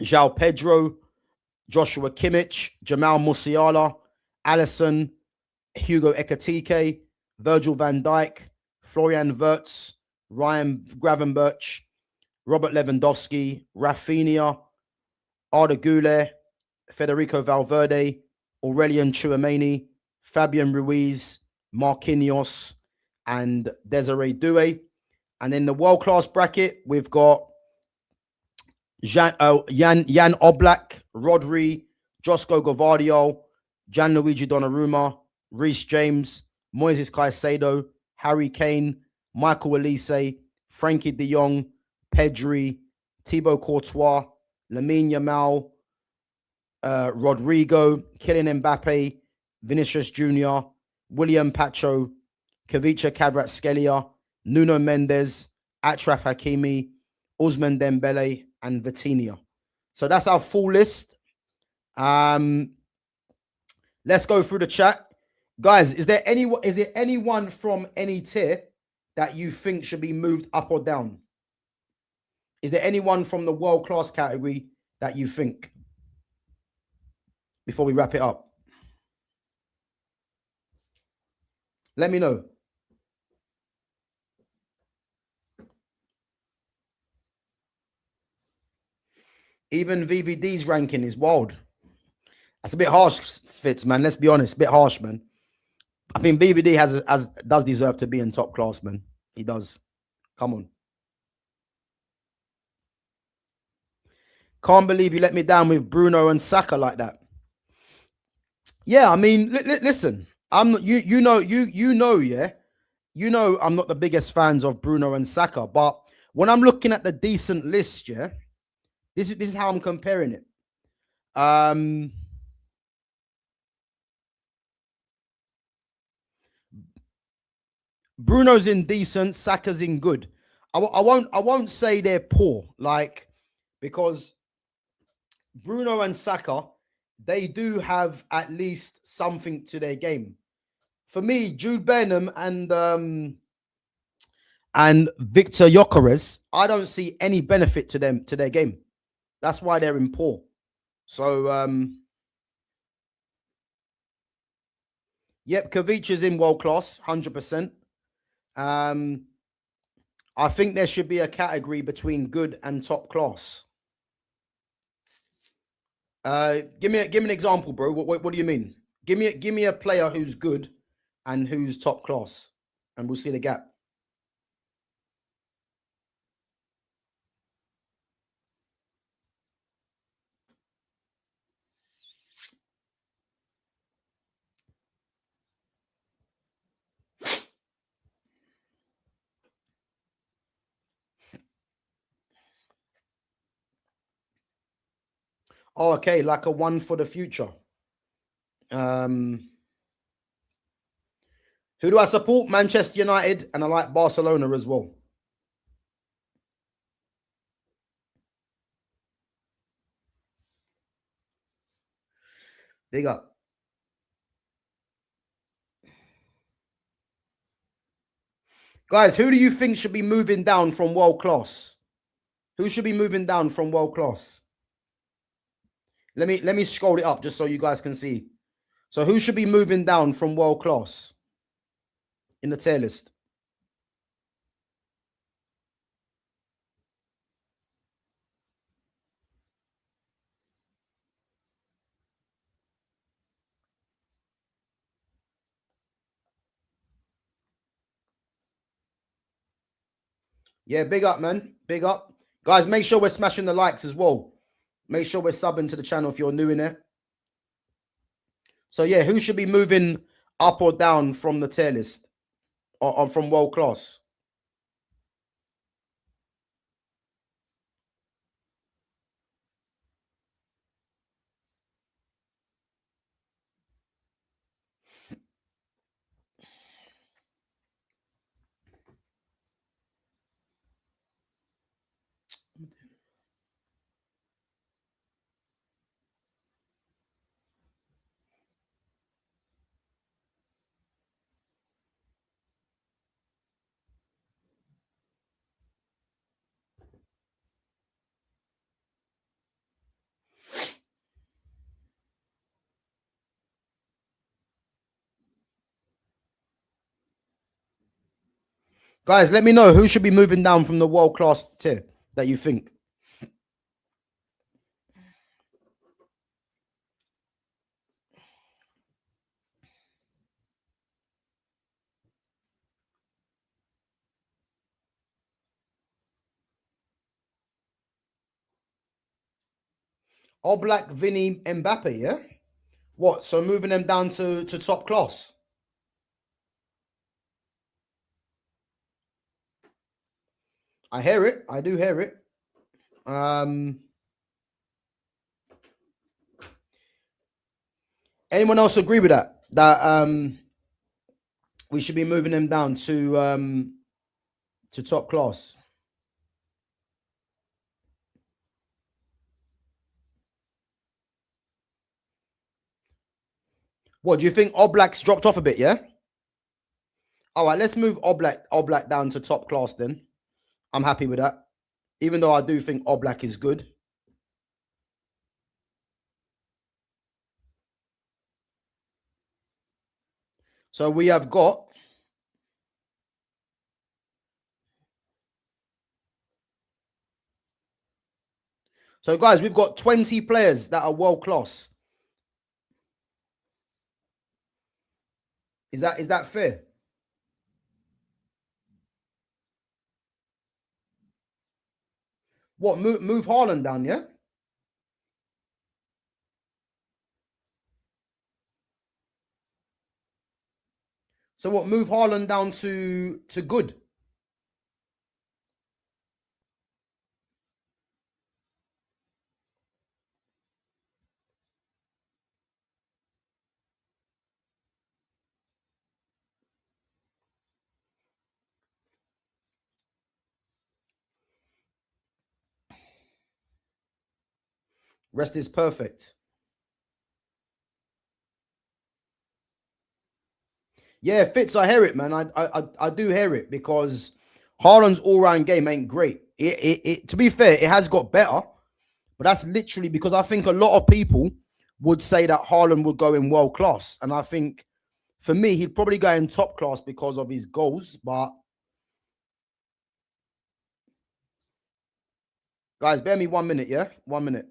C: João Pedro, Joshua Kimmich, Jamal Musiala, Alisson, Hugo Ekitike, Virgil van Dijk, Florian Wirtz, Ryan Gravenberch, Robert Lewandowski, Rafinha, Arda Güler, Federico Valverde, Aurelien Tchouameni, Fabian Ruiz, Marquinhos, and Desiree Doué. And in the world-class bracket, we've got Jan Oblak, Rodri, Josko Gvardiol, Gianluigi Donnarumma, Reece James, Moises Caicedo, Harry Kane, Michael Olise, Frankie de Jong, Pedri, Thibaut Courtois, Lamine Yamal, Rodrigo, Kylian Mbappe, Vinicius Jr., William Pacho, Kavicha Kvaratskhelia, Nuno Mendes, Achraf Hakimi, Ousmane Dembele, and Vitinha. So that's our full list. Let's go through the chat. Guys, is there anyone from any tier that you think should be moved up or down? Is there anyone from the world class category that you think? Before we wrap it up, let me know. Even VVD's ranking is wild. That's a bit harsh, Fitz, man. Let's be honest, a bit harsh, man. I think VVD does deserve to be in top class, man. He does. Come on. Can't believe you let me down with Bruno and Saka like that. Yeah, I mean, listen. I'm not, you know, yeah. You know, I'm not the biggest fans of Bruno and Saka, but when I'm looking at the decent list, yeah, this is how I'm comparing it. Bruno's in decent, Saka's in good. I won't say they're poor, like, because Bruno and Saka, they do have at least something to their game. For me, Jude Bellingham and Victor Gyökeres, I don't see any benefit to them, to their game. That's why they're in poor. So yep, Kovacic is in world class, 100%. I think there should be a category between good and top class. Give me an example, bro. What do you mean? Give me a player who's good and who's top class, and we'll see the gap. Oh, okay, like a one for the future. Who do I support? Manchester United, and I like Barcelona as well. Big up. Guys, who do you think should be moving down from world class? Who should be moving down from world class? Let me scroll it up just so you guys can see. So who should be moving down from world class in the tier list? Yeah, big up, man. Big up. Guys, make sure we're smashing the likes as well. Make sure we're subbing to the channel if you're new in there. So yeah, who should be moving up or down from the tier list or from world class? Guys, let me know who should be moving down from the world class tier that you think. Oblak, Vinny, Mbappe, yeah? What? So moving them down to top class? I hear it. I do hear it. Anyone else agree with that? That we should be moving them down to top class? What do you think? Oblak's dropped off a bit, yeah? All right, let's move Oblak down to top class then. I'm happy with that. Even though I do think Oblak is good. So we have got... So guys, we've got 20 players that are world class. Is that fair? What, move Haaland down, yeah? So what, move Haaland down to good? Rest is perfect. Yeah, Fitz, I hear it, man. I do hear it because Haaland's all-round game ain't great. To be fair, it has got better, but that's literally because I think a lot of people would say that Haaland would go in world class, and I think for me he'd probably go in top class because of his goals. But guys, bear me 1 minute, yeah, 1 minute.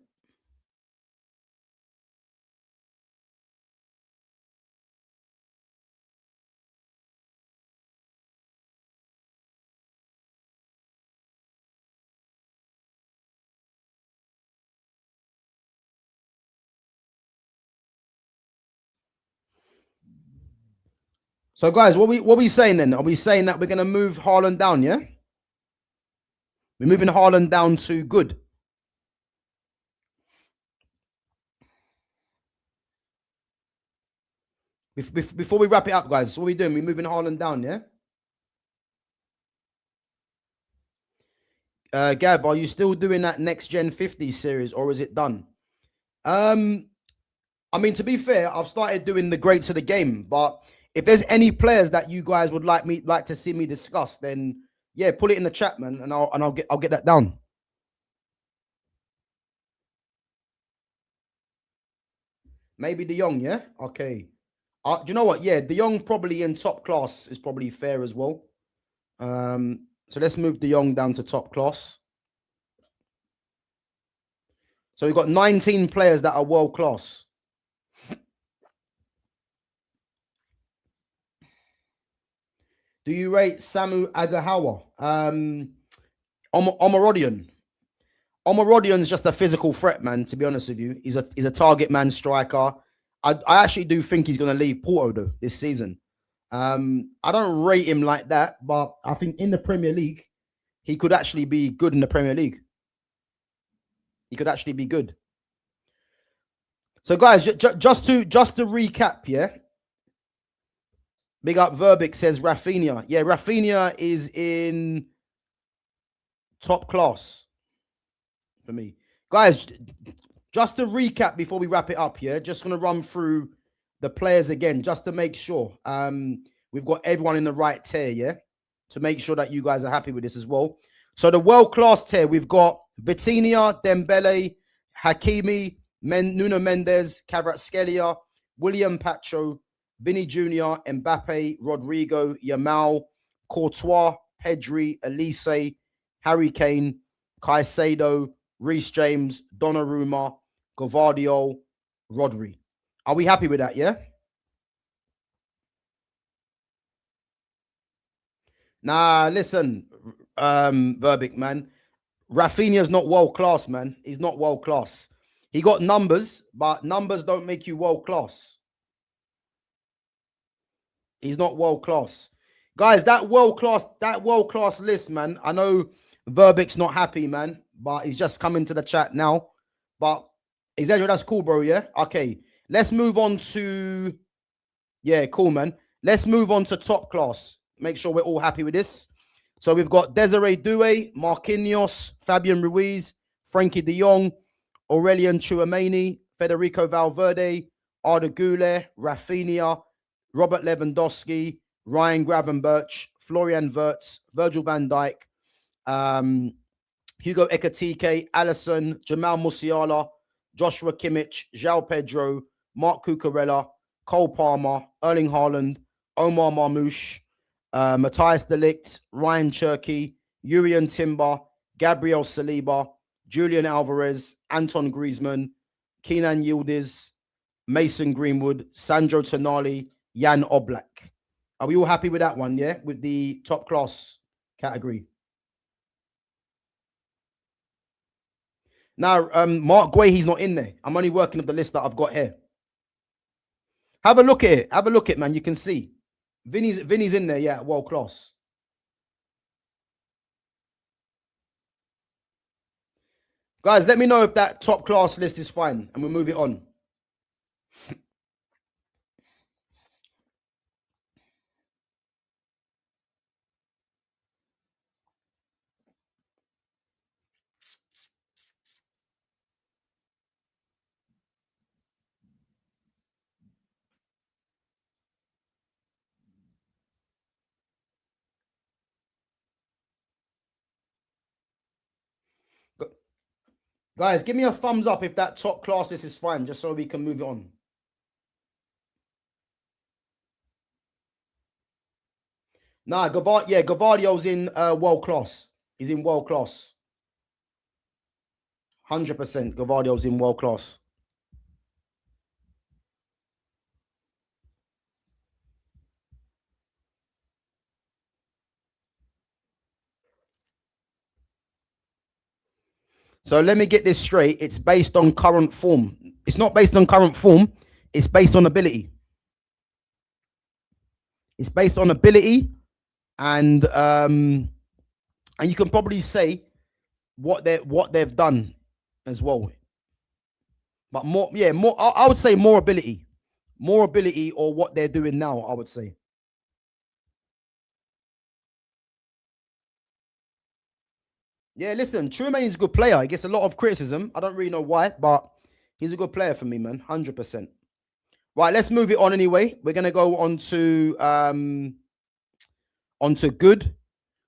C: So, guys, what we saying then? Are we saying that we're gonna move Haaland down? Yeah, we're moving Haaland down to good. Before we wrap it up, guys, what are we doing? We're moving Haaland down, yeah. Gab, are you still doing that next gen 50 series, or is it done? I mean, to be fair, I've started doing the greats of the game, but if there's any players that you guys would like to see me discuss, then yeah, put it in the chat, man, and I'll get that down. Maybe De Jong, yeah, okay. Do you know what? Yeah, De Jong probably in top class is probably fair as well. So let's move De Jong down to top class. So we've got 19 players that are world class. Do you rate Samu Agahawa? Omarodian. Omarodian's just a physical threat, man, to be honest with you. He's a target man striker. I actually do think he's going to leave Porto, though, this season. I don't rate him like that, but I think in the Premier League, he could actually be good in the Premier League. He could actually be good. So, guys, just to recap, yeah. Big up Verbic says Rafinha. Yeah, Rafinha is in top class for me. Guys, just to recap before we wrap it up, yeah, just going to run through the players again, just to make sure we've got everyone in the right tier, yeah, to make sure that you guys are happy with this as well. So the world-class tier, we've got Vitinha, Dembele, Hakimi, Nuno Mendes, Kvaratskhelia, William Pacho, Vinny Jr., Mbappe, Rodrigo, Yamal, Courtois, Pedri, Elise, Harry Kane, Caicedo, Reece James, Donnarumma, Gvardiol, Rodri. Are we happy with that, yeah? Nah, listen, Verbic, man. Rafinha's not world class, man. He's not world class. He got numbers, but numbers don't make you world class. He's not world class. Guys, that world class list, man. I know Verbic's not happy, man, but he's just coming to the chat now. But Exagero, that's cool, bro, yeah? Okay. Let's move on to... Yeah, cool, man. Let's move on to top class. Make sure we're all happy with this. So we've got Desiree Doué, Marquinhos, Fabian Ruiz, Frankie de Jong, Aurelien Tchouameni, Federico Valverde, Arda Güler, Rafinha, Robert Lewandowski, Ryan Gravenberch, Florian Wirtz, Virgil van Dijk, Hugo Ekitike, Alisson, Jamal Musiala, Joshua Kimmich, João Pedro, Mark Cucurella, Cole Palmer, Erling Haaland, Omar Marmoush, Matthias de Ligt, Ryan Cherky, Urian Timber, Gabriel Saliba, Julian Alvarez, Anton Griezmann, Kenan Yildiz, Mason Greenwood, Sandro Tonali, Jan Oblak. Are we all happy with that one, yeah? With the top class category. Now, Mark Guay, he's not in there. I'm only working with the list that I've got here. Have a look at it. Have a look at it, man. You can see. Vinny's in there, yeah, world class. Guys, let me know if that top class list is fine and we'll move it on. Guys, give me a thumbs up if that top class list is fine, just so we can move it on. Nah, Gavardio's in world class. He's in world class. 100% Gavardio's in world class. So let me get this straight. It's based on current form. It's not based on current form. It's based on ability. It's based on ability, and you can probably say what they've done as well. But more, I would say more ability, or what they're doing now. I would say. Yeah, listen, Truman is a good player. He gets a lot of criticism. I don't really know why, but he's a good player for me, man. 100%. Right, let's move it on anyway. We're gonna go on to good.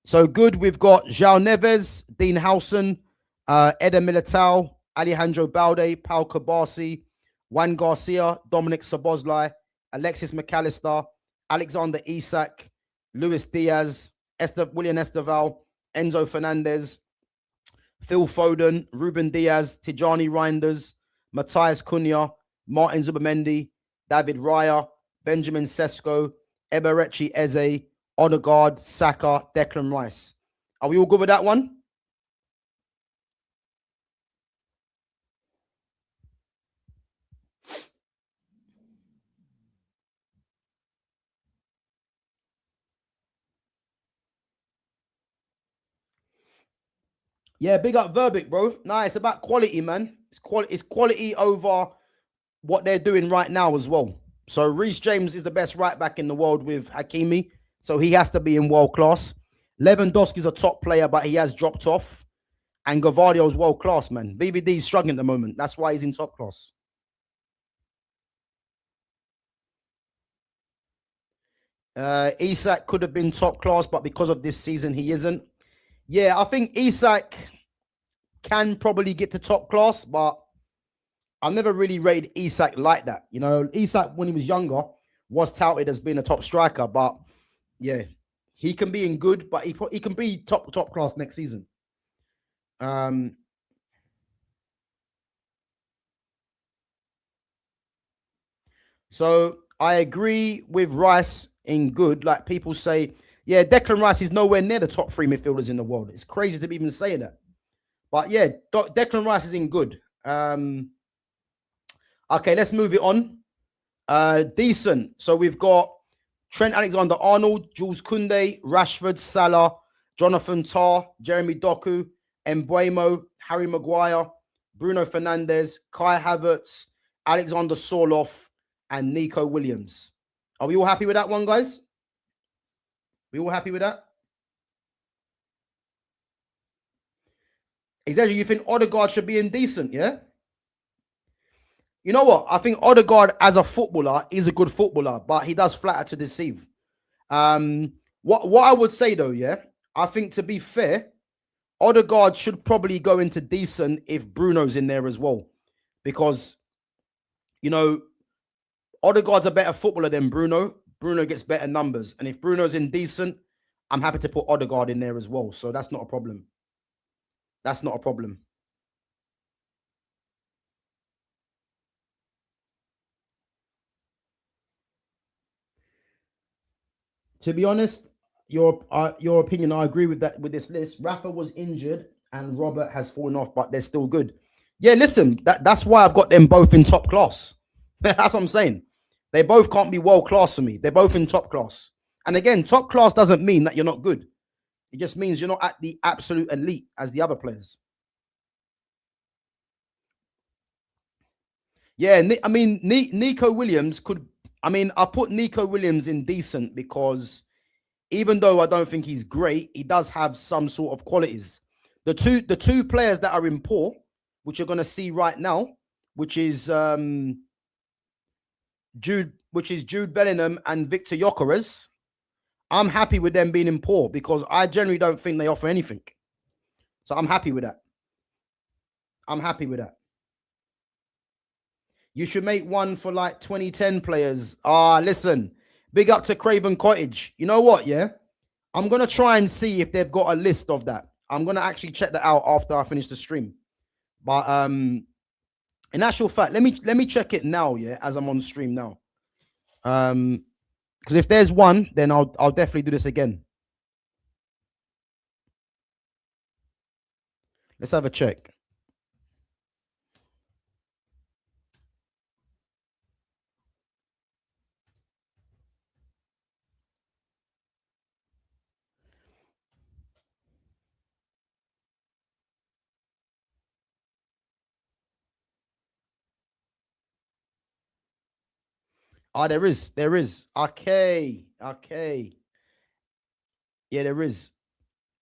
C: So good, we've got João Neves, Dean Howson, Eder Militao, Alejandro Balde, Pau Kabasi, Juan Garcia, Dominic Szoboszlai, Alexis McAllister, Alexander Isak, Luis Diaz, William Esteval, Enzo Fernandez, Phil Foden, Ruben Diaz, Tijani Reinders, Matthias Cunha, Martin Zubimendi, David Raya, Benjamin Sesko, Eberechi Eze, Odegaard, Saka, Declan Rice. Are we all good with that one? Yeah, big up Verbic, bro. Nah, it's about quality, man. It's quality over what they're doing right now as well. So Reece James is the best right back in the world with Hakimi, so he has to be in world class. Lewandowski's a top player, but he has dropped off. And Gavardio's world class, man. BVD's struggling at the moment. That's why he's in top class. Isak could have been top class, but because of this season, he isn't. Yeah, I think Isak can probably get to top class, but I've never really rated Isak like that. You know, Isak, when he was younger, was touted as being a top striker, but yeah, he can be in good, but he can be top class next season. So I agree with Rice in good. Like people say, yeah, Declan Rice is nowhere near the top 3 midfielders in the world. It's crazy to be even saying that. But yeah, Declan Rice is in good. Okay, let's move it on. Decent. So we've got Trent Alexander-Arnold, Jules Koundé, Rashford, Salah, Jonathan Tah, Jeremy Doku, Mbeumo, Harry Maguire, Bruno Fernandes, Kai Havertz, Alexander Sorloth, and Nico Williams. Are we all happy with that one, guys? We all happy with that? Exactly. You think Odegaard should be indecent, yeah? You know what? I think Odegaard, as a footballer, is a good footballer, but he does flatter to deceive. What I would say though, yeah, I think to be fair, Odegaard should probably go into decent if Bruno's in there as well, because you know Odegaard's a better footballer than Bruno. Bruno gets better numbers, and if Bruno's in decent, I'm happy to put Odegaard in there as well. So that's not a problem. That's not a problem. To be honest, your opinion, I agree with that with this list. Rafa was injured and Robert has fallen off, but they're still good. Yeah, listen, that's why I've got them both in top class. That's what I'm saying. They both can't be world class for me. They're both in top class. And again, top class doesn't mean that you're not good. It just means you're not at the absolute elite as the other players. Yeah, I mean, Nico Williams could. I mean, I put Nico Williams in decent because even though I don't think he's great, he does have some sort of qualities. The two players that are in poor, which you're going to see right now, which is Jude Bellingham and Victor Gyökeres. I'm happy with them being in poor because I generally don't think they offer anything. So I'm happy with that. I'm happy with that. You should make one for like 2010 players. Listen, big up to Craven Cottage. You know what? Yeah, I'm gonna try and see if they've got a list of that. I'm gonna actually check that out after I finish the stream. But in actual fact, let me check it now. Yeah, as I'm on stream now. Because if there's one, then I'll definitely do this again. Let's have a check. There is. Okay. Yeah, there is.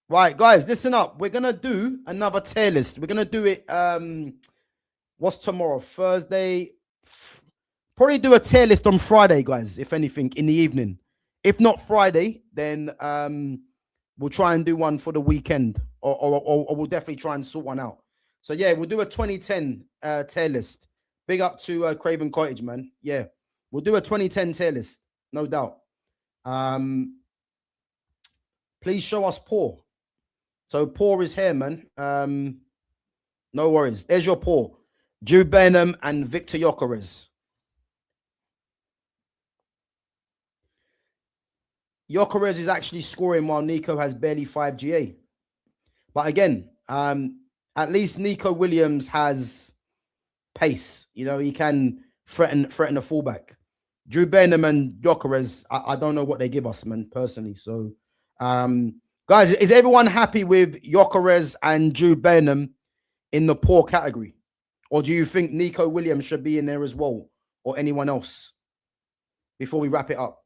C: Right, guys, listen up. We're gonna do another tier list. We're gonna do it. What's tomorrow? Thursday. Probably do a tier list on Friday, guys. If anything, in the evening. If not Friday, then we'll try and do one for the weekend, or we'll definitely try and sort one out. So yeah, we'll do a 2010 tier list. Big up to Craven Cottage, man. Yeah, we'll do a 2010 tier list, no doubt. Please show us poor. So poor is here, man. No worries. There's your poor. Jude Bellingham and Victor Gyökeres. Gyökeres is actually scoring while Nico has barely 5 GA. But again, at least Nico Williams has pace. You know, he can threaten a fullback. Jude Bellingham and Gyökeres, I don't know what they give us, man, personally. So, guys, is everyone happy with Gyökeres and Jude Bellingham in the poor category? Or do you think Nico Williams should be in there as well? Or anyone else? Before we wrap it up.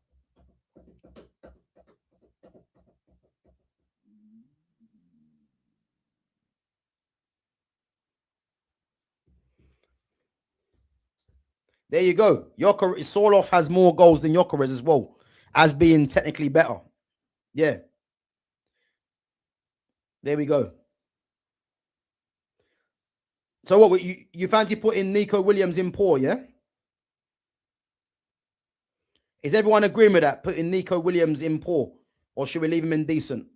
C: There you go. Sorloth has more goals than Gyökeres as well, as being technically better. Yeah. There we go. So what, you fancy putting Nico Williams in poor, yeah? Is everyone agreeing with that? Putting Nico Williams in poor? Or should we leave him in decent?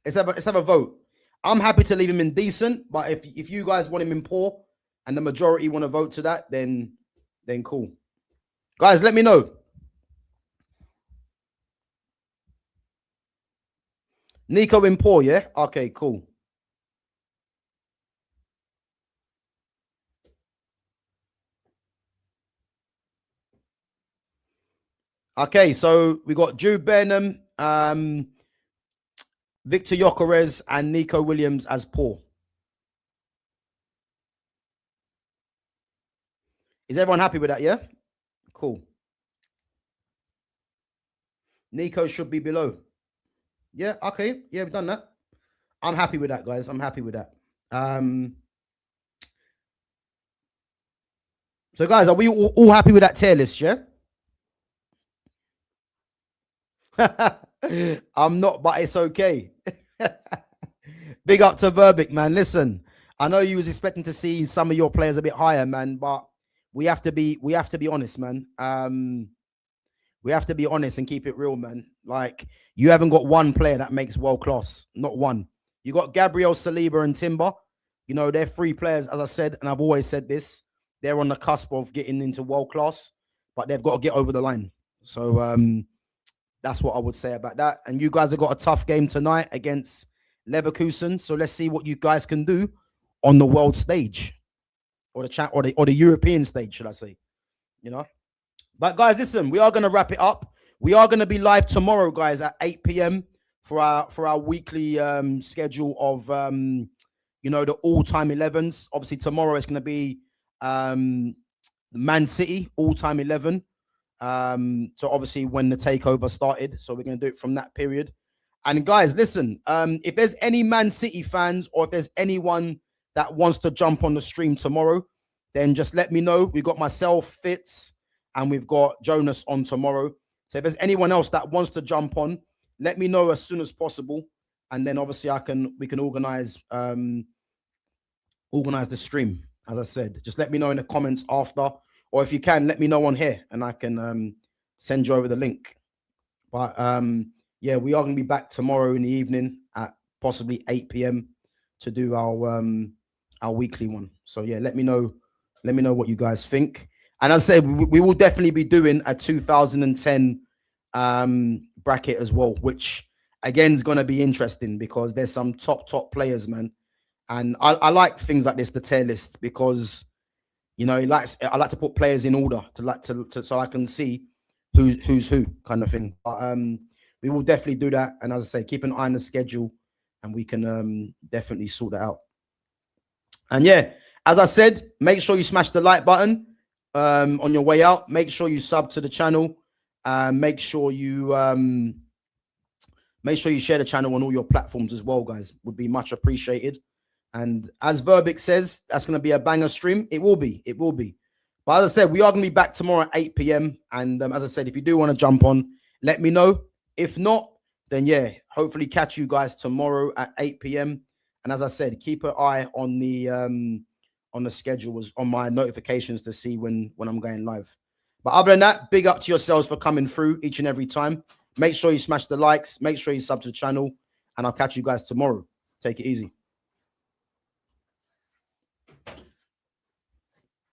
C: Let's have a vote. I'm happy to leave him in decent, but if you guys want him in poor and the majority want to vote to that, then cool. Guys, let me know. Nico in poor, yeah? Okay, cool. Okay, so we got Jude Bellingham, Victor Gyökeres, and Nico Williams as poor. Is everyone happy with that, yeah? Cool. Nico should be below. Yeah, okay. Yeah, we've done that. I'm happy with that, guys. I'm happy with that. So, guys, are we all happy with that tier list, yeah? I'm not, but it's okay. Big up to Verbic, man. Listen, I know you was expecting to see some of your players a bit higher, man, but we have to be honest, man. We have to be honest and keep it real, man. Like, you haven't got one player that makes world class, not one. You got Gabriel, Saliba, and Timber. You know, they're three players, as I said, and I've always said this. They're on the cusp of getting into world class, but they've got to get over the line. So that's what I would say about that. And you guys have got a tough game tonight against Leverkusen. So let's see what you guys can do on the world stage, or the European stage, should I say? You know. But guys, listen, we are going to wrap it up. We are going to be live tomorrow, guys, at 8 p.m. for our weekly schedule of the all-time 11s. Obviously, tomorrow it's going to be Man City all-time 11. So obviously when the takeover started, so we're going to do it from that period. And guys, listen, if there's any Man City fans, or if there's anyone that wants to jump on the stream tomorrow, then just let me know. We've got myself, Fitz, and we've got Jonas on tomorrow. So if there's anyone else that wants to jump on, let me know as soon as possible, and then obviously we can organize the stream. As I said, just let me know in the comments after, or if you can, let me know on here, and I can send you over the link. But yeah, we are going to be back tomorrow in the evening at possibly 8 p.m. to do our weekly one. So yeah, let me know what you guys think. And as I said, we will definitely be doing a 2010 bracket as well, which again is going to be interesting because there's some top players, man. And I like things like this, the tier list, because I like to put players in order to so I can see who's who, kind of thing. But we will definitely do that. And as I say, keep an eye on the schedule, and we can definitely sort that out. And yeah, as I said, make sure you smash the like button on your way out. Make sure you sub to the channel. Make sure you share the channel on all your platforms as well, guys. Would be much appreciated. And as Verbic says, that's going to be a banger stream. It will be. But as I said, we are going to be back tomorrow at 8 p.m. And as I said, if you do want to jump on, let me know. If not, then yeah, hopefully catch you guys tomorrow at 8 p.m. And as I said, keep an eye on the schedule, on my notifications to see when I'm going live. But other than that, big up to yourselves for coming through each and every time. Make sure you smash the likes. Make sure you sub to the channel. And I'll catch you guys tomorrow. Take it easy.